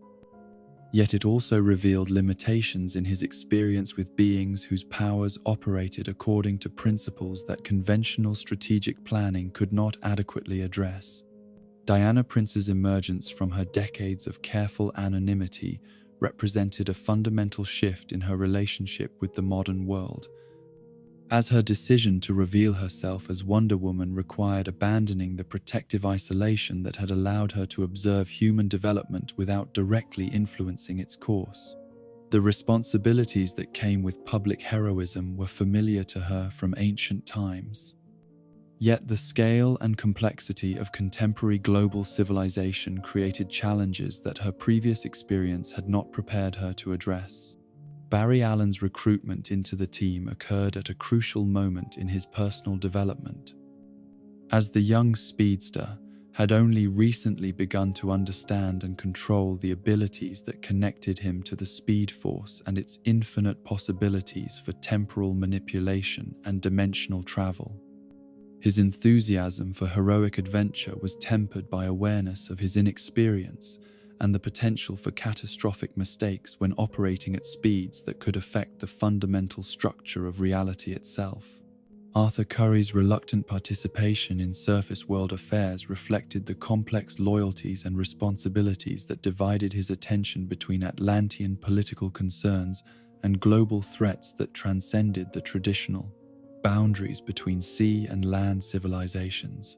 Yet it also revealed limitations in his experience with beings whose powers operated according to principles that conventional strategic planning could not adequately address. Diana Prince's emergence from her decades of careful anonymity represented a fundamental shift in her relationship with the modern world, as her decision to reveal herself as Wonder Woman required abandoning the protective isolation that had allowed her to observe human development without directly influencing its course. The responsibilities that came with public heroism were familiar to her from ancient times. Yet the scale and complexity of contemporary global civilization created challenges that her previous experience had not prepared her to address. Barry Allen's recruitment into the team occurred at a crucial moment in his personal development, as the young speedster had only recently begun to understand and control the abilities that connected him to the Speed Force and its infinite possibilities for temporal manipulation and dimensional travel. His enthusiasm for heroic adventure was tempered by awareness of his inexperience and the potential for catastrophic mistakes when operating at speeds that could affect the fundamental structure of reality itself. Arthur Curry's reluctant participation in surface world affairs reflected the complex loyalties and responsibilities that divided his attention between Atlantean political concerns and global threats that transcended the traditional boundaries between sea and land civilizations.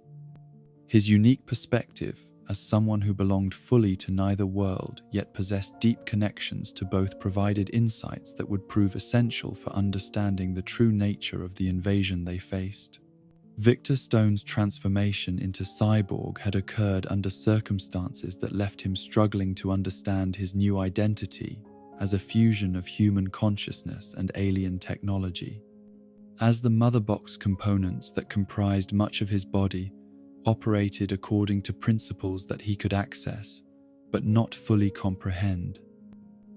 His unique perspective, as someone who belonged fully to neither world yet possessed deep connections to both, provided insights that would prove essential for understanding the true nature of the invasion they faced. Victor Stone's transformation into cyborg had occurred under circumstances that left him struggling to understand his new identity as a fusion of human consciousness and alien technology. As the motherbox components that comprised much of his body operated according to principles that he could access, but not fully comprehend.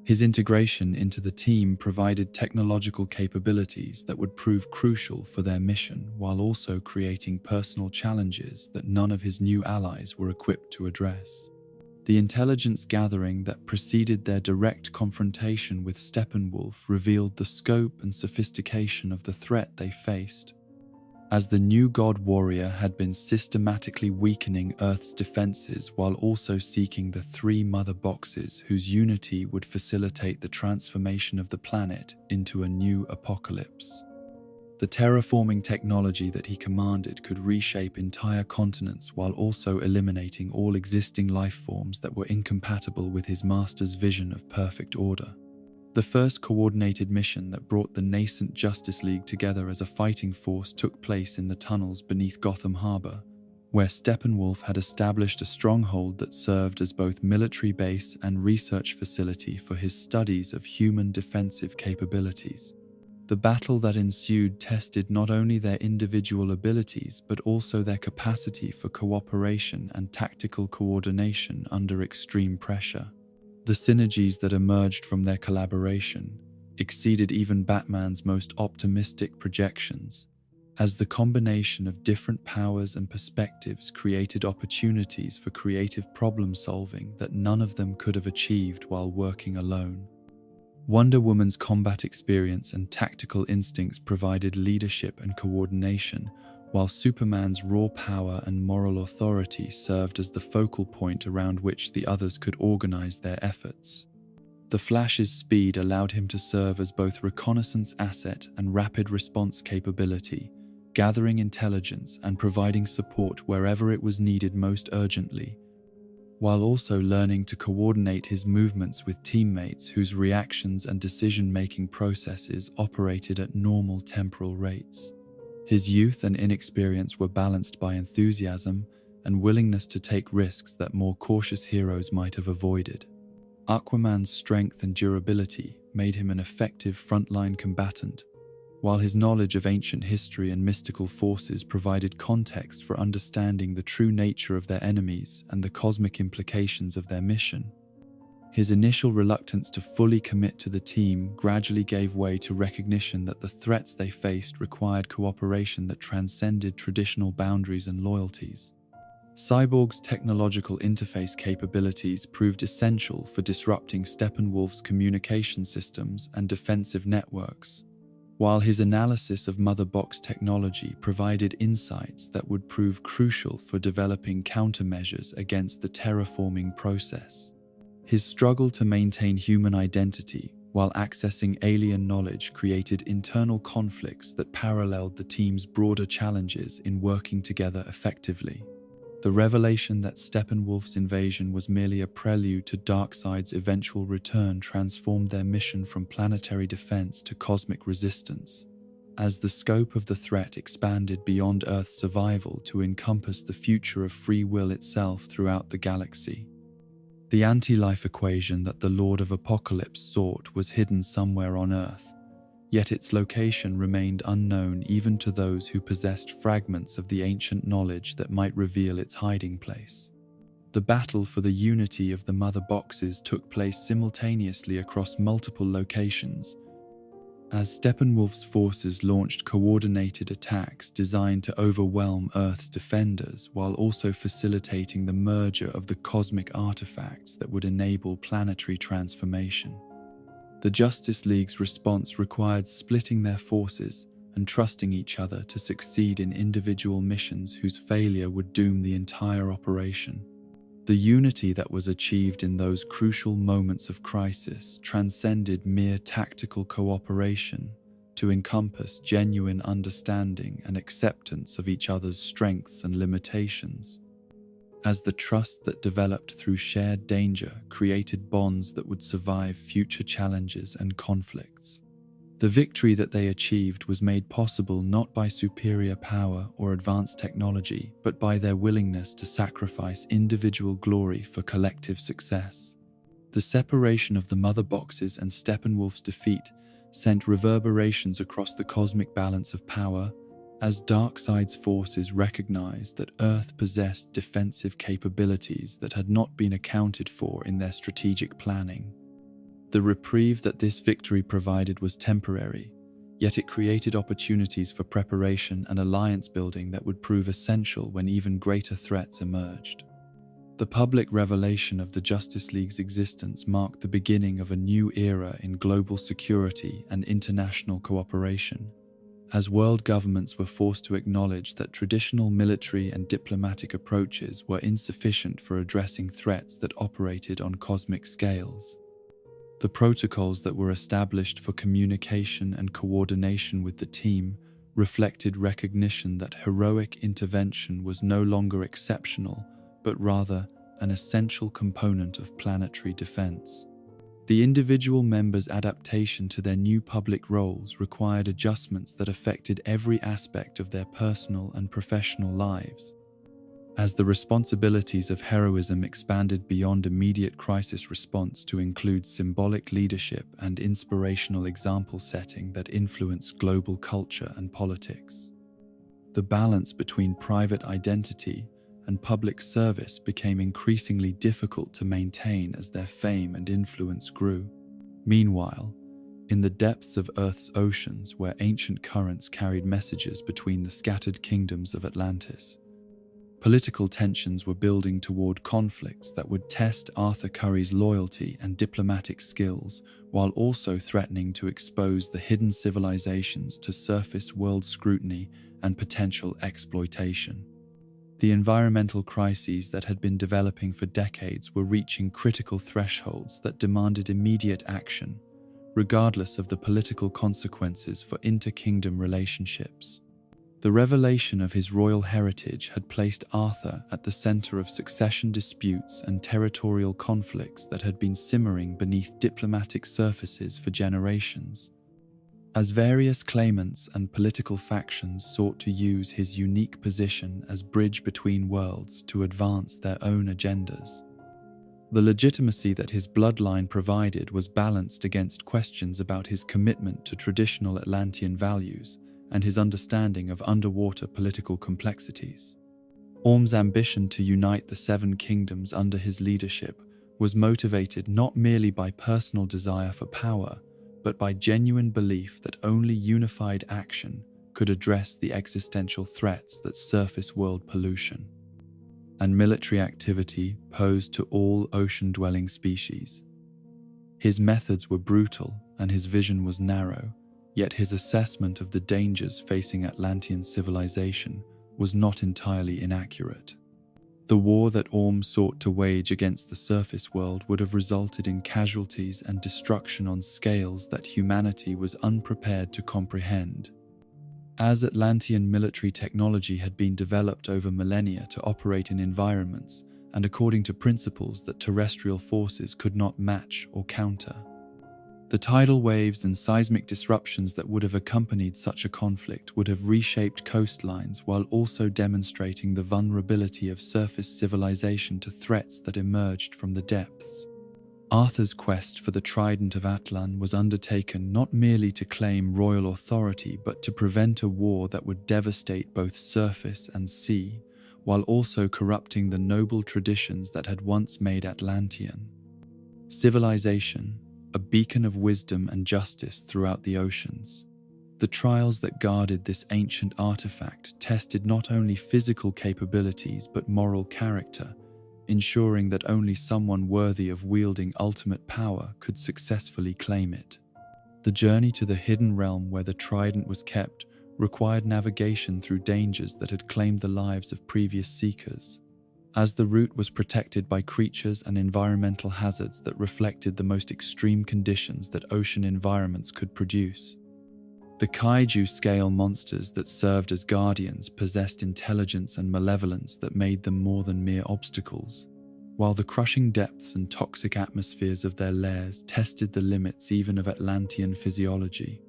His integration into the team provided technological capabilities that would prove crucial for their mission, while also creating personal challenges that none of his new allies were equipped to address. The intelligence gathering that preceded their direct confrontation with Steppenwolf revealed the scope and sophistication of the threat they faced, as the new god warrior had been systematically weakening Earth's defenses while also seeking the three mother boxes whose unity would facilitate the transformation of the planet into a new apocalypse. The terraforming technology that he commanded could reshape entire continents while also eliminating all existing life forms that were incompatible with his master's vision of perfect order. The first coordinated mission that brought the nascent Justice League together as a fighting force took place in the tunnels beneath Gotham Harbor, where Steppenwolf had established a stronghold that served as both military base and research facility for his studies of human defensive capabilities. The battle that ensued tested not only their individual abilities but also their capacity for cooperation and tactical coordination under extreme pressure. The synergies that emerged from their collaboration exceeded even Batman's most optimistic projections, as the combination of different powers and perspectives created opportunities for creative problem-solving that none of them could have achieved while working alone. Wonder Woman's combat experience and tactical instincts provided leadership and coordination, while Superman's raw power and moral authority served as the focal point around which the others could organize their efforts. The Flash's speed allowed him to serve as both reconnaissance asset and rapid response capability, gathering intelligence and providing support wherever it was needed most urgently, while also learning to coordinate his movements with teammates whose reactions and decision-making processes operated at normal temporal rates. His youth and inexperience were balanced by enthusiasm and willingness to take risks that more cautious heroes might have avoided. Aquaman's strength and durability made him an effective frontline combatant, while his knowledge of ancient history and mystical forces provided context for understanding the true nature of their enemies and the cosmic implications of their mission. His initial reluctance to fully commit to the team gradually gave way to recognition that the threats they faced required cooperation that transcended traditional boundaries and loyalties. Cyborg's technological interface capabilities proved essential for disrupting Steppenwolf's communication systems and defensive networks, while his analysis of Mother Box technology provided insights that would prove crucial for developing countermeasures against the terraforming process. His struggle to maintain human identity while accessing alien knowledge created internal conflicts that paralleled the team's broader challenges in working together effectively. The revelation that Steppenwolf's invasion was merely a prelude to Darkseid's eventual return transformed their mission from planetary defense to cosmic resistance, as the scope of the threat expanded beyond Earth's survival to encompass the future of free will itself throughout the galaxy. The anti-life equation that the Lord of Apocalypse sought was hidden somewhere on Earth, yet its location remained unknown even to those who possessed fragments of the ancient knowledge that might reveal its hiding place. The battle for the unity of the Mother Boxes took place simultaneously across multiple locations, as Steppenwolf's forces launched coordinated attacks designed to overwhelm Earth's defenders while also facilitating the merger of the cosmic artifacts that would enable planetary transformation. The Justice League's response required splitting their forces and trusting each other to succeed in individual missions whose failure would doom the entire operation. The unity that was achieved in those crucial moments of crisis transcended mere tactical cooperation to encompass genuine understanding and acceptance of each other's strengths and limitations, as the trust that developed through shared danger created bonds that would survive future challenges and conflicts. The victory that they achieved was made possible not by superior power or advanced technology, but by their willingness to sacrifice individual glory for collective success. The separation of the Mother Boxes and Steppenwolf's defeat sent reverberations across the cosmic balance of power, as Darkseid's forces recognized that Earth possessed defensive capabilities that had not been accounted for in their strategic planning. The reprieve that this victory provided was temporary, yet it created opportunities for preparation and alliance building that would prove essential when even greater threats emerged. The public revelation of the Justice League's existence marked the beginning of a new era in global security and international cooperation, as world governments were forced to acknowledge that traditional military and diplomatic approaches were insufficient for addressing threats that operated on cosmic scales. The protocols that were established for communication and coordination with the team reflected recognition that heroic intervention was no longer exceptional, but rather an essential component of planetary defense. The individual members' adaptation to their new public roles required adjustments that affected every aspect of their personal and professional lives. As the responsibilities of heroism expanded beyond immediate crisis response to include symbolic leadership and inspirational example setting that influenced global culture and politics, the balance between private identity and public service became increasingly difficult to maintain as their fame and influence grew. Meanwhile, in the depths of Earth's oceans where ancient currents carried messages between the scattered kingdoms of Atlantis, political tensions were building toward conflicts that would test Arthur Curry's loyalty and diplomatic skills, while also threatening to expose the hidden civilizations to surface world scrutiny and potential exploitation. The environmental crises that had been developing for decades were reaching critical thresholds that demanded immediate action, regardless of the political consequences for inter-kingdom relationships. The revelation of his royal heritage had placed Arthur at the center of succession disputes and territorial conflicts that had been simmering beneath diplomatic surfaces for generations. As various claimants and political factions sought to use his unique position as bridge between worlds to advance their own agendas, the legitimacy that his bloodline provided was balanced against questions about his commitment to traditional Atlantean values and his understanding of underwater political complexities. Orm's ambition to unite the Seven Kingdoms under his leadership was motivated not merely by personal desire for power, but by genuine belief that only unified action could address the existential threats that surface world pollution and military activity posed to all ocean-dwelling species. His methods were brutal and his vision was narrow, yet his assessment of the dangers facing Atlantean civilization was not entirely inaccurate. The war that Orm sought to wage against the surface world would have resulted in casualties and destruction on scales that humanity was unprepared to comprehend. As Atlantean military technology had been developed over millennia to operate in environments and according to principles that terrestrial forces could not match or counter, the tidal waves and seismic disruptions that would have accompanied such a conflict would have reshaped coastlines while also demonstrating the vulnerability of surface civilization to threats that emerged from the depths. Arthur's quest for the Trident of Atlan was undertaken not merely to claim royal authority but to prevent a war that would devastate both surface and sea, while also corrupting the noble traditions that had once made Atlantean civilization a beacon of wisdom and justice throughout the oceans. The trials that guarded this ancient artifact tested not only physical capabilities but moral character, ensuring that only someone worthy of wielding ultimate power could successfully claim it. The journey to the hidden realm where the trident was kept required navigation through dangers that had claimed the lives of previous seekers, as the route was protected by creatures and environmental hazards that reflected the most extreme conditions that ocean environments could produce. The kaiju-scale monsters that served as guardians possessed intelligence and malevolence that made them more than mere obstacles, while the crushing depths and toxic atmospheres of their lairs tested the limits even of Atlantean physiology.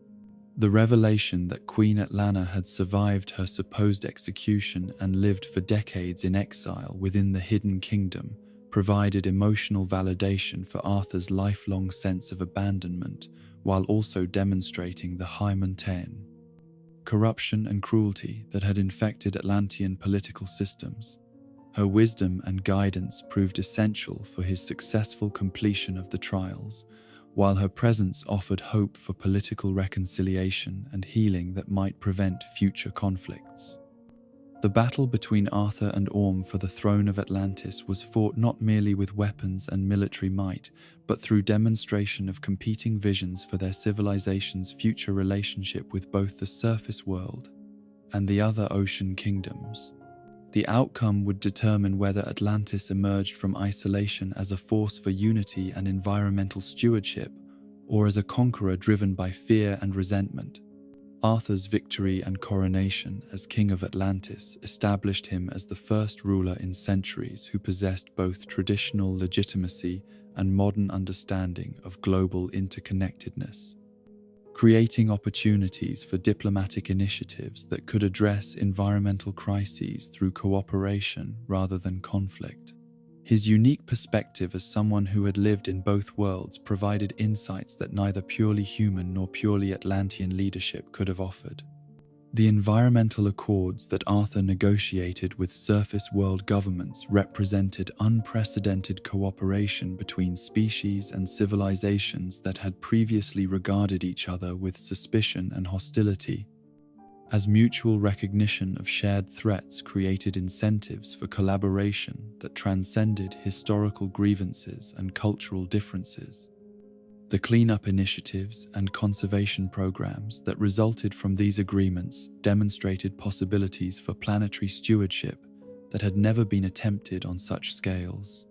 The revelation that Queen Atlana had survived her supposed execution and lived for decades in exile within the Hidden Kingdom provided emotional validation for Arthur's lifelong sense of abandonment, while also demonstrating the high mountain corruption and cruelty that had infected Atlantean political systems. Her wisdom and guidance proved essential for his successful completion of the trials, while her presence offered hope for political reconciliation and healing that might prevent future conflicts. The battle between Arthur and Orm for the throne of Atlantis was fought not merely with weapons and military might, but through demonstration of competing visions for their civilization's future relationship with both the surface world and the other ocean kingdoms. The outcome would determine whether Atlantis emerged from isolation as a force for unity and environmental stewardship, or as a conqueror driven by fear and resentment. Arthur's victory and coronation as King of Atlantis established him as the first ruler in centuries who possessed both traditional legitimacy and modern understanding of global interconnectedness. creating opportunities for diplomatic initiatives that could address environmental crises through cooperation rather than conflict. His unique perspective as someone who had lived in both worlds provided insights that neither purely human nor purely Atlantean leadership could have offered. The environmental accords that Arthur negotiated with surface world governments represented unprecedented cooperation between species and civilizations that had previously regarded each other with suspicion and hostility, as mutual recognition of shared threats created incentives for collaboration that transcended historical grievances and cultural differences. The cleanup initiatives and conservation programs that resulted from these agreements demonstrated possibilities for planetary stewardship that had never been attempted on such scales.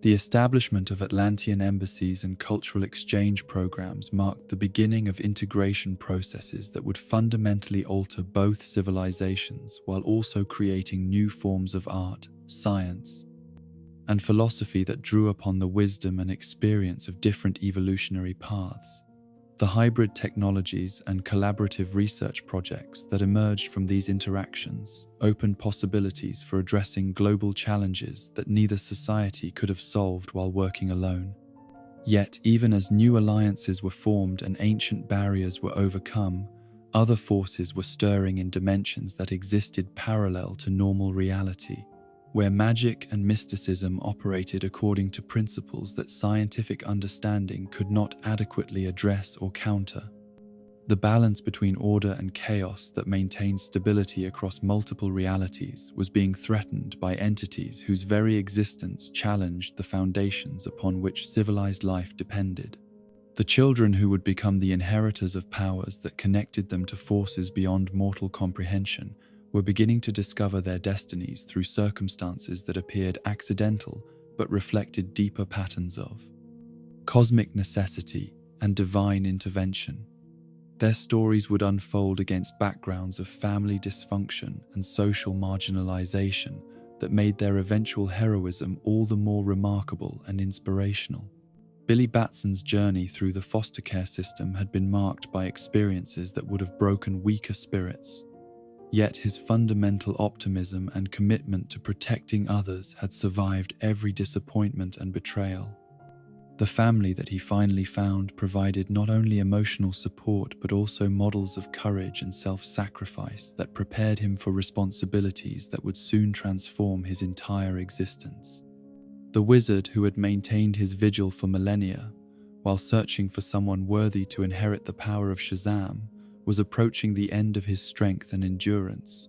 The establishment of Atlantean embassies and cultural exchange programs marked the beginning of integration processes that would fundamentally alter both civilizations while also creating new forms of art, science, and philosophy that drew upon the wisdom and experience of different evolutionary paths. The hybrid technologies and collaborative research projects that emerged from these interactions opened possibilities for addressing global challenges that neither society could have solved while working alone. Yet, even as new alliances were formed and ancient barriers were overcome, other forces were stirring in dimensions that existed parallel to normal reality, where magic and mysticism operated according to principles that scientific understanding could not adequately address or counter. The balance between order and chaos that maintained stability across multiple realities was being threatened by entities whose very existence challenged the foundations upon which civilized life depended. The children who would become the inheritors of powers that connected them to forces beyond mortal comprehension were beginning to discover their destinies through circumstances that appeared accidental but reflected deeper patterns of cosmic necessity and divine intervention. Their stories would unfold against backgrounds of family dysfunction and social marginalization that made their eventual heroism all the more remarkable and inspirational. Billy Batson's journey through the foster care system had been marked by experiences that would have broken weaker spirits. Yet his fundamental optimism and commitment to protecting others had survived every disappointment and betrayal. The family that he finally found provided not only emotional support but also models of courage and self-sacrifice that prepared him for responsibilities that would soon transform his entire existence. The wizard who had maintained his vigil for millennia, while searching for someone worthy to inherit the power of Shazam, was approaching the end of his strength and endurance.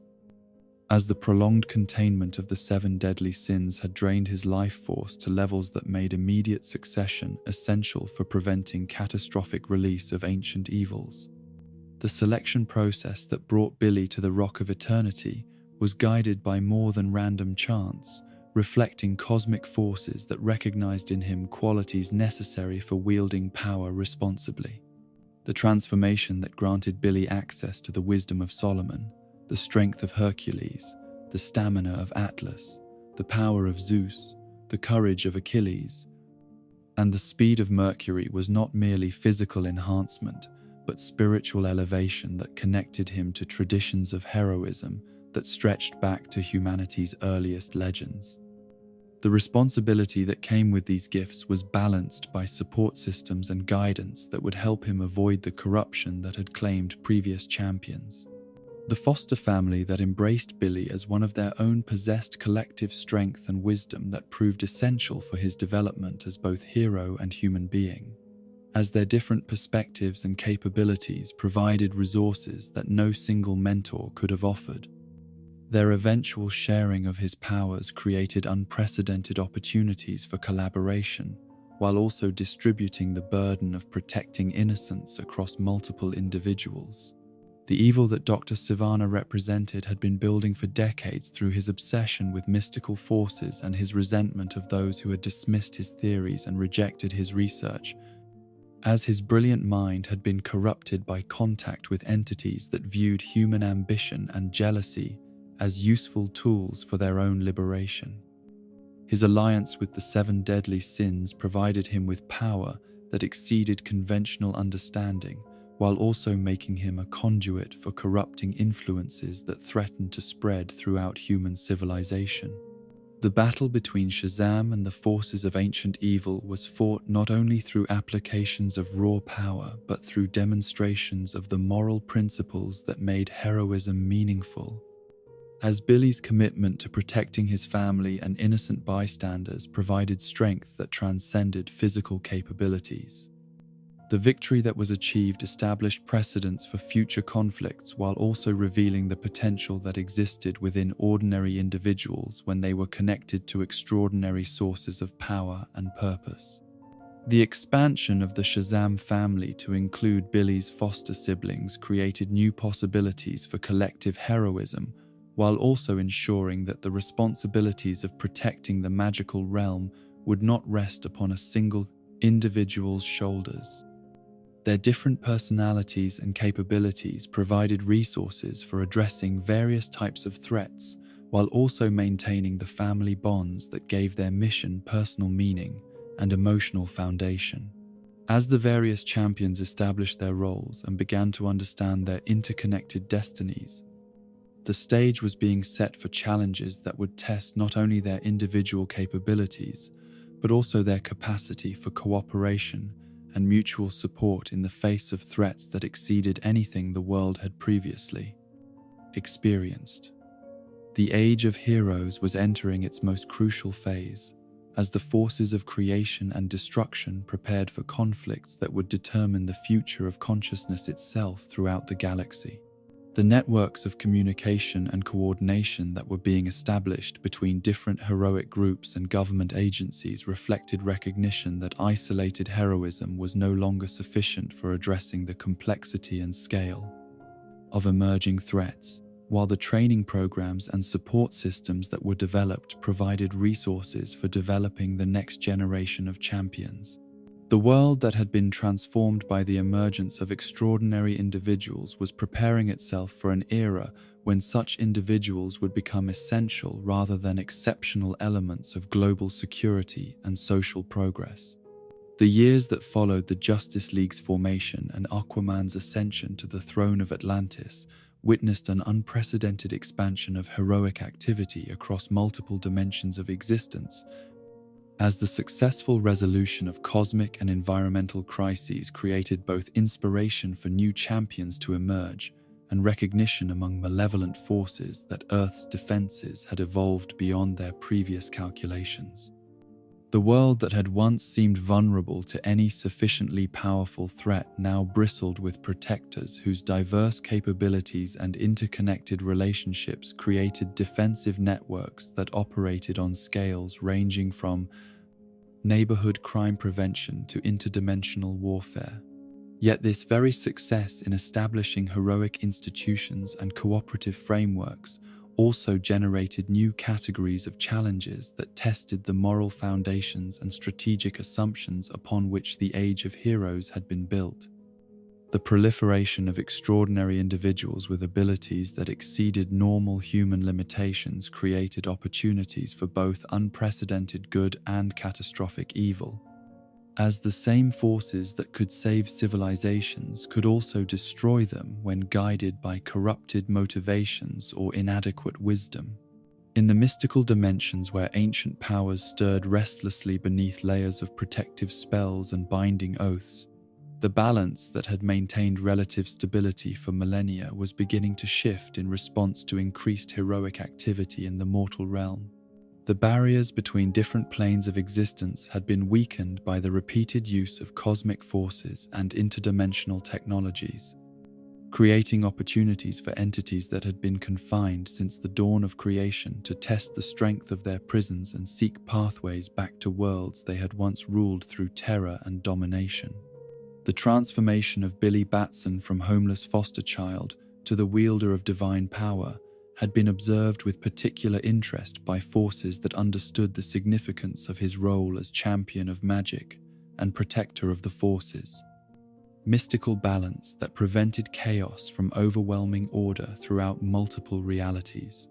As the prolonged containment of the 7 deadly sins had drained his life force to levels that made immediate succession essential for preventing catastrophic release of ancient evils. The selection process that brought Billy to the Rock of Eternity was guided by more than random chance, reflecting cosmic forces that recognized in him qualities necessary for wielding power responsibly. The transformation that granted Billy access to the wisdom of Solomon, the strength of Hercules, the stamina of Atlas, the power of Zeus, the courage of Achilles, and the speed of Mercury was not merely physical enhancement, but spiritual elevation that connected him to traditions of heroism that stretched back to humanity's earliest legends. The responsibility that came with these gifts was balanced by support systems and guidance that would help him avoid the corruption that had claimed previous champions. The foster family that embraced Billy as one of their own possessed collective strength and wisdom that proved essential for his development as both hero and human being, as their different perspectives and capabilities provided resources that no single mentor could have offered. Their eventual sharing of his powers created unprecedented opportunities for collaboration, while also distributing the burden of protecting innocence across multiple individuals. The evil that Dr. Sivana represented had been building for decades through his obsession with mystical forces and his resentment of those who had dismissed his theories and rejected his research, as his brilliant mind had been corrupted by contact with entities that viewed human ambition and jealousy as useful tools for their own liberation. His alliance with the 7 deadly sins provided him with power that exceeded conventional understanding, while also making him a conduit for corrupting influences that threatened to spread throughout human civilization. The battle between Shazam and the forces of ancient evil was fought not only through applications of raw power, but through demonstrations of the moral principles that made heroism meaningful. As Billy's commitment to protecting his family and innocent bystanders provided strength that transcended physical capabilities. The victory that was achieved established precedents for future conflicts while also revealing the potential that existed within ordinary individuals when they were connected to extraordinary sources of power and purpose. The expansion of the Shazam family to include Billy's foster siblings created new possibilities for collective heroism, while also ensuring that the responsibilities of protecting the magical realm would not rest upon a single individual's shoulders. Their different personalities and capabilities provided resources for addressing various types of threats, while also maintaining the family bonds that gave their mission personal meaning and emotional foundation. As the various champions established their roles and began to understand their interconnected destinies, the stage was being set for challenges that would test not only their individual capabilities, but also their capacity for cooperation and mutual support in the face of threats that exceeded anything the world had previously experienced. The Age of Heroes was entering its most crucial phase, as the forces of creation and destruction prepared for conflicts that would determine the future of consciousness itself throughout the galaxy. The networks of communication and coordination that were being established between different heroic groups and government agencies reflected recognition that isolated heroism was no longer sufficient for addressing the complexity and scale of emerging threats, while the training programs and support systems that were developed provided resources for developing the next generation of champions. The world that had been transformed by the emergence of extraordinary individuals was preparing itself for an era when such individuals would become essential rather than exceptional elements of global security and social progress. The years that followed the Justice League's formation and Aquaman's ascension to the throne of Atlantis witnessed an unprecedented expansion of heroic activity across multiple dimensions of existence, as the successful resolution of cosmic and environmental crises created both inspiration for new champions to emerge and recognition among malevolent forces that Earth's defenses had evolved beyond their previous calculations. The world that had once seemed vulnerable to any sufficiently powerful threat now bristled with protectors whose diverse capabilities and interconnected relationships created defensive networks that operated on scales ranging from neighborhood crime prevention to interdimensional warfare. Yet this very success in establishing heroic institutions and cooperative frameworks also generated new categories of challenges that tested the moral foundations and strategic assumptions upon which the Age of Heroes had been built. The proliferation of extraordinary individuals with abilities that exceeded normal human limitations created opportunities for both unprecedented good and catastrophic evil, as the same forces that could save civilizations could also destroy them when guided by corrupted motivations or inadequate wisdom. In the mystical dimensions where ancient powers stirred restlessly beneath layers of protective spells and binding oaths, the balance that had maintained relative stability for millennia was beginning to shift in response to increased heroic activity in the mortal realm. The barriers between different planes of existence had been weakened by the repeated use of cosmic forces and interdimensional technologies, creating opportunities for entities that had been confined since the dawn of creation to test the strength of their prisons and seek pathways back to worlds they had once ruled through terror and domination. The transformation of Billy Batson from homeless foster child to the wielder of divine power had been observed with particular interest by forces that understood the significance of his role as champion of magic and protector of the forces. Mystical balance that prevented chaos from overwhelming order throughout multiple realities.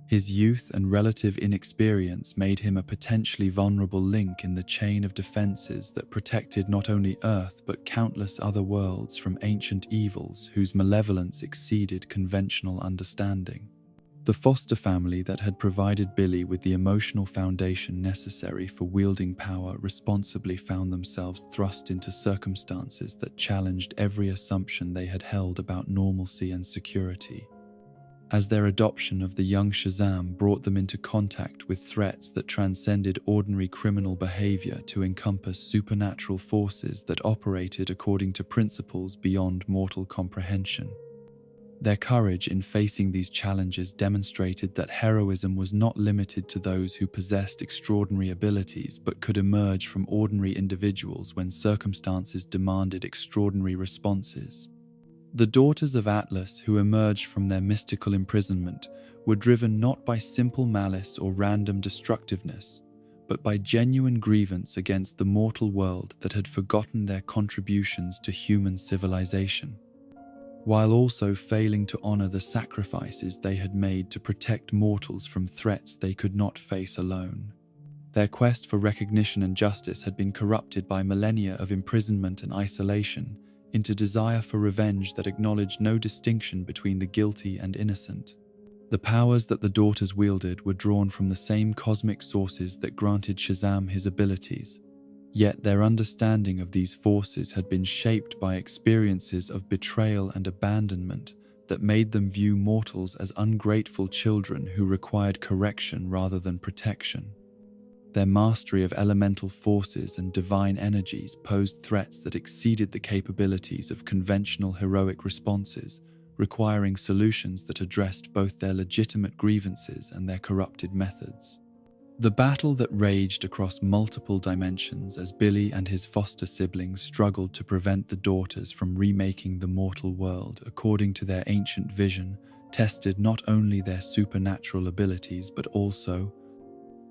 His youth and relative inexperience made him a potentially vulnerable link in the chain of defenses that protected not only Earth but countless other worlds from ancient evils whose malevolence exceeded conventional understanding. The foster family that had provided Billy with the emotional foundation necessary for wielding power responsibly found themselves thrust into circumstances that challenged every assumption they had held about normalcy and security. As their adoption of the young Shazam brought them into contact with threats that transcended ordinary criminal behavior to encompass supernatural forces that operated according to principles beyond mortal comprehension. Their courage in facing these challenges demonstrated that heroism was not limited to those who possessed extraordinary abilities but could emerge from ordinary individuals when circumstances demanded extraordinary responses. The daughters of Atlas who emerged from their mystical imprisonment were driven not by simple malice or random destructiveness, but by genuine grievance against the mortal world that had forgotten their contributions to human civilization, while also failing to honor the sacrifices they had made to protect mortals from threats they could not face alone. Their quest for recognition and justice had been corrupted by millennia of imprisonment and isolation into desire for revenge that acknowledged no distinction between the guilty and innocent. The powers that the daughters wielded were drawn from the same cosmic sources that granted Shazam his abilities, yet their understanding of these forces had been shaped by experiences of betrayal and abandonment that made them view mortals as ungrateful children who required correction rather than protection. Their mastery of elemental forces and divine energies posed threats that exceeded the capabilities of conventional heroic responses, requiring solutions that addressed both their legitimate grievances and their corrupted methods. The battle that raged across multiple dimensions as Billy and his foster siblings struggled to prevent the daughters from remaking the mortal world according to their ancient vision tested not only their supernatural abilities but also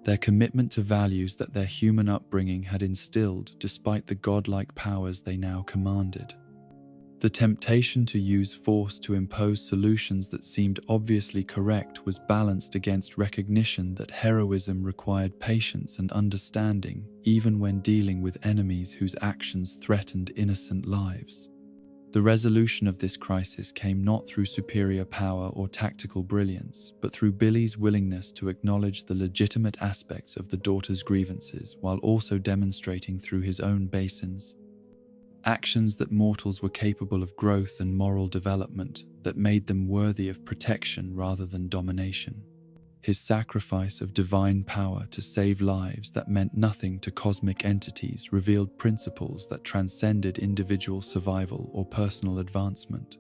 their commitment to values that their human upbringing had instilled despite the godlike powers they now commanded. The temptation to use force to impose solutions that seemed obviously correct was balanced against recognition that heroism required patience and understanding, even when dealing with enemies whose actions threatened innocent lives. The resolution of this crisis came not through superior power or tactical brilliance, but through Billy's willingness to acknowledge the legitimate aspects of the daughter's grievances while also demonstrating through his own basins actions that mortals were capable of growth and moral development that made them worthy of protection rather than domination. His sacrifice of divine power to save lives that meant nothing to cosmic entities revealed principles that transcended individual survival or personal advancement.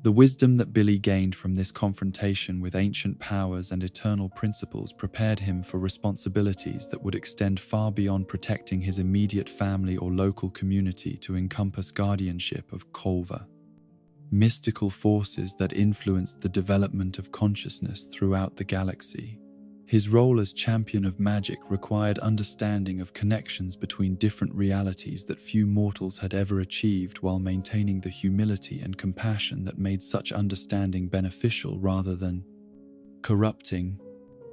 The wisdom that Billy gained from this confrontation with ancient powers and eternal principles prepared him for responsibilities that would extend far beyond protecting his immediate family or local community to encompass guardianship of Culver, mystical forces that influenced the development of consciousness throughout the galaxy. His role as champion of magic required understanding of connections between different realities that few mortals had ever achieved while maintaining the humility and compassion that made such understanding beneficial rather than corrupting.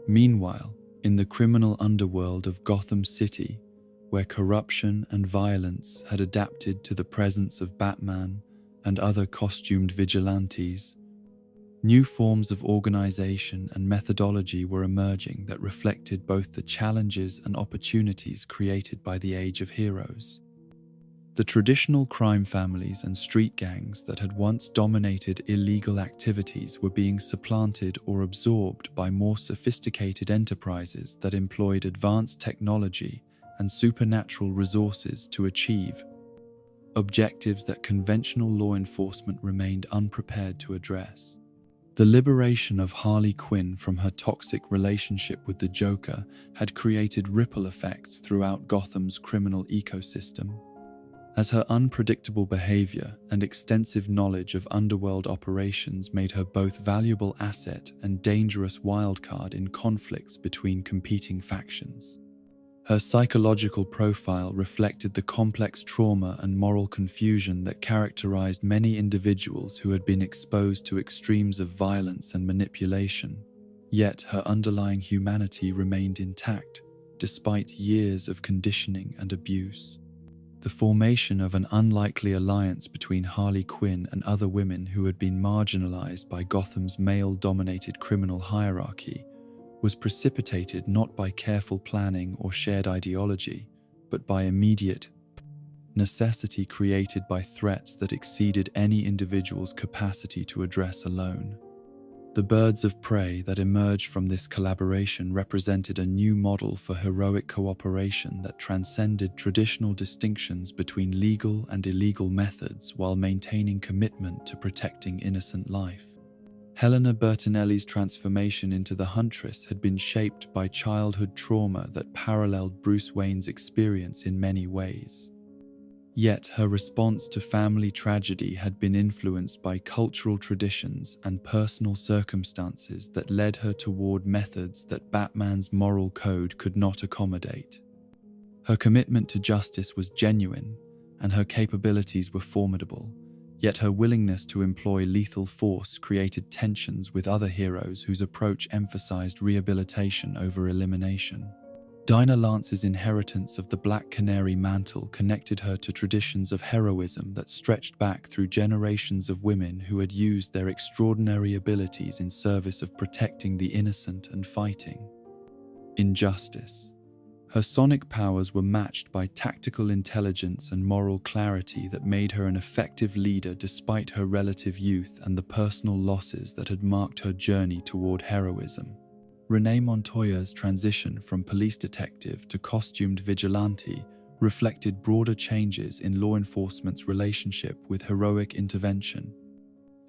Meanwhile, in the criminal underworld of Gotham City, where corruption and violence had adapted to the presence of Batman and other costumed vigilantes, new forms of organization and methodology were emerging that reflected both the challenges and opportunities created by the Age of Heroes. The traditional crime families and street gangs that had once dominated illegal activities were being supplanted or absorbed by more sophisticated enterprises that employed advanced technology and supernatural resources to achieve objectives that conventional law enforcement remained unprepared to address. The liberation of Harley Quinn from her toxic relationship with the Joker had created ripple effects throughout Gotham's criminal ecosystem, as her unpredictable behavior and extensive knowledge of underworld operations made her both valuable asset and dangerous wildcard in conflicts between competing factions. Her psychological profile reflected the complex trauma and moral confusion that characterized many individuals who had been exposed to extremes of violence and manipulation. Yet her underlying humanity remained intact, despite years of conditioning and abuse. The formation of an unlikely alliance between Harley Quinn and other women who had been marginalized by Gotham's male-dominated criminal hierarchy was precipitated not by careful planning or shared ideology, but by immediate necessity created by threats that exceeded any individual's capacity to address alone. The birds of prey that emerged from this collaboration represented a new model for heroic cooperation that transcended traditional distinctions between legal and illegal methods while maintaining commitment to protecting innocent life. Helena Bertinelli's transformation into the Huntress had been shaped by childhood trauma that paralleled Bruce Wayne's experience in many ways. Yet her response to family tragedy had been influenced by cultural traditions and personal circumstances that led her toward methods that Batman's moral code could not accommodate. Her commitment to justice was genuine, and her capabilities were formidable, yet her willingness to employ lethal force created tensions with other heroes whose approach emphasized rehabilitation over elimination. Dinah Lance's inheritance of the Black Canary mantle connected her to traditions of heroism that stretched back through generations of women who had used their extraordinary abilities in service of protecting the innocent and fighting injustice. Her sonic powers were matched by tactical intelligence and moral clarity that made her an effective leader despite her relative youth and the personal losses that had marked her journey toward heroism. Renee Montoya's transition from police detective to costumed vigilante reflected broader changes in law enforcement's relationship with heroic intervention.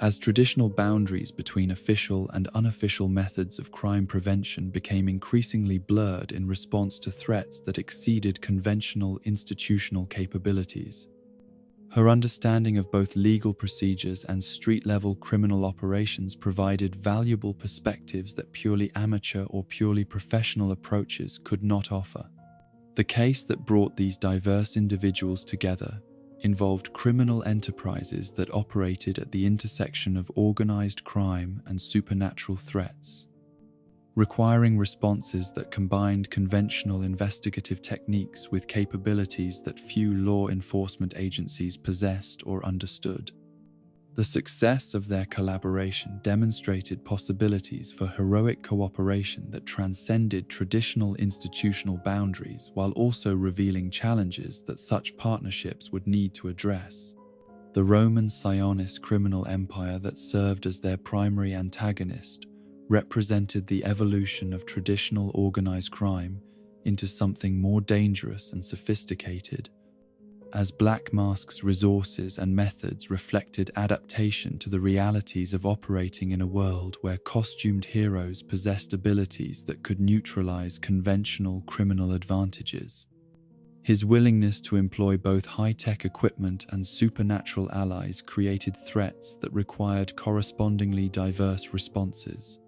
As traditional boundaries between official and unofficial methods of crime prevention became increasingly blurred in response to threats that exceeded conventional institutional capabilities. Her understanding of both legal procedures and street-level criminal operations provided valuable perspectives that purely amateur or purely professional approaches could not offer. The case that brought these diverse individuals together involved criminal enterprises that operated at the intersection of organized crime and supernatural threats, requiring responses that combined conventional investigative techniques with capabilities that few law enforcement agencies possessed or understood. The success of their collaboration demonstrated possibilities for heroic cooperation that transcended traditional institutional boundaries while also revealing challenges that such partnerships would need to address. The Roman Zionist criminal empire that served as their primary antagonist represented the evolution of traditional organized crime into something more dangerous and sophisticated, as Black Mask's resources and methods reflected adaptation to the realities of operating in a world where costumed heroes possessed abilities that could neutralize conventional criminal advantages. His willingness to employ both high-tech equipment and supernatural allies created threats that required correspondingly diverse responses.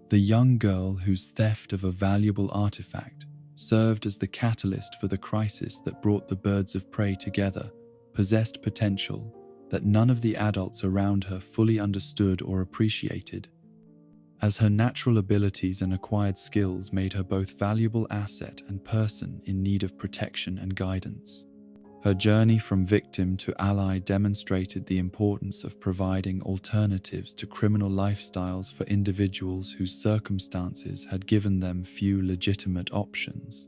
The young girl whose theft of a valuable artifact served as the catalyst for the crisis that brought the birds of prey together possessed potential that none of the adults around her fully understood or appreciated, as her natural abilities and acquired skills made her both valuable asset and person in need of protection and guidance. Her journey from victim to ally demonstrated the importance of providing alternatives to criminal lifestyles for individuals whose circumstances had given them few legitimate options.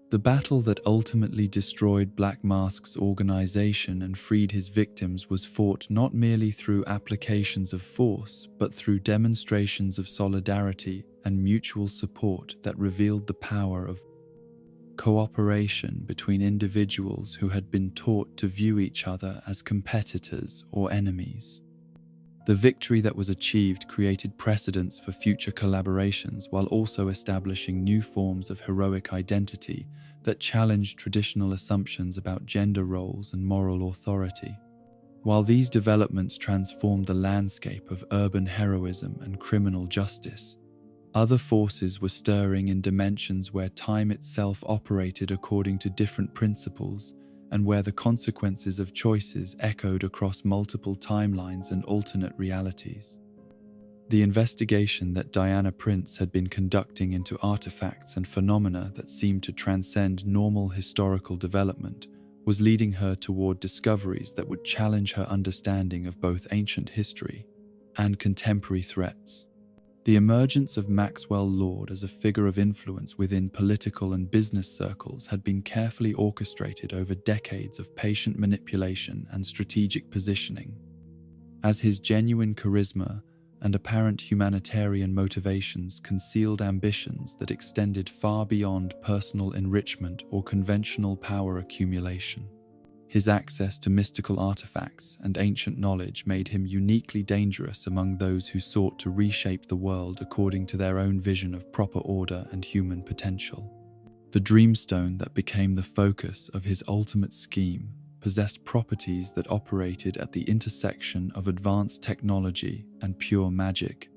The battle that ultimately destroyed Black Mask's organization and freed his victims was fought not merely through applications of force, but through demonstrations of solidarity and mutual support that revealed the power of cooperation between individuals who had been taught to view each other as competitors or enemies. The victory that was achieved created precedents for future collaborations while also establishing new forms of heroic identity that challenged traditional assumptions about gender roles and moral authority. While these developments transformed the landscape of urban heroism and criminal justice, other forces were stirring in dimensions where time itself operated according to different principles and where the consequences of choices echoed across multiple timelines and alternate realities. The investigation that Diana Prince had been conducting into artifacts and phenomena that seemed to transcend normal historical development was leading her toward discoveries that would challenge her understanding of both ancient history and contemporary threats. The emergence of Maxwell Lord as a figure of influence within political and business circles had been carefully orchestrated over decades of patient manipulation and strategic positioning. As his genuine charisma and apparent humanitarian motivations concealed ambitions that extended far beyond personal enrichment or conventional power accumulation. His access to mystical artifacts and ancient knowledge made him uniquely dangerous among those who sought to reshape the world according to their own vision of proper order and human potential. The Dreamstone that became the focus of his ultimate scheme possessed properties that operated at the intersection of advanced technology and pure magic,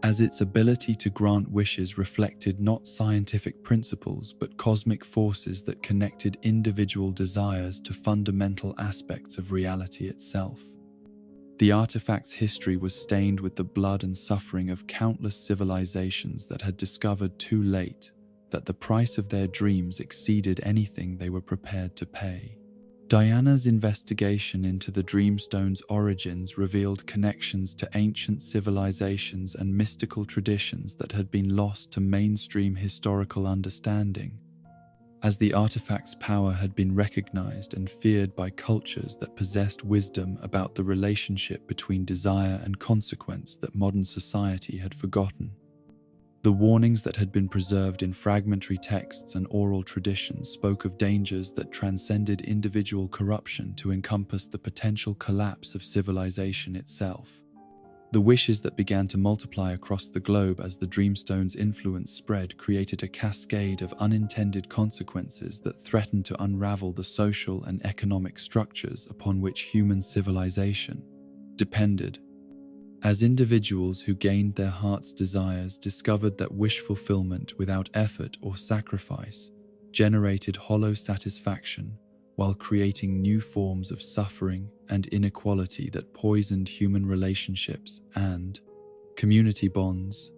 as its ability to grant wishes reflected not scientific principles but cosmic forces that connected individual desires to fundamental aspects of reality itself. The artifact's history was stained with the blood and suffering of countless civilizations that had discovered too late that the price of their dreams exceeded anything they were prepared to pay. Diana's investigation into the Dreamstone's origins revealed connections to ancient civilizations and mystical traditions that had been lost to mainstream historical understanding. As the artifact's power had been recognized and feared by cultures that possessed wisdom about the relationship between desire and consequence that modern society had forgotten. The warnings that had been preserved in fragmentary texts and oral traditions spoke of dangers that transcended individual corruption to encompass the potential collapse of civilization itself. The wishes that began to multiply across the globe as the Dreamstone's influence spread created a cascade of unintended consequences that threatened to unravel the social and economic structures upon which human civilization depended. As individuals who gained their heart's desires discovered that wish fulfillment without effort or sacrifice generated hollow satisfaction while creating new forms of suffering and inequality that poisoned human relationships and community bonds.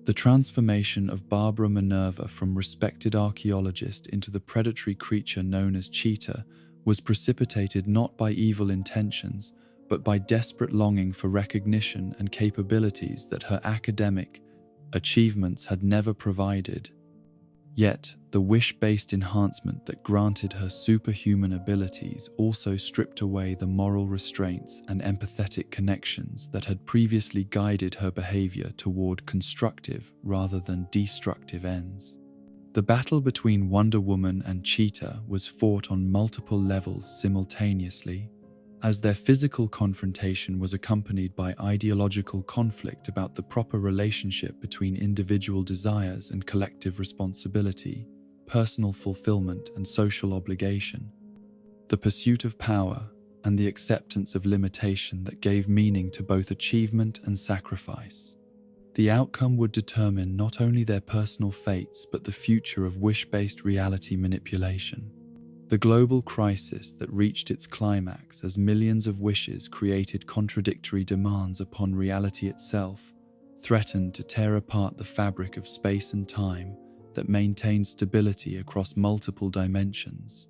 The transformation of Barbara Minerva from respected archaeologist into the predatory creature known as Cheetah was precipitated not by evil intentions, but by desperate longing for recognition and capabilities that her academic achievements had never provided. Yet, the wish-based enhancement that granted her superhuman abilities also stripped away the moral restraints and empathetic connections that had previously guided her behavior toward constructive rather than destructive ends. The battle between Wonder Woman and Cheetah was fought on multiple levels simultaneously, as their physical confrontation was accompanied by ideological conflict about the proper relationship between individual desires and collective responsibility, personal fulfillment and social obligation. The pursuit of power and the acceptance of limitation that gave meaning to both achievement and sacrifice. The outcome would determine not only their personal fates but the future of wish-based reality manipulation. The global crisis that reached its climax as millions of wishes created contradictory demands upon reality itself threatened to tear apart the fabric of space and time that maintained stability across multiple dimensions.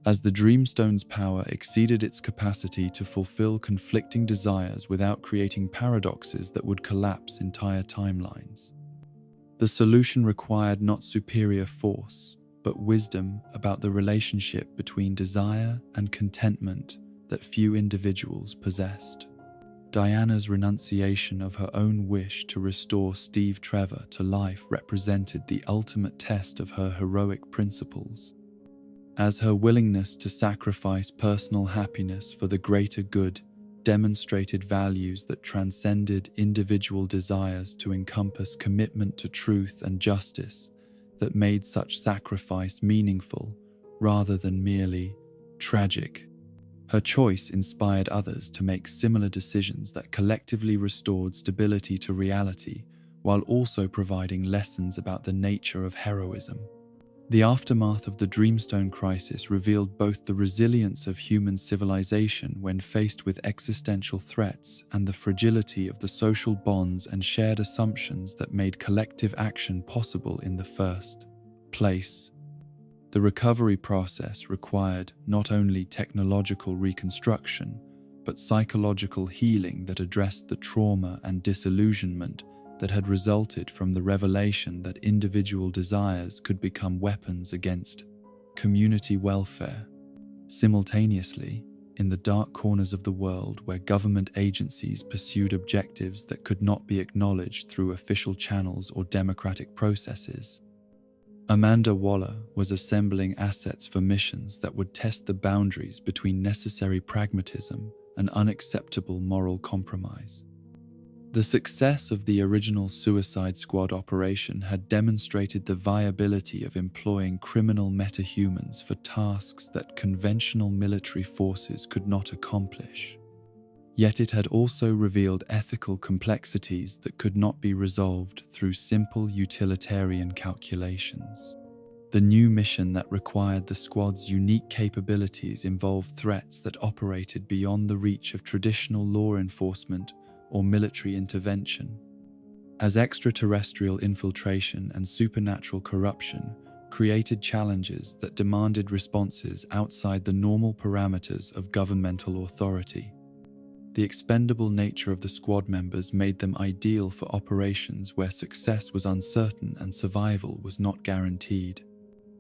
As the Dreamstone's power exceeded its capacity to fulfill conflicting desires without creating paradoxes that would collapse entire timelines. The solution required not superior force, but wisdom about the relationship between desire and contentment that few individuals possessed. Diana's renunciation of her own wish to restore Steve Trevor to life represented the ultimate test of her heroic principles, as her willingness to sacrifice personal happiness for the greater good demonstrated values that transcended individual desires to encompass commitment to truth and justice that made such sacrifice meaningful rather than merely tragic. Her choice inspired others to make similar decisions that collectively restored stability to reality while also providing lessons about the nature of heroism. The aftermath of the Dreamstone crisis revealed both the resilience of human civilization when faced with existential threats and the fragility of the social bonds and shared assumptions that made collective action possible in the first place. The recovery process required not only technological reconstruction, but psychological healing that addressed the trauma and disillusionment that had resulted from the revelation that individual desires could become weapons against community welfare. Simultaneously, in the dark corners of the world where government agencies pursued objectives that could not be acknowledged through official channels or democratic processes, Amanda Waller was assembling assets for missions that would test the boundaries between necessary pragmatism and unacceptable moral compromise. The success of the original Suicide Squad operation had demonstrated the viability of employing criminal metahumans for tasks that conventional military forces could not accomplish. Yet it had also revealed ethical complexities that could not be resolved through simple utilitarian calculations. The new mission that required the squad's unique capabilities involved threats that operated beyond the reach of traditional law enforcement or military intervention, as extraterrestrial infiltration and supernatural corruption created challenges that demanded responses outside the normal parameters of governmental authority. The expendable nature of the squad members made them ideal for operations where success was uncertain and survival was not guaranteed.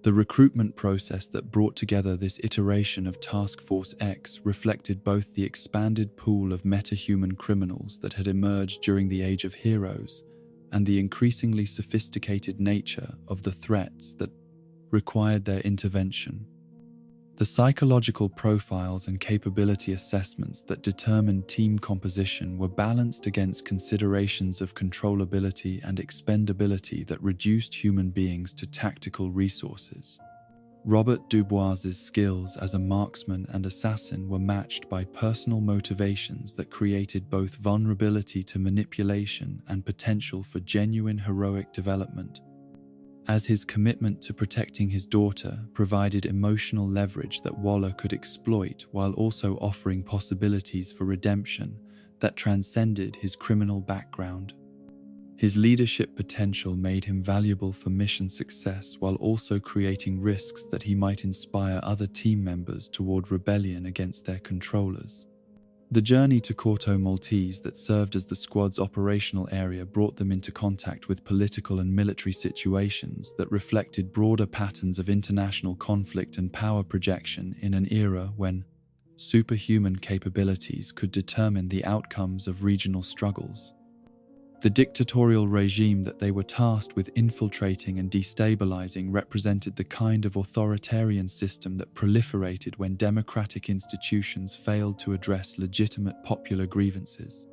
The recruitment process that brought together this iteration of Task Force X reflected both the expanded pool of metahuman criminals that had emerged during the Age of Heroes and the increasingly sophisticated nature of the threats that required their intervention. The psychological profiles and capability assessments that determined team composition were balanced against considerations of controllability and expendability that reduced human beings to tactical resources. Robert Dubois's skills as a marksman and assassin were matched by personal motivations that created both vulnerability to manipulation and potential for genuine heroic development, as his commitment to protecting his daughter provided emotional leverage that Waller could exploit while also offering possibilities for redemption that transcended his criminal background. His leadership potential made him valuable for mission success while also creating risks that he might inspire other team members toward rebellion against their controllers. The journey to Corto Maltese that served as the squad's operational area brought them into contact with political and military situations that reflected broader patterns of international conflict and power projection in an era when superhuman capabilities could determine the outcomes of regional struggles. The dictatorial regime that they were tasked with infiltrating and destabilizing represented the kind of authoritarian system that proliferated when democratic institutions failed to address legitimate popular grievances.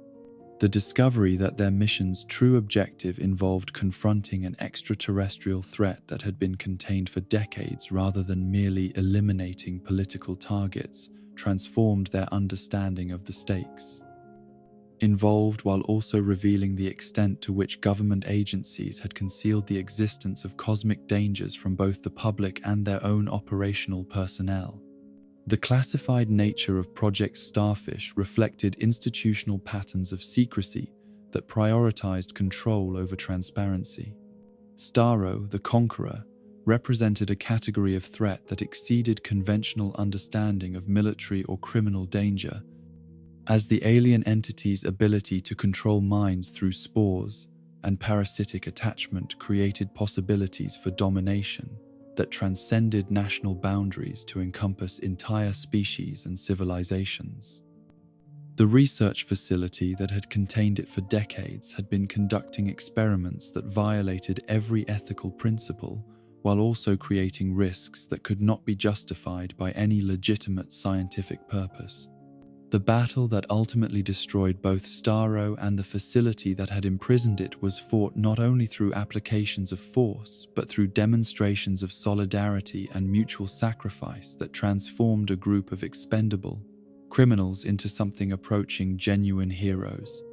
The discovery that their mission's true objective involved confronting an extraterrestrial threat that had been contained for decades rather than merely eliminating political targets transformed their understanding of the stakes involved, while also revealing the extent to which government agencies had concealed the existence of cosmic dangers from both the public and their own operational personnel. The classified nature of Project Starfish reflected institutional patterns of secrecy that prioritized control over transparency. Starro, the Conqueror, represented a category of threat that exceeded conventional understanding of military or criminal danger, as the alien entity's ability to control minds through spores and parasitic attachment created possibilities for domination that transcended national boundaries to encompass entire species and civilizations. The research facility that had contained it for decades had been conducting experiments that violated every ethical principle while also creating risks that could not be justified by any legitimate scientific purpose. The battle that ultimately destroyed both Starro and the facility that had imprisoned it was fought not only through applications of force, but through demonstrations of solidarity and mutual sacrifice that transformed a group of expendable criminals into something approaching genuine heroes.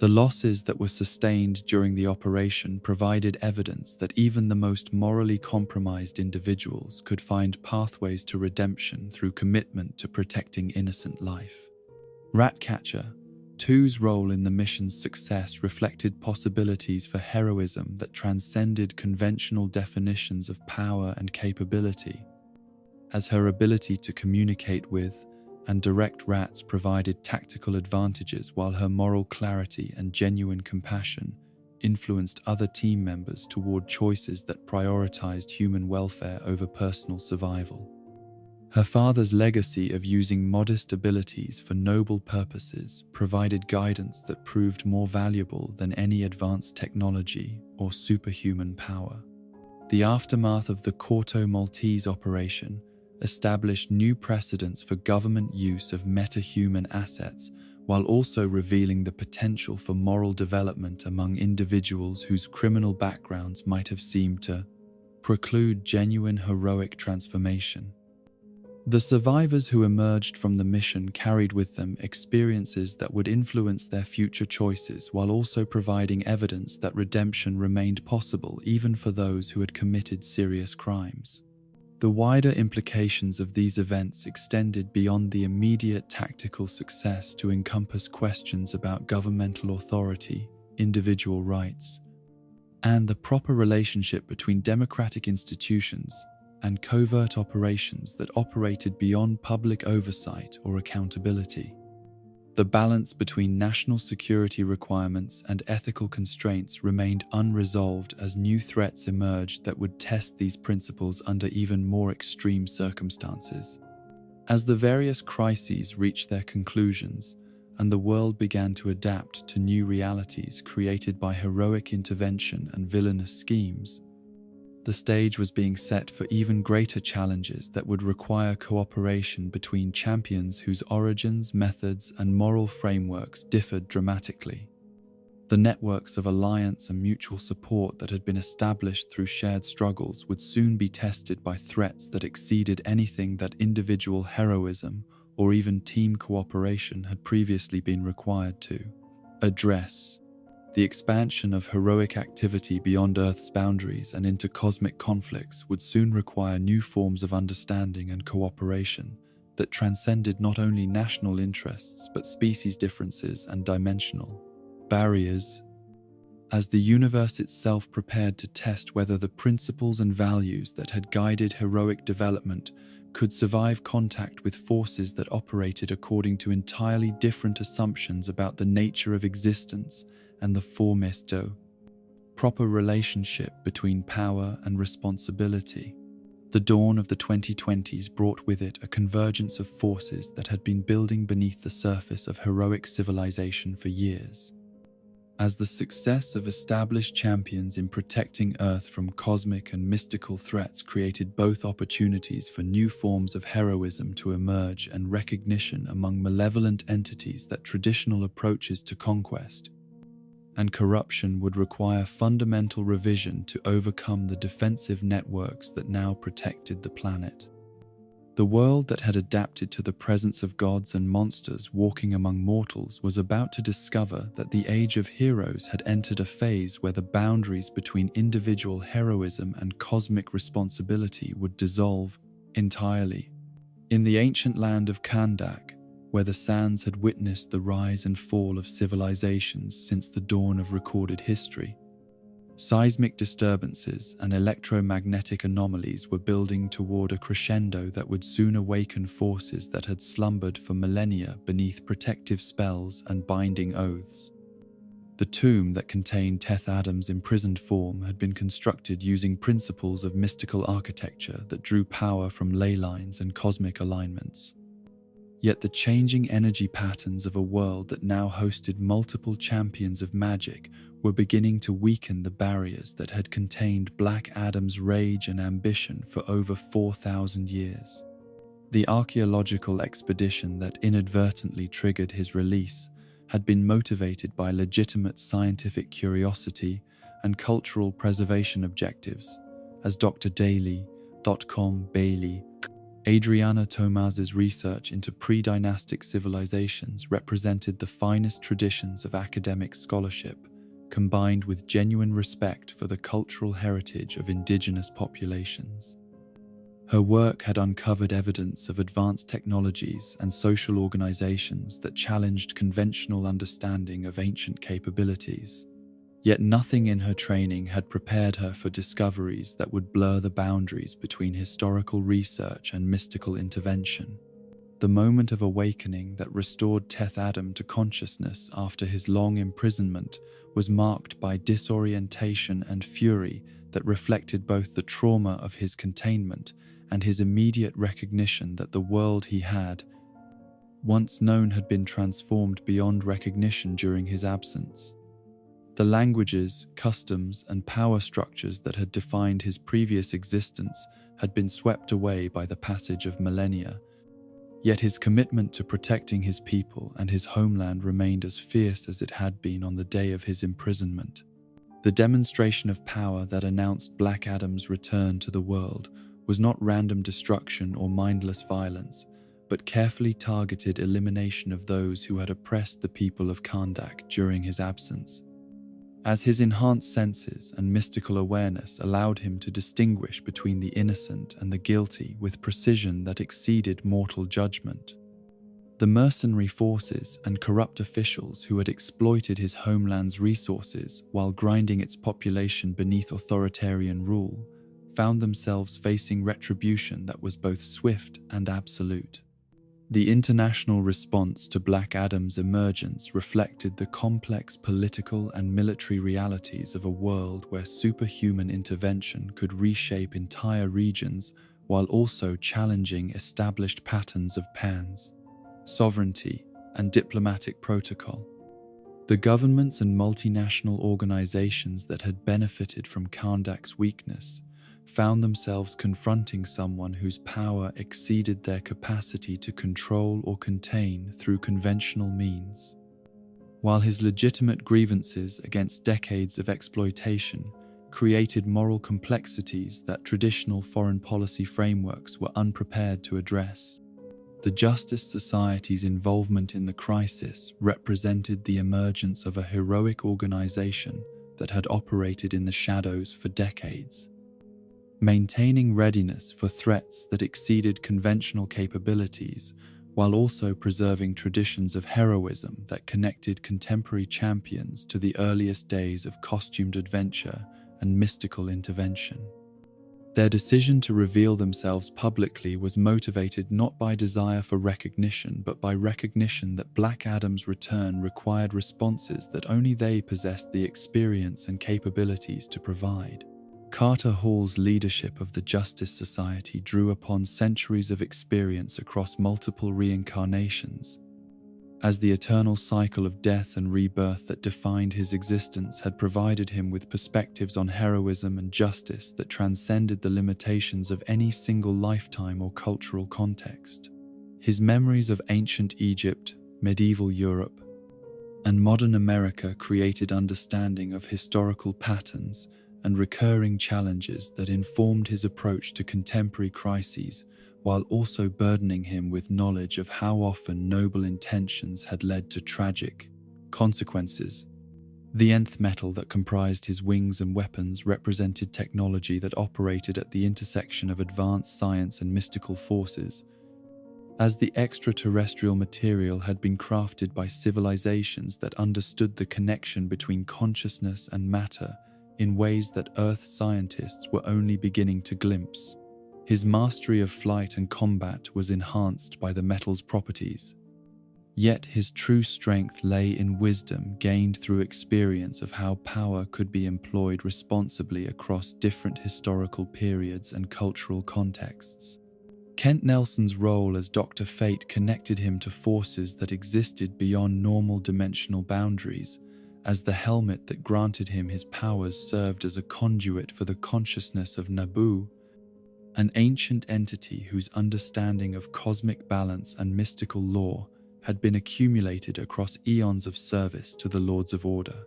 The losses that were sustained during the operation provided evidence that even the most morally compromised individuals could find pathways to redemption through commitment to protecting innocent life. Ratcatcher 2's role in the mission's success reflected possibilities for heroism that transcended conventional definitions of power and capability, as her ability to communicate with and direct rats provided tactical advantages, while her moral clarity and genuine compassion influenced other team members toward choices that prioritized human welfare over personal survival. Her father's legacy of using modest abilities for noble purposes provided guidance that proved more valuable than any advanced technology or superhuman power. The aftermath of the Corto Maltese operation established new precedents for government use of metahuman assets, while also revealing the potential for moral development among individuals whose criminal backgrounds might have seemed to preclude genuine heroic transformation. The survivors who emerged from the mission carried with them experiences that would influence their future choices, while also providing evidence that redemption remained possible even for those who had committed serious crimes. The wider implications of these events extended beyond the immediate tactical success to encompass questions about governmental authority, individual rights, and the proper relationship between democratic institutions and covert operations that operated beyond public oversight or accountability. The balance between national security requirements and ethical constraints remained unresolved as new threats emerged that would test these principles under even more extreme circumstances. As the various crises reached their conclusions and the world began to adapt to new realities created by heroic intervention and villainous schemes, the stage was being set for even greater challenges that would require cooperation between champions whose origins, methods, and moral frameworks differed dramatically. The networks of alliance and mutual support that had been established through shared struggles would soon be tested by threats that exceeded anything that individual heroism or even team cooperation had previously been required to address. The expansion of heroic activity beyond Earth's boundaries and into cosmic conflicts would soon require new forms of understanding and cooperation that transcended not only national interests but species differences and dimensional barriers. As the universe itself prepared to test whether the principles and values that had guided heroic development could survive contact with forces that operated according to entirely different assumptions about the nature of existence and the formisto, proper relationship between power and responsibility. The dawn of the 2020s brought with it a convergence of forces that had been building beneath the surface of heroic civilization for years. As the success of established champions in protecting Earth from cosmic and mystical threats created both opportunities for new forms of heroism to emerge and recognition among malevolent entities that traditional approaches to conquest and corruption would require fundamental revision to overcome the defensive networks that now protected the planet. The world that had adapted to the presence of gods and monsters walking among mortals was about to discover that the Age of Heroes had entered a phase where the boundaries between individual heroism and cosmic responsibility would dissolve entirely. In the ancient land of Kandak, where the sands had witnessed the rise and fall of civilizations since the dawn of recorded history, seismic disturbances and electromagnetic anomalies were building toward a crescendo that would soon awaken forces that had slumbered for millennia beneath protective spells and binding oaths. The tomb that contained Teth Adam's imprisoned form had been constructed using principles of mystical architecture that drew power from ley lines and cosmic alignments. Yet the changing energy patterns of a world that now hosted multiple champions of magic were beginning to weaken the barriers that had contained Black Adam's rage and ambition for over 4,000 years. The archaeological expedition that inadvertently triggered his release had been motivated by legitimate scientific curiosity and cultural preservation objectives, as Dr. Daly.com Bailey Adriana Tomaz's research into pre-dynastic civilizations represented the finest traditions of academic scholarship, combined with genuine respect for the cultural heritage of indigenous populations. Her work had uncovered evidence of advanced technologies and social organizations that challenged conventional understanding of ancient capabilities. Yet nothing in her training had prepared her for discoveries that would blur the boundaries between historical research and mystical intervention. The moment of awakening that restored Teth Adam to consciousness after his long imprisonment was marked by disorientation and fury that reflected both the trauma of his containment and his immediate recognition that the world he had once known had been transformed beyond recognition during his absence. The languages, customs, and power structures that had defined his previous existence had been swept away by the passage of millennia, yet his commitment to protecting his people and his homeland remained as fierce as it had been on the day of his imprisonment. The demonstration of power that announced Black Adam's return to the world was not random destruction or mindless violence, but carefully targeted elimination of those who had oppressed the people of Kandak during his absence. As his enhanced senses and mystical awareness allowed him to distinguish between the innocent and the guilty with precision that exceeded mortal judgment. The mercenary forces and corrupt officials who had exploited his homeland's resources while grinding its population beneath authoritarian rule found themselves facing retribution that was both swift and absolute. The international response to Black Adam's emergence reflected the complex political and military realities of a world where superhuman intervention could reshape entire regions while also challenging established patterns of pans, sovereignty, and diplomatic protocol. The governments and multinational organizations that had benefited from Kandak's weakness found themselves confronting someone whose power exceeded their capacity to control or contain through conventional means. While his legitimate grievances against decades of exploitation created moral complexities that traditional foreign policy frameworks were unprepared to address, the Justice Society's involvement in the crisis represented the emergence of a heroic organization that had operated in the shadows for decades, maintaining readiness for threats that exceeded conventional capabilities while also preserving traditions of heroism that connected contemporary champions to the earliest days of costumed adventure and mystical intervention. Their decision to reveal themselves publicly was motivated not by desire for recognition, but by recognition that Black Adam's return required responses that only they possessed the experience and capabilities to provide. Carter Hall's leadership of the Justice Society drew upon centuries of experience across multiple reincarnations, as the eternal cycle of death and rebirth that defined his existence had provided him with perspectives on heroism and justice that transcended the limitations of any single lifetime or cultural context. His memories of ancient Egypt, medieval Europe, and modern America created understanding of historical patterns and recurring challenges that informed his approach to contemporary crises, while also burdening him with knowledge of how often noble intentions had led to tragic consequences. The nth metal that comprised his wings and weapons represented technology that operated at the intersection of advanced science and mystical forces, as the extraterrestrial material had been crafted by civilizations that understood the connection between consciousness and matter in ways that Earth scientists were only beginning to glimpse. His mastery of flight and combat was enhanced by the metal's properties. Yet his true strength lay in wisdom gained through experience of how power could be employed responsibly across different historical periods and cultural contexts. Kent Nelson's role as Dr. Fate connected him to forces that existed beyond normal dimensional boundaries, as the helmet that granted him his powers served as a conduit for the consciousness of Nabu, an ancient entity whose understanding of cosmic balance and mystical law had been accumulated across eons of service to the Lords of Order.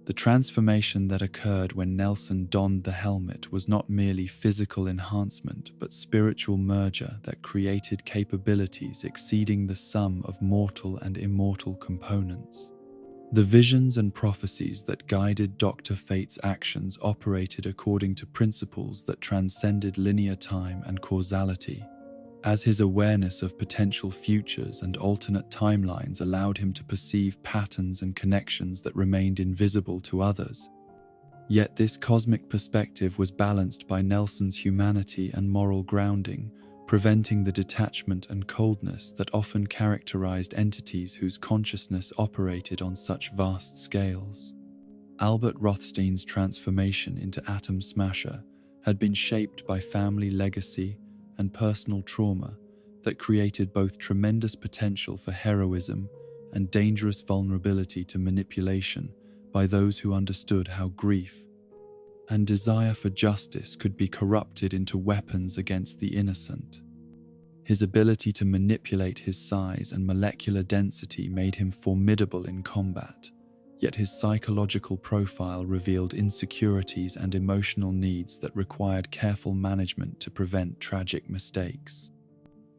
The transformation that occurred when Nelson donned the helmet was not merely physical enhancement, but spiritual merger that created capabilities exceeding the sum of mortal and immortal components. The visions and prophecies that guided Dr. Fate's actions operated according to principles that transcended linear time and causality, as his awareness of potential futures and alternate timelines allowed him to perceive patterns and connections that remained invisible to others. Yet this cosmic perspective was balanced by Nelson's humanity and moral grounding, preventing the detachment and coldness that often characterized entities whose consciousness operated on such vast scales. Albert Rothstein's transformation into Atom Smasher had been shaped by family legacy and personal trauma that created both tremendous potential for heroism and dangerous vulnerability to manipulation by those who understood how grief and desire for justice could be corrupted into weapons against the innocent. His ability to manipulate his size and molecular density made him formidable in combat, yet his psychological profile revealed insecurities and emotional needs that required careful management to prevent tragic mistakes.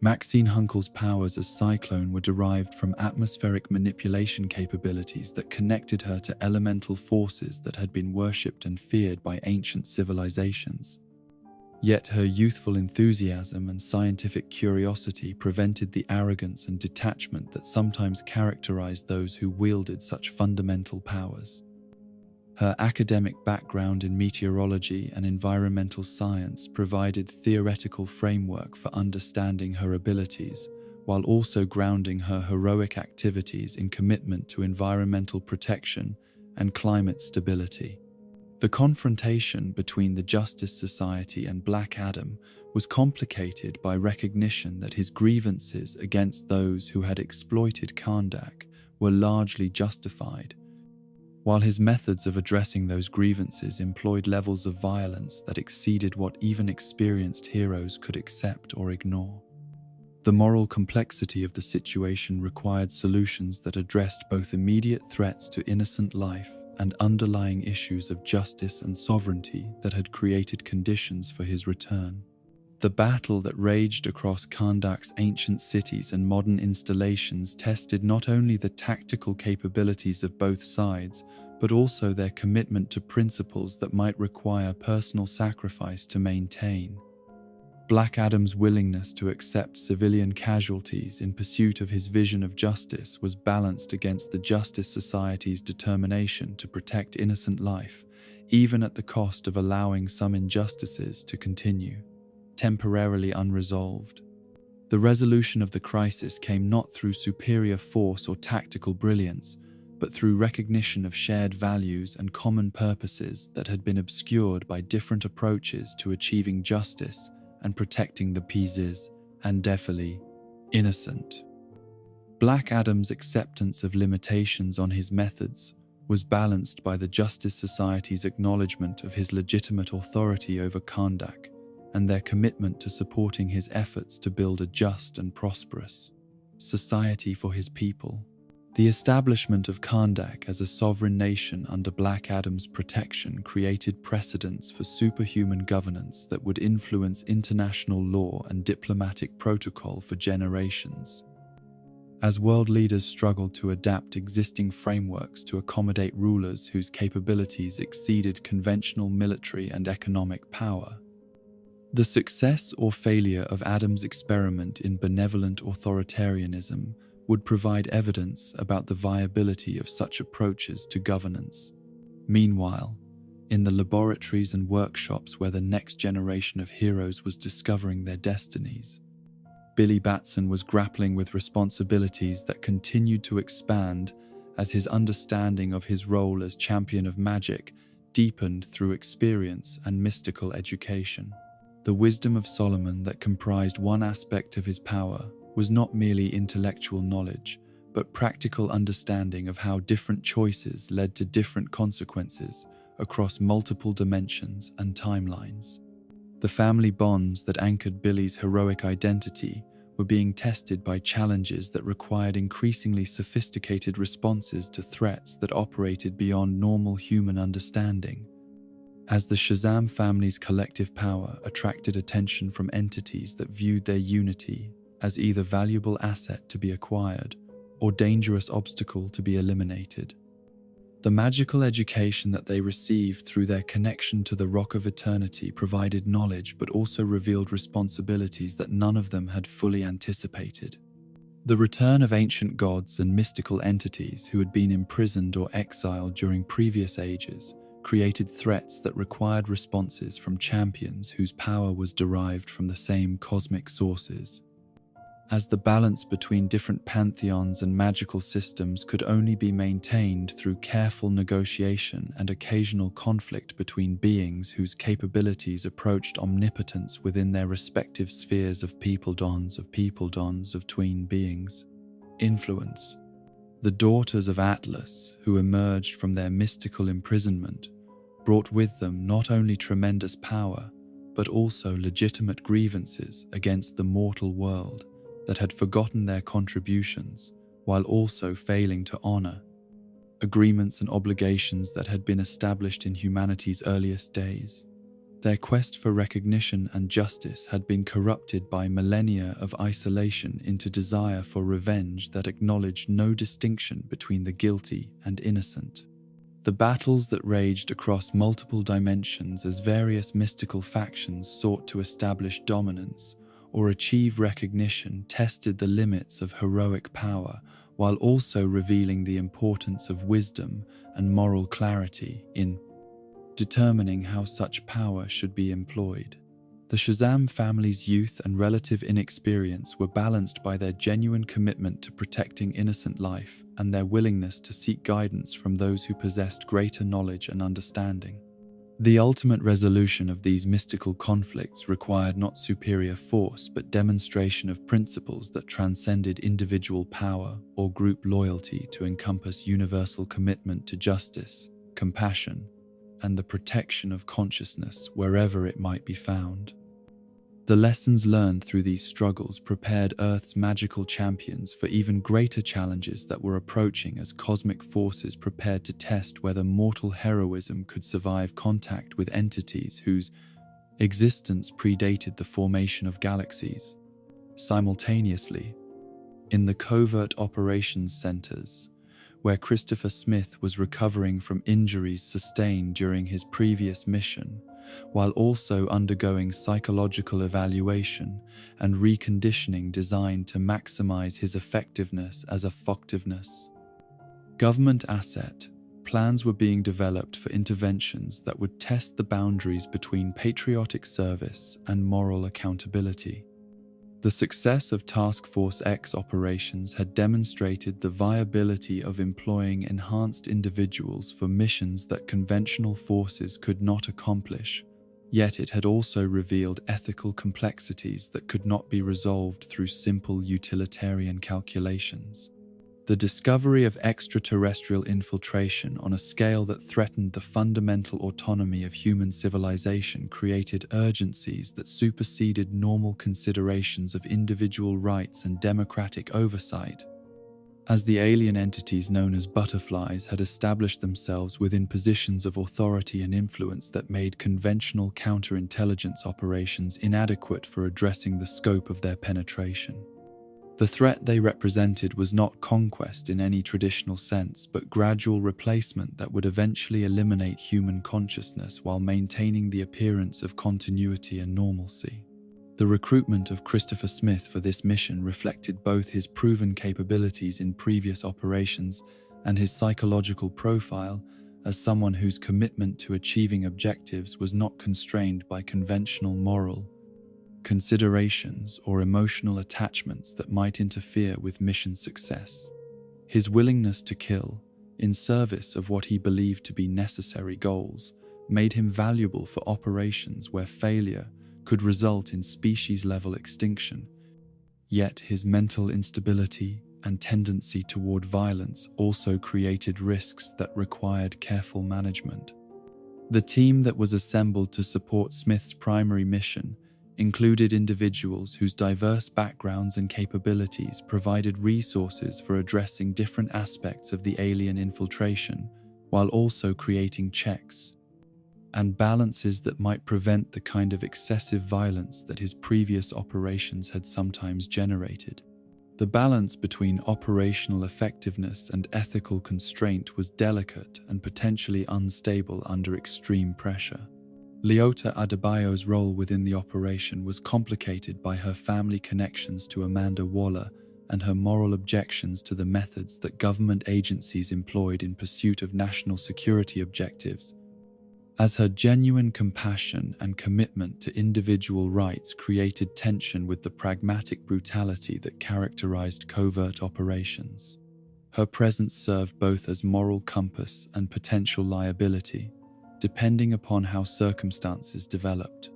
Maxine Hunkel's powers as Cyclone were derived from atmospheric manipulation capabilities that connected her to elemental forces that had been worshipped and feared by ancient civilizations. Yet her youthful enthusiasm and scientific curiosity prevented the arrogance and detachment that sometimes characterized those who wielded such fundamental powers. Her academic background in meteorology and environmental science provided theoretical framework for understanding her abilities, while also grounding her heroic activities in commitment to environmental protection and climate stability. The confrontation between the Justice Society and Black Adam was complicated by recognition that his grievances against those who had exploited Kandak were largely justified, while his methods of addressing those grievances employed levels of violence that exceeded what even experienced heroes could accept or ignore. The moral complexity of the situation required solutions that addressed both immediate threats to innocent life and underlying issues of justice and sovereignty that had created conditions for his return. The battle that raged across Kandak's ancient cities and modern installations tested not only the tactical capabilities of both sides, but also their commitment to principles that might require personal sacrifice to maintain. Black Adam's willingness to accept civilian casualties in pursuit of his vision of justice was balanced against the Justice Society's determination to protect innocent life, even at the cost of allowing some injustices to continue, temporarily unresolved. The resolution of the crisis came not through superior force or tactical brilliance, but through recognition of shared values and common purposes that had been obscured by different approaches to achieving justice and protecting the pieces and definitely innocent. Black Adam's acceptance of limitations on his methods was balanced by the Justice Society's acknowledgement of his legitimate authority over Kandak and their commitment to supporting his efforts to build a just and prosperous society for his people. The establishment of Kandak as a sovereign nation under Black Adam's protection created precedents for superhuman governance that would influence international law and diplomatic protocol for generations. As world leaders struggled to adapt existing frameworks to accommodate rulers whose capabilities exceeded conventional military and economic power, the success or failure of Adam's experiment in benevolent authoritarianism would provide evidence about the viability of such approaches to governance. Meanwhile, in the laboratories and workshops where the next generation of heroes was discovering their destinies, Billy Batson was grappling with responsibilities that continued to expand as his understanding of his role as champion of magic deepened through experience and mystical education. The wisdom of Solomon that comprised one aspect of his power was not merely intellectual knowledge, but practical understanding of how different choices led to different consequences across multiple dimensions and timelines. The family bonds that anchored Billy's heroic identity were being tested by challenges that required increasingly sophisticated responses to threats that operated beyond normal human understanding. As the Shazam family's collective power attracted attention from entities that viewed their unity as either valuable asset to be acquired or dangerous obstacle to be eliminated. The magical education that they received through their connection to the Rock of Eternity provided knowledge but also revealed responsibilities that none of them had fully anticipated. The return of ancient gods and mystical entities who had been imprisoned or exiled during previous ages created threats that required responses from champions whose power was derived from the same cosmic sources. As the balance between different pantheons and magical systems could only be maintained through careful negotiation and occasional conflict between beings whose capabilities approached omnipotence within their respective spheres of peopledons of tween beings. Influence. The daughters of Atlas, who emerged from their mystical imprisonment, brought with them not only tremendous power, but also legitimate grievances against the mortal world that had forgotten their contributions while also failing to honor agreements and obligations that had been established in humanity's earliest days. Their quest for recognition and justice had been corrupted by millennia of isolation into desire for revenge that acknowledged no distinction between the guilty and innocent. The battles that raged across multiple dimensions as various mystical factions sought to establish dominance or achieve recognition tested the limits of heroic power while also revealing the importance of wisdom and moral clarity in determining how such power should be employed. The Shazam family's youth and relative inexperience were balanced by their genuine commitment to protecting innocent life and their willingness to seek guidance from those who possessed greater knowledge and understanding. The ultimate resolution of these mystical conflicts required not superior force but demonstration of principles that transcended individual power or group loyalty to encompass universal commitment to justice, compassion, and the protection of consciousness wherever it might be found. The lessons learned through these struggles prepared Earth's magical champions for even greater challenges that were approaching as cosmic forces prepared to test whether mortal heroism could survive contact with entities whose existence predated the formation of galaxies. Simultaneously, in the covert operations centers, where Christopher Smith was recovering from injuries sustained during his previous mission, while also undergoing psychological evaluation and reconditioning designed to maximize his effectiveness as a foctiveness. Government asset, plans were being developed for interventions that would test the boundaries between patriotic service and moral accountability. The success of Task Force X operations had demonstrated the viability of employing enhanced individuals for missions that conventional forces could not accomplish, yet it had also revealed ethical complexities that could not be resolved through simple utilitarian calculations. The discovery of extraterrestrial infiltration on a scale that threatened the fundamental autonomy of human civilization created urgencies that superseded normal considerations of individual rights and democratic oversight. As the alien entities known as butterflies had established themselves within positions of authority and influence that made conventional counterintelligence operations inadequate for addressing the scope of their penetration. The threat they represented was not conquest in any traditional sense, but gradual replacement that would eventually eliminate human consciousness while maintaining the appearance of continuity and normalcy. The recruitment of Christopher Smith for this mission reflected both his proven capabilities in previous operations and his psychological profile as someone whose commitment to achieving objectives was not constrained by conventional moral considerations or emotional attachments that might interfere with mission success. His willingness to kill, in service of what he believed to be necessary goals, made him valuable for operations where failure could result in species-level extinction. Yet his mental instability and tendency toward violence also created risks that required careful management. The team that was assembled to support Smith's primary mission included individuals whose diverse backgrounds and capabilities provided resources for addressing different aspects of the alien infiltration, while also creating checks and balances that might prevent the kind of excessive violence that his previous operations had sometimes generated. The balance between operational effectiveness and ethical constraint was delicate and potentially unstable under extreme pressure. Leota Adebayo's role within the operation was complicated by her family connections to Amanda Waller and her moral objections to the methods that government agencies employed in pursuit of national security objectives, as her genuine compassion and commitment to individual rights created tension with the pragmatic brutality that characterized covert operations. Her presence served both as moral compass and potential liability, depending upon how circumstances developed.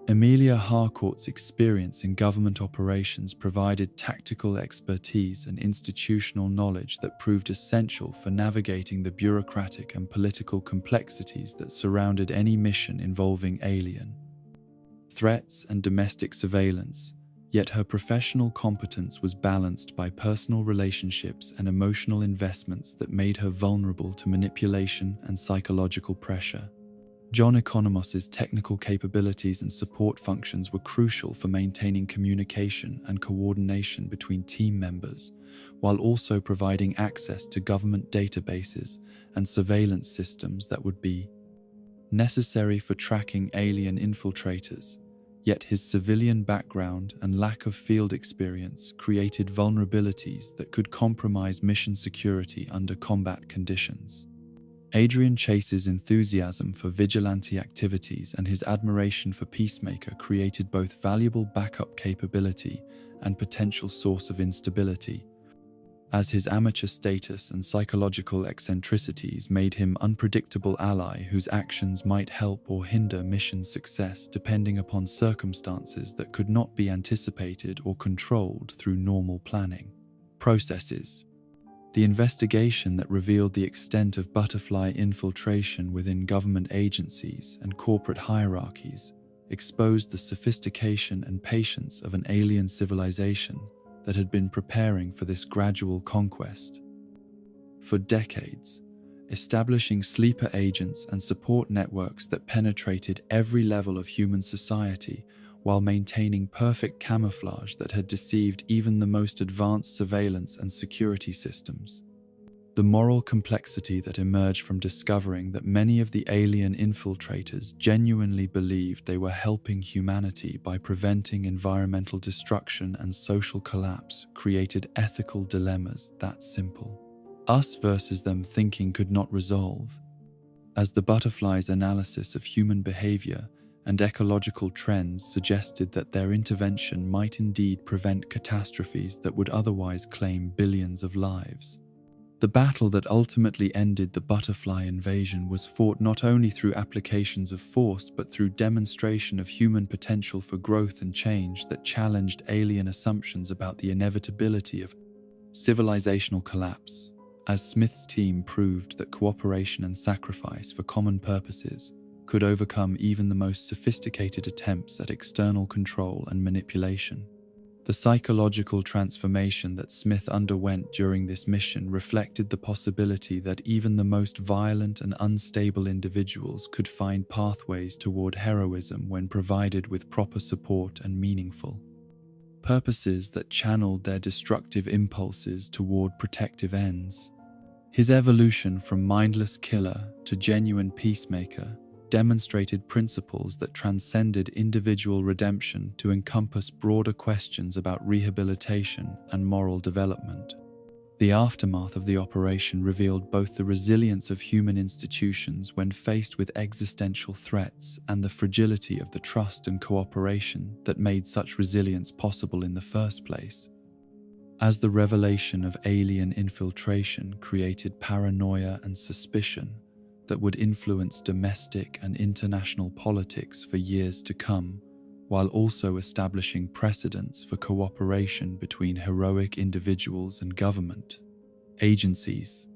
Emilia Harcourt's experience in government operations provided tactical expertise and institutional knowledge that proved essential for navigating the bureaucratic and political complexities that surrounded any mission involving alien threats and domestic surveillance, yet her professional competence was balanced by personal relationships and emotional investments that made her vulnerable to manipulation and psychological pressure. John Economos's technical capabilities and support functions were crucial for maintaining communication and coordination between team members, while also providing access to government databases and surveillance systems that would be necessary for tracking alien infiltrators. Yet his civilian background and lack of field experience created vulnerabilities that could compromise mission security under combat conditions. Adrian Chase's enthusiasm for vigilante activities and his admiration for Peacemaker created both valuable backup capability and potential source of instability, as his amateur status and psychological eccentricities made him an unpredictable ally whose actions might help or hinder mission success depending upon circumstances that could not be anticipated or controlled through normal planning processes. The investigation that revealed the extent of butterfly infiltration within government agencies and corporate hierarchies exposed the sophistication and patience of an alien civilization that had been preparing for this gradual conquest. For decades, establishing sleeper agents and support networks that penetrated every level of human society while maintaining perfect camouflage that had deceived even the most advanced surveillance and security systems. The moral complexity that emerged from discovering that many of the alien infiltrators genuinely believed they were helping humanity by preventing environmental destruction and social collapse created ethical dilemmas that simple. Us versus them thinking could not resolve. As the butterfly's analysis of human behavior and ecological trends suggested that their intervention might indeed prevent catastrophes that would otherwise claim billions of lives. The battle that ultimately ended the butterfly invasion was fought not only through applications of force but through demonstration of human potential for growth and change that challenged alien assumptions about the inevitability of civilizational collapse, as Smith's team proved that cooperation and sacrifice for common purposes could overcome even the most sophisticated attempts at external control and manipulation. The psychological transformation that Smith underwent during this mission reflected the possibility that even the most violent and unstable individuals could find pathways toward heroism when provided with proper support and meaningful purposes that channeled their destructive impulses toward protective ends. His evolution from mindless killer to genuine peacemaker demonstrated principles that transcended individual redemption to encompass broader questions about rehabilitation and moral development. The aftermath of the operation revealed both the resilience of human institutions when faced with existential threats and the fragility of the trust and cooperation that made such resilience possible in the first place. As the revelation of alien infiltration created paranoia and suspicion that would influence domestic and international politics for years to come, while also establishing precedents for cooperation between heroic individuals and government agencies.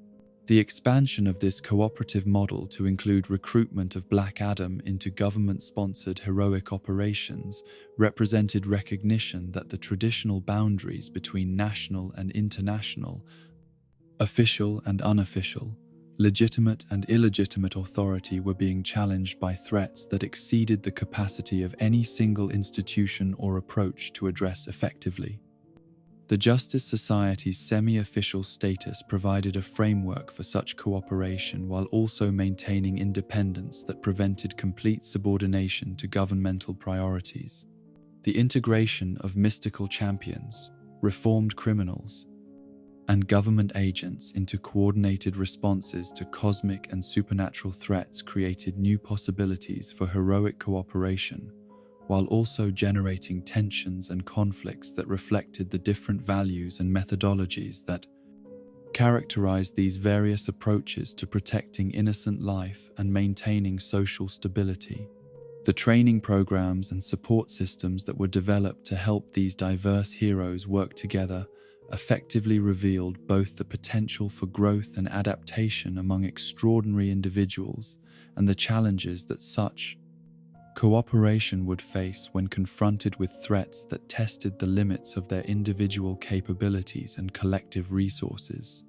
The expansion of this cooperative model to include recruitment of Black Adam into government-sponsored heroic operations represented recognition that the traditional boundaries between national and international, official and unofficial, legitimate and illegitimate authority were being challenged by threats that exceeded the capacity of any single institution or approach to address effectively. The Justice Society's semi-official status provided a framework for such cooperation while also maintaining independence that prevented complete subordination to governmental priorities. The integration of mystical champions, reformed criminals, and government agents into coordinated responses to cosmic and supernatural threats created new possibilities for heroic cooperation, while also generating tensions and conflicts that reflected the different values and methodologies that characterized these various approaches to protecting innocent life and maintaining social stability. The training programs and support systems that were developed to help these diverse heroes work together effectively revealed both the potential for growth and adaptation among extraordinary individuals and the challenges that such cooperation would face when confronted with threats that tested the limits of their individual capabilities and collective resources.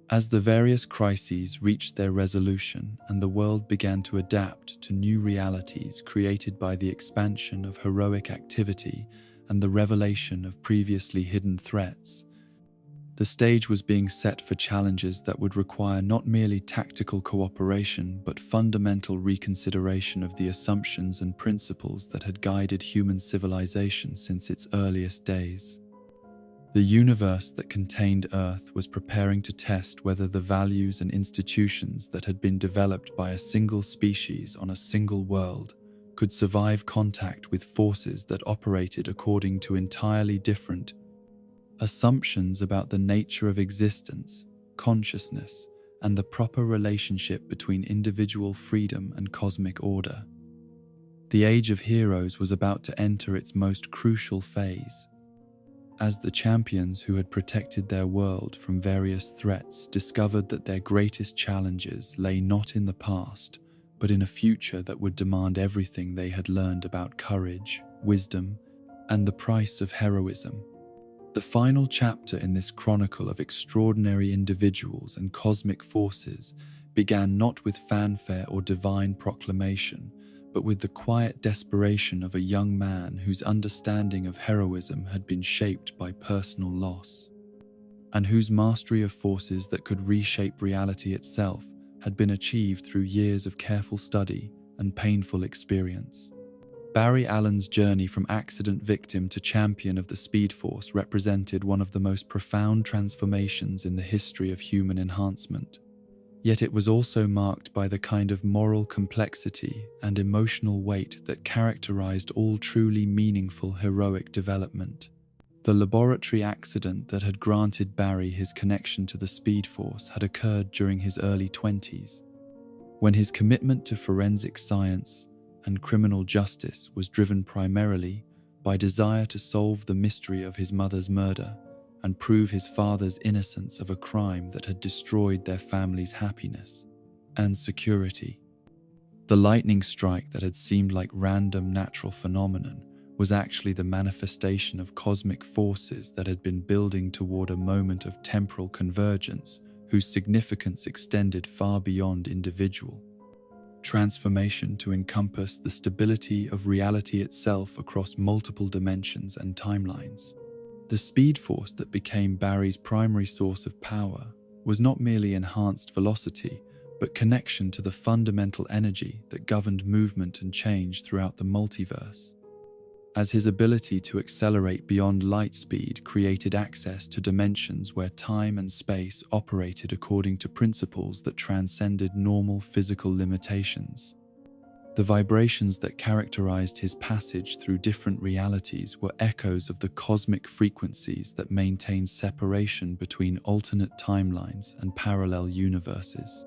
As the various crises reached their resolution and the world began to adapt to new realities created by the expansion of heroic activity and the revelation of previously hidden threats, the stage was being set for challenges that would require not merely tactical cooperation but fundamental reconsideration of the assumptions and principles that had guided human civilization since its earliest days. The universe that contained Earth was preparing to test whether the values and institutions that had been developed by a single species on a single world could survive contact with forces that operated according to entirely different assumptions about the nature of existence, consciousness, and the proper relationship between individual freedom and cosmic order. The Age of Heroes was about to enter its most crucial phase, as the champions who had protected their world from various threats discovered that their greatest challenges lay not in the past, but in a future that would demand everything they had learned about courage, wisdom, and the price of heroism. The final chapter in this chronicle of extraordinary individuals and cosmic forces began not with fanfare or divine proclamation, but with the quiet desperation of a young man whose understanding of heroism had been shaped by personal loss, and whose mastery of forces that could reshape reality itself had been achieved through years of careful study and painful experience. Barry Allen's journey from accident victim to champion of the Speed Force represented one of the most profound transformations in the history of human enhancement. Yet it was also marked by the kind of moral complexity and emotional weight that characterized all truly meaningful heroic development. The laboratory accident that had granted Barry his connection to the Speed Force had occurred during his early 20s, when his commitment to forensic science and criminal justice was driven primarily by desire to solve the mystery of his mother's murder and prove his father's innocence of a crime that had destroyed their family's happiness and security. The lightning strike that had seemed like random natural phenomenon was actually the manifestation of cosmic forces that had been building toward a moment of temporal convergence whose significance extended far beyond individual transformation to encompass the stability of reality itself across multiple dimensions and timelines. The Speed Force that became Barry's primary source of power was not merely enhanced velocity, but connection to the fundamental energy that governed movement and change throughout the multiverse, as his ability to accelerate beyond light speed created access to dimensions where time and space operated according to principles that transcended normal physical limitations. The vibrations that characterized his passage through different realities were echoes of the cosmic frequencies that maintain separation between alternate timelines and parallel universes.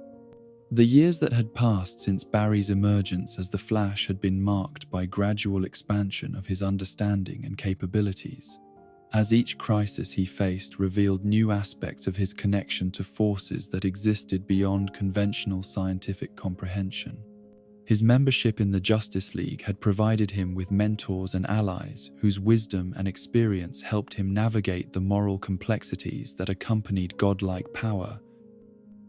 The years that had passed since Barry's emergence as the Flash had been marked by gradual expansion of his understanding and capabilities, as each crisis he faced revealed new aspects of his connection to forces that existed beyond conventional scientific comprehension. His membership in the Justice League had provided him with mentors and allies whose wisdom and experience helped him navigate the moral complexities that accompanied godlike power,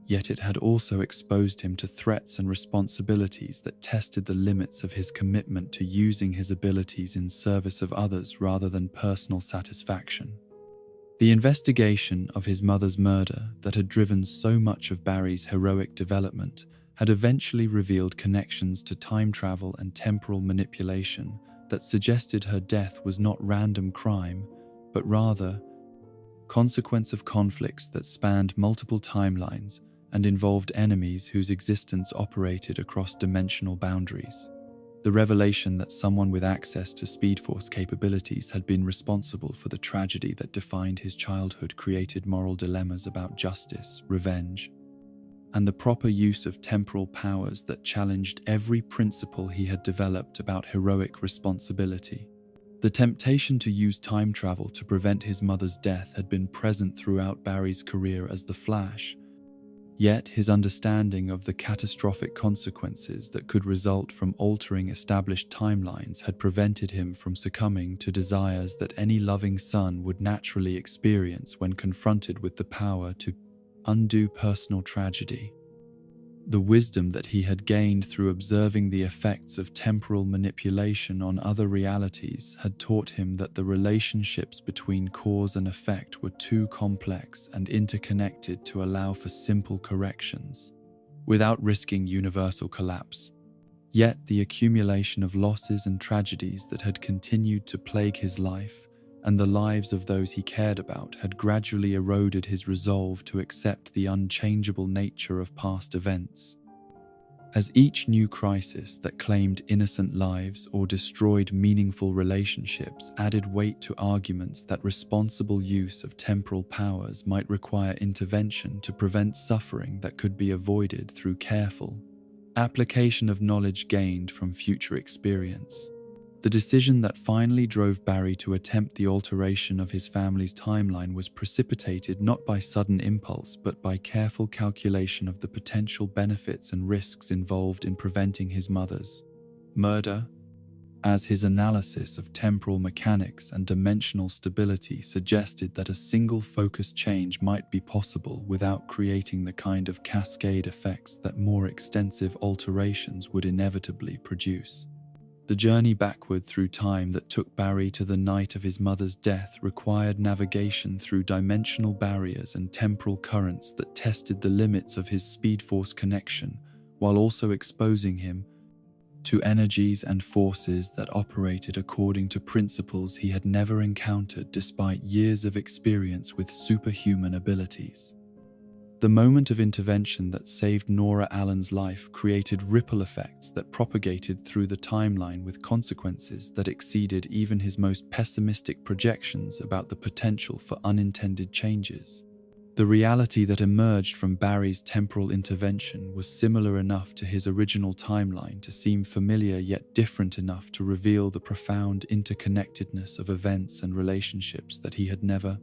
yet it had also exposed him to threats and responsibilities that tested the limits of his commitment to using his abilities in service of others rather than personal satisfaction. The investigation of his mother's murder that had driven so much of Barry's heroic development had eventually revealed connections to time travel and temporal manipulation that suggested her death was not random crime, but rather consequence of conflicts that spanned multiple timelines and involved enemies whose existence operated across dimensional boundaries. The revelation that someone with access to Speed Force capabilities had been responsible for the tragedy that defined his childhood created moral dilemmas about justice, revenge, and the proper use of temporal powers that challenged every principle he had developed about heroic responsibility. The temptation to use time travel to prevent his mother's death had been present throughout Barry's career as the Flash, yet his understanding of the catastrophic consequences that could result from altering established timelines had prevented him from succumbing to desires that any loving son would naturally experience when confronted with the power to undo personal tragedy. The wisdom that he had gained through observing the effects of temporal manipulation on other realities had taught him that the relationships between cause and effect were too complex and interconnected to allow for simple corrections, without risking universal collapse. Yet the accumulation of losses and tragedies that had continued to plague his life and the lives of those he cared about had gradually eroded his resolve to accept the unchangeable nature of past events. As each new crisis that claimed innocent lives or destroyed meaningful relationships added weight to arguments that responsible use of temporal powers might require intervention to prevent suffering that could be avoided through careful application of knowledge gained from future experience. The decision that finally drove Barry to attempt the alteration of his family's timeline was precipitated not by sudden impulse but by careful calculation of the potential benefits and risks involved in preventing his mother's murder, as his analysis of temporal mechanics and dimensional stability suggested that a single focus change might be possible without creating the kind of cascade effects that more extensive alterations would inevitably produce. The journey backward through time that took Barry to the night of his mother's death required navigation through dimensional barriers and temporal currents that tested the limits of his Speed Force connection, while also exposing him to energies and forces that operated according to principles he had never encountered despite years of experience with superhuman abilities. The moment of intervention that saved Nora Allen's life created ripple effects that propagated through the timeline with consequences that exceeded even his most pessimistic projections about the potential for unintended changes. The reality that emerged from Barry's temporal intervention was similar enough to his original timeline to seem familiar yet different enough to reveal the profound interconnectedness of events and relationships that he had never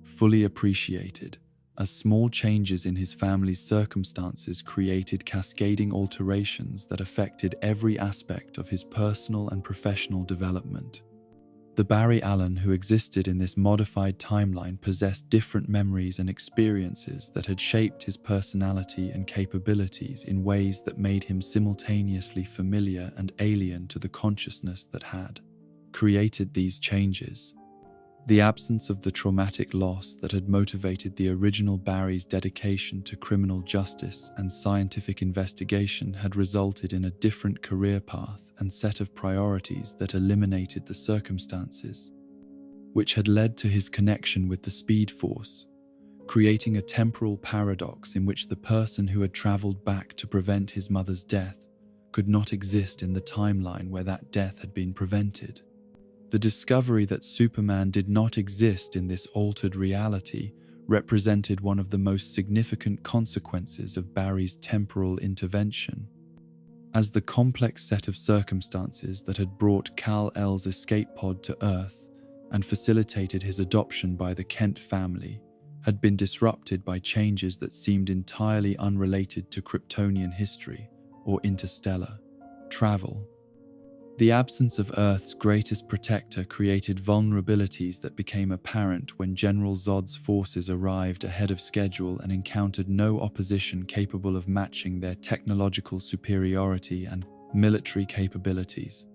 fully appreciated. As small changes in his family's circumstances created cascading alterations that affected every aspect of his personal and professional development. The Barry Allen who existed in this modified timeline possessed different memories and experiences that had shaped his personality and capabilities in ways that made him simultaneously familiar and alien to the consciousness that had created these changes. The absence of the traumatic loss that had motivated the original Barry's dedication to criminal justice and scientific investigation had resulted in a different career path and set of priorities that eliminated the circumstances, which had led to his connection with the Speed Force, creating a temporal paradox in which the person who had traveled back to prevent his mother's death could not exist in the timeline where that death had been prevented. The discovery that Superman did not exist in this altered reality represented one of the most significant consequences of Barry's temporal intervention, as the complex set of circumstances that had brought Kal-El's escape pod to Earth and facilitated his adoption by the Kent family, had been disrupted by changes that seemed entirely unrelated to Kryptonian history or interstellar travel. The absence of Earth's greatest protector created vulnerabilities that became apparent when General Zod's forces arrived ahead of schedule and encountered no opposition capable of matching their technological superiority and military capabilities.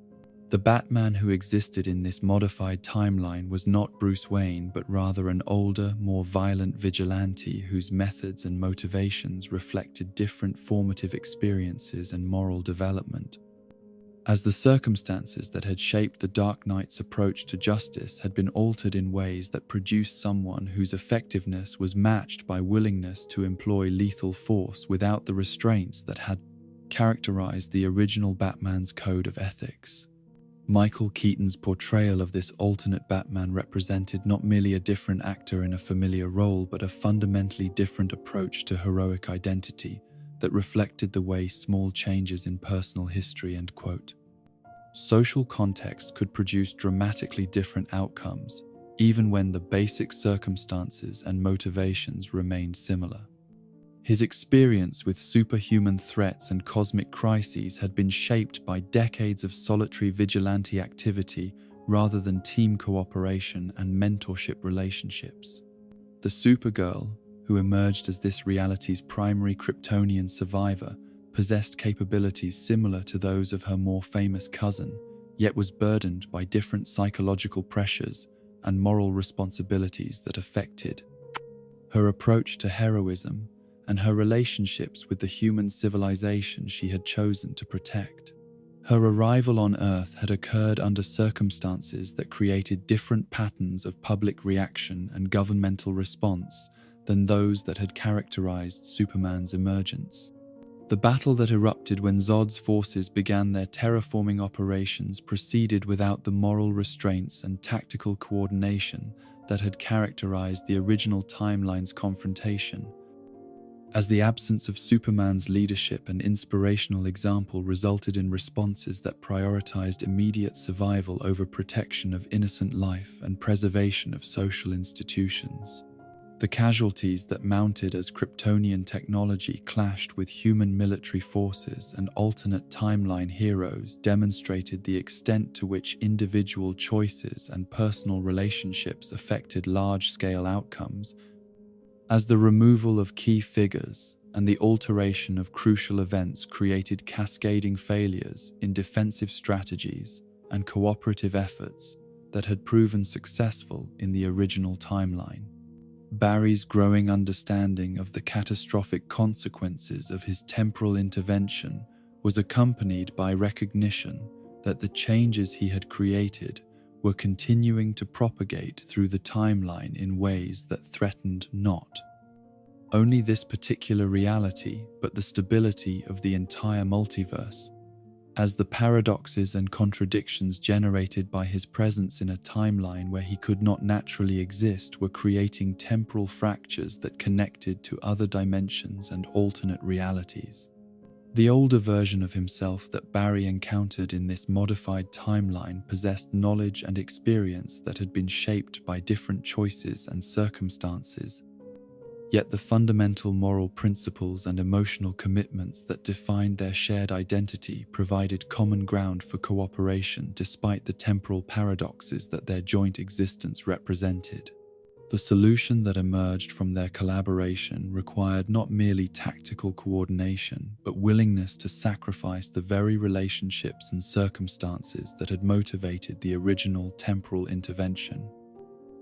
The Batman who existed in this modified timeline was not Bruce Wayne, but rather an older, more violent vigilante whose methods and motivations reflected different formative experiences and moral development. As the circumstances that had shaped the Dark Knight's approach to justice had been altered in ways that produced someone whose effectiveness was matched by willingness to employ lethal force without the restraints that had characterized the original Batman's code of ethics. Michael Keaton's portrayal of this alternate Batman represented not merely a different actor in a familiar role, but a fundamentally different approach to heroic identity that reflected the way small changes in personal history and social context could produce dramatically different outcomes, even when the basic circumstances and motivations remained similar. His experience with superhuman threats and cosmic crises had been shaped by decades of solitary vigilante activity rather than team cooperation and mentorship relationships. The Supergirl, who emerged as this reality's primary Kryptonian survivor, possessed capabilities similar to those of her more famous cousin, yet was burdened by different psychological pressures and moral responsibilities that affected her approach to heroism and her relationships with the human civilization she had chosen to protect. Her arrival on Earth had occurred under circumstances that created different patterns of public reaction and governmental response than those that had characterized Superman's emergence. The battle that erupted when Zod's forces began their terraforming operations proceeded without the moral restraints and tactical coordination that had characterized the original timeline's confrontation, as the absence of Superman's leadership and inspirational example resulted in responses that prioritized immediate survival over protection of innocent life and preservation of social institutions. The casualties that mounted as Kryptonian technology clashed with human military forces and alternate timeline heroes demonstrated the extent to which individual choices and personal relationships affected large-scale outcomes, as the removal of key figures and the alteration of crucial events created cascading failures in defensive strategies and cooperative efforts that had proven successful in the original timeline. Barry's growing understanding of the catastrophic consequences of his temporal intervention was accompanied by recognition that the changes he had created were continuing to propagate through the timeline in ways that threatened not only this particular reality, but the stability of the entire multiverse, as the paradoxes and contradictions generated by his presence in a timeline where he could not naturally exist were creating temporal fractures that connected to other dimensions and alternate realities. The older version of himself that Barry encountered in this modified timeline possessed knowledge and experience that had been shaped by different choices and circumstances. Yet the fundamental moral principles and emotional commitments that defined their shared identity provided common ground for cooperation despite the temporal paradoxes that their joint existence represented. The solution that emerged from their collaboration required not merely tactical coordination, but willingness to sacrifice the very relationships and circumstances that had motivated the original temporal intervention.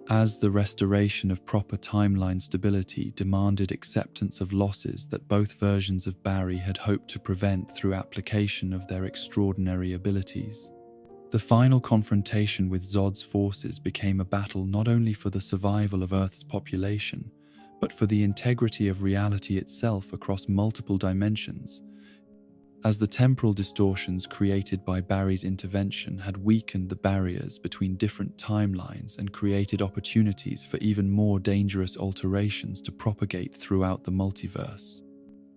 As the restoration of proper timeline stability demanded acceptance of losses that both versions of Barry had hoped to prevent through application of their extraordinary abilities. The final confrontation with Zod's forces became a battle not only for the survival of Earth's population, but for the integrity of reality itself across multiple dimensions, as the temporal distortions created by Barry's intervention had weakened the barriers between different timelines and created opportunities for even more dangerous alterations to propagate throughout the multiverse.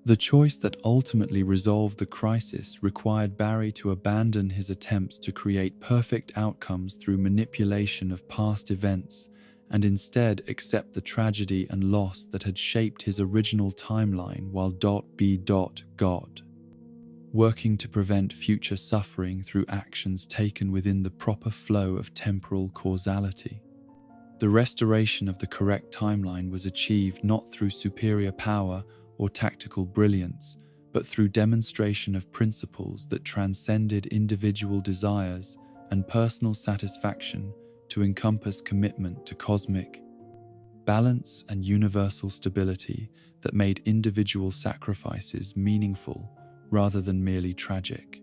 The choice that ultimately resolved the crisis required Barry to abandon his attempts to create perfect outcomes through manipulation of past events and instead accept the tragedy and loss that had shaped his original timeline while God, working to prevent future suffering through actions taken within the proper flow of temporal causality. The restoration of the correct timeline was achieved not through superior power or tactical brilliance, but through demonstration of principles that transcended individual desires and personal satisfaction to encompass commitment to cosmic balance and universal stability that made individual sacrifices meaningful rather than merely tragic.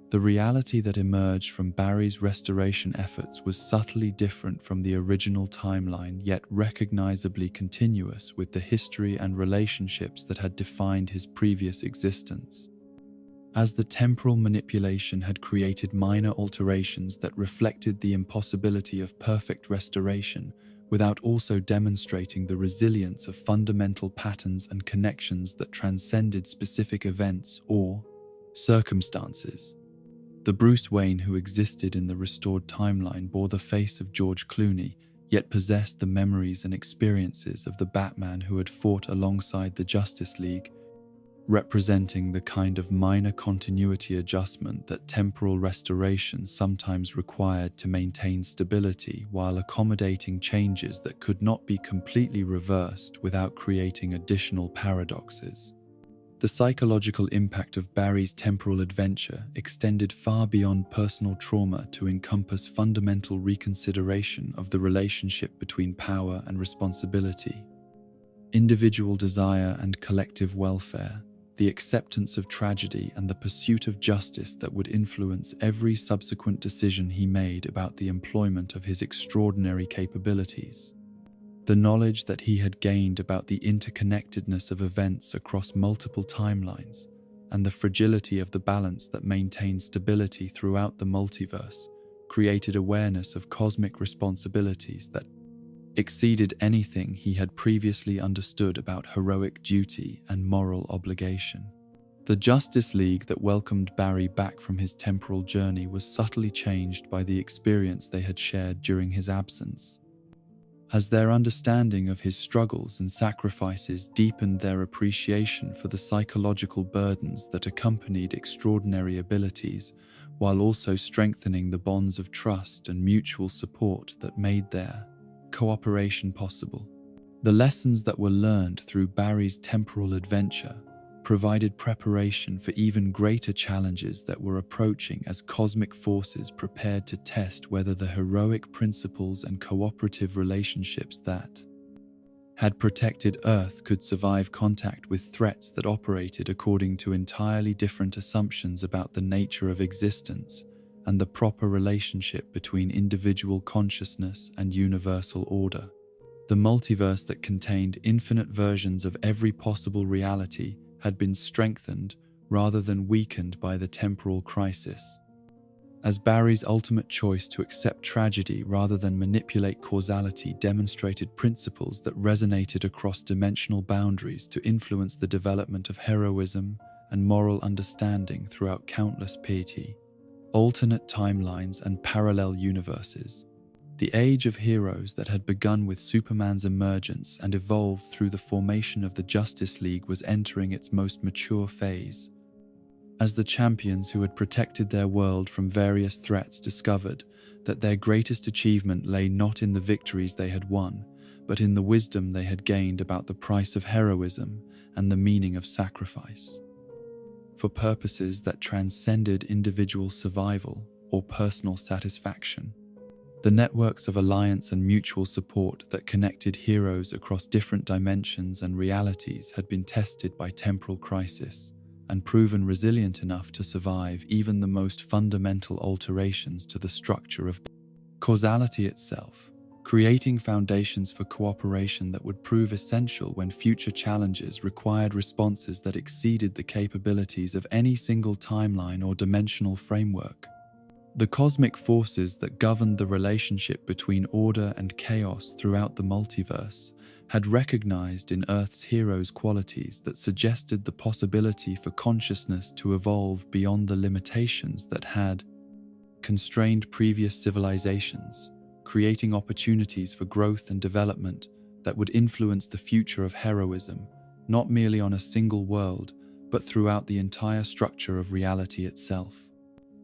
The reality that emerged from Barry's restoration efforts was subtly different from the original timeline, yet recognizably continuous with the history and relationships that had defined his previous existence. As the temporal manipulation had created minor alterations that reflected the impossibility of perfect restoration, without also demonstrating the resilience of fundamental patterns and connections that transcended specific events or circumstances. The Bruce Wayne who existed in the restored timeline bore the face of George Clooney, yet possessed the memories and experiences of the Batman who had fought alongside the Justice League, representing the kind of minor continuity adjustment that temporal restoration sometimes required to maintain stability while accommodating changes that could not be completely reversed without creating additional paradoxes. The psychological impact of Barry's temporal adventure extended far beyond personal trauma to encompass fundamental reconsideration of the relationship between power and responsibility, individual desire and collective welfare, the acceptance of tragedy and the pursuit of justice that would influence every subsequent decision he made about the employment of his extraordinary capabilities. The knowledge that he had gained about the interconnectedness of events across multiple timelines and the fragility of the balance that maintained stability throughout the multiverse created awareness of cosmic responsibilities that exceeded anything he had previously understood about heroic duty and moral obligation. The Justice League that welcomed Barry back from his temporal journey was subtly changed by the experience they had shared during his absence. As their understanding of his struggles and sacrifices deepened their appreciation for the psychological burdens that accompanied extraordinary abilities, while also strengthening the bonds of trust and mutual support that made their cooperation possible. The lessons that were learned through Barry's temporal adventure provided preparation for even greater challenges that were approaching as cosmic forces prepared to test whether the heroic principles and cooperative relationships that had protected Earth could survive contact with threats that operated according to entirely different assumptions about the nature of existence and the proper relationship between individual consciousness and universal order. The multiverse that contained infinite versions of every possible reality had been strengthened rather than weakened by the temporal crisis. As Barry's ultimate choice to accept tragedy rather than manipulate causality demonstrated principles that resonated across dimensional boundaries to influence the development of heroism and moral understanding throughout countless piety, alternate timelines and parallel universes. The age of heroes that had begun with Superman's emergence and evolved through the formation of the Justice League was entering its most mature phase. As the champions who had protected their world from various threats discovered that their greatest achievement lay not in the victories they had won, but in the wisdom they had gained about the price of heroism and the meaning of sacrifice. For purposes that transcended individual survival or personal satisfaction, the networks of alliance and mutual support that connected heroes across different dimensions and realities had been tested by temporal crisis and proven resilient enough to survive even the most fundamental alterations to the structure of causality itself, creating foundations for cooperation that would prove essential when future challenges required responses that exceeded the capabilities of any single timeline or dimensional framework. The cosmic forces that governed the relationship between order and chaos throughout the multiverse had recognized in Earth's heroes qualities that suggested the possibility for consciousness to evolve beyond the limitations that had constrained previous civilizations, creating opportunities for growth and development that would influence the future of heroism, not merely on a single world, but throughout the entire structure of reality itself.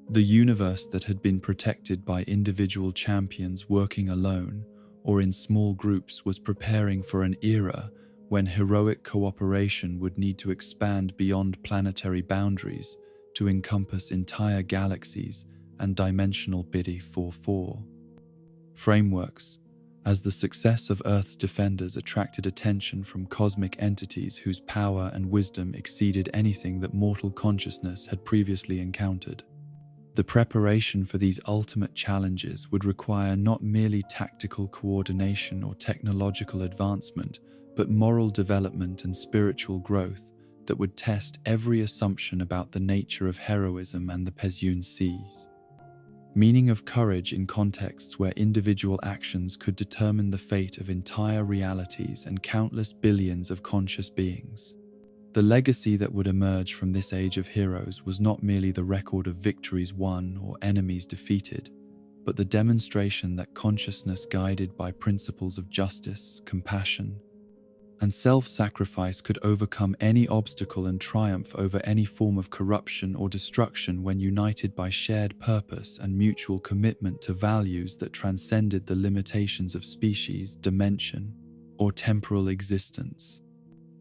The universe that had been protected by individual champions working alone or in small groups was preparing for an era when heroic cooperation would need to expand beyond planetary boundaries to encompass entire galaxies and dimensional biddy 4-4 frameworks, as the success of Earth's defenders attracted attention from cosmic entities whose power and wisdom exceeded anything that mortal consciousness had previously encountered. The preparation for these ultimate challenges would require not merely tactical coordination or technological advancement, but moral development and spiritual growth that would test every assumption about the nature of heroism and the Pezun seas. Meaning of courage in contexts where individual actions could determine the fate of entire realities and countless billions of conscious beings. The legacy that would emerge from this age of heroes was not merely the record of victories won or enemies defeated, but the demonstration that consciousness guided by principles of justice, compassion, and self-sacrifice could overcome any obstacle and triumph over any form of corruption or destruction when united by shared purpose and mutual commitment to values that transcended the limitations of species, dimension, or temporal existence.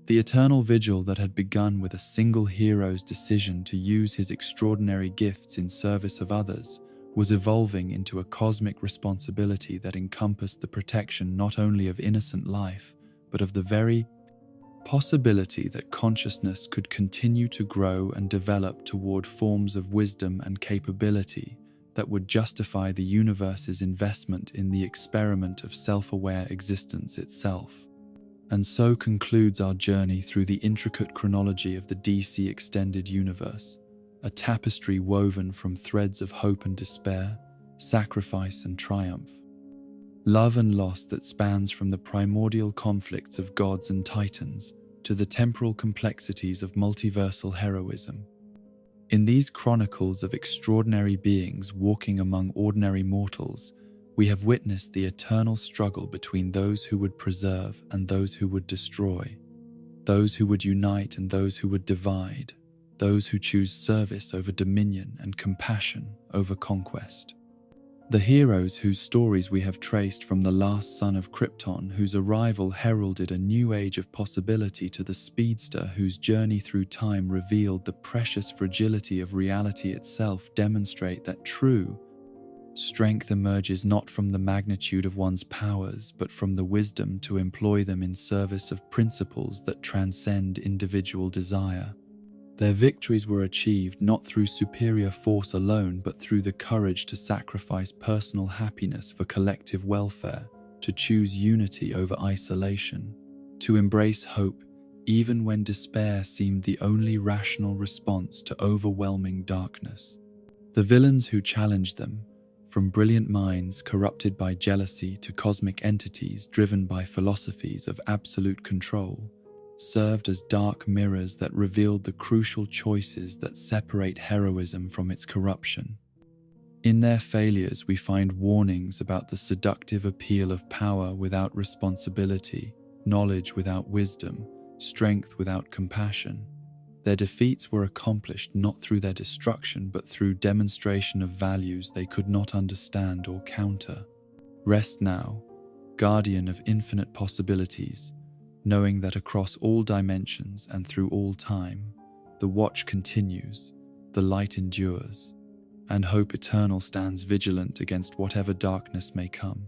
The eternal vigil that had begun with a single hero's decision to use his extraordinary gifts in service of others was evolving into a cosmic responsibility that encompassed the protection not only of innocent life, but of the very possibility that consciousness could continue to grow and develop toward forms of wisdom and capability that would justify the universe's investment in the experiment of self-aware existence itself. And so concludes our journey through the intricate chronology of the DC Extended Universe, a tapestry woven from threads of hope and despair, sacrifice and triumph, love and loss that spans from the primordial conflicts of gods and titans to the temporal complexities of multiversal heroism. In these chronicles of extraordinary beings walking among ordinary mortals, we have witnessed the eternal struggle between those who would preserve and those who would destroy, those who would unite and those who would divide, those who choose service over dominion and compassion over conquest. The heroes whose stories we have traced from the last son of Krypton, whose arrival heralded a new age of possibility, to the speedster whose journey through time revealed the precious fragility of reality itself, demonstrate that true strength emerges not from the magnitude of one's powers, but from the wisdom to employ them in service of principles that transcend individual desire. Their victories were achieved not through superior force alone, but through the courage to sacrifice personal happiness for collective welfare, to choose unity over isolation, to embrace hope even when despair seemed the only rational response to overwhelming darkness. The villains who challenged them, from brilliant minds corrupted by jealousy to cosmic entities driven by philosophies of absolute control, served as dark mirrors that revealed the crucial choices that separate heroism from its corruption. In their failures, we find warnings about the seductive appeal of power without responsibility, knowledge without wisdom, strength without compassion. Their defeats were accomplished not through their destruction, but through demonstration of values they could not understand or counter. Rest now, guardian of infinite possibilities, knowing that across all dimensions and through all time, the watch continues, the light endures, and hope eternal stands vigilant against whatever darkness may come.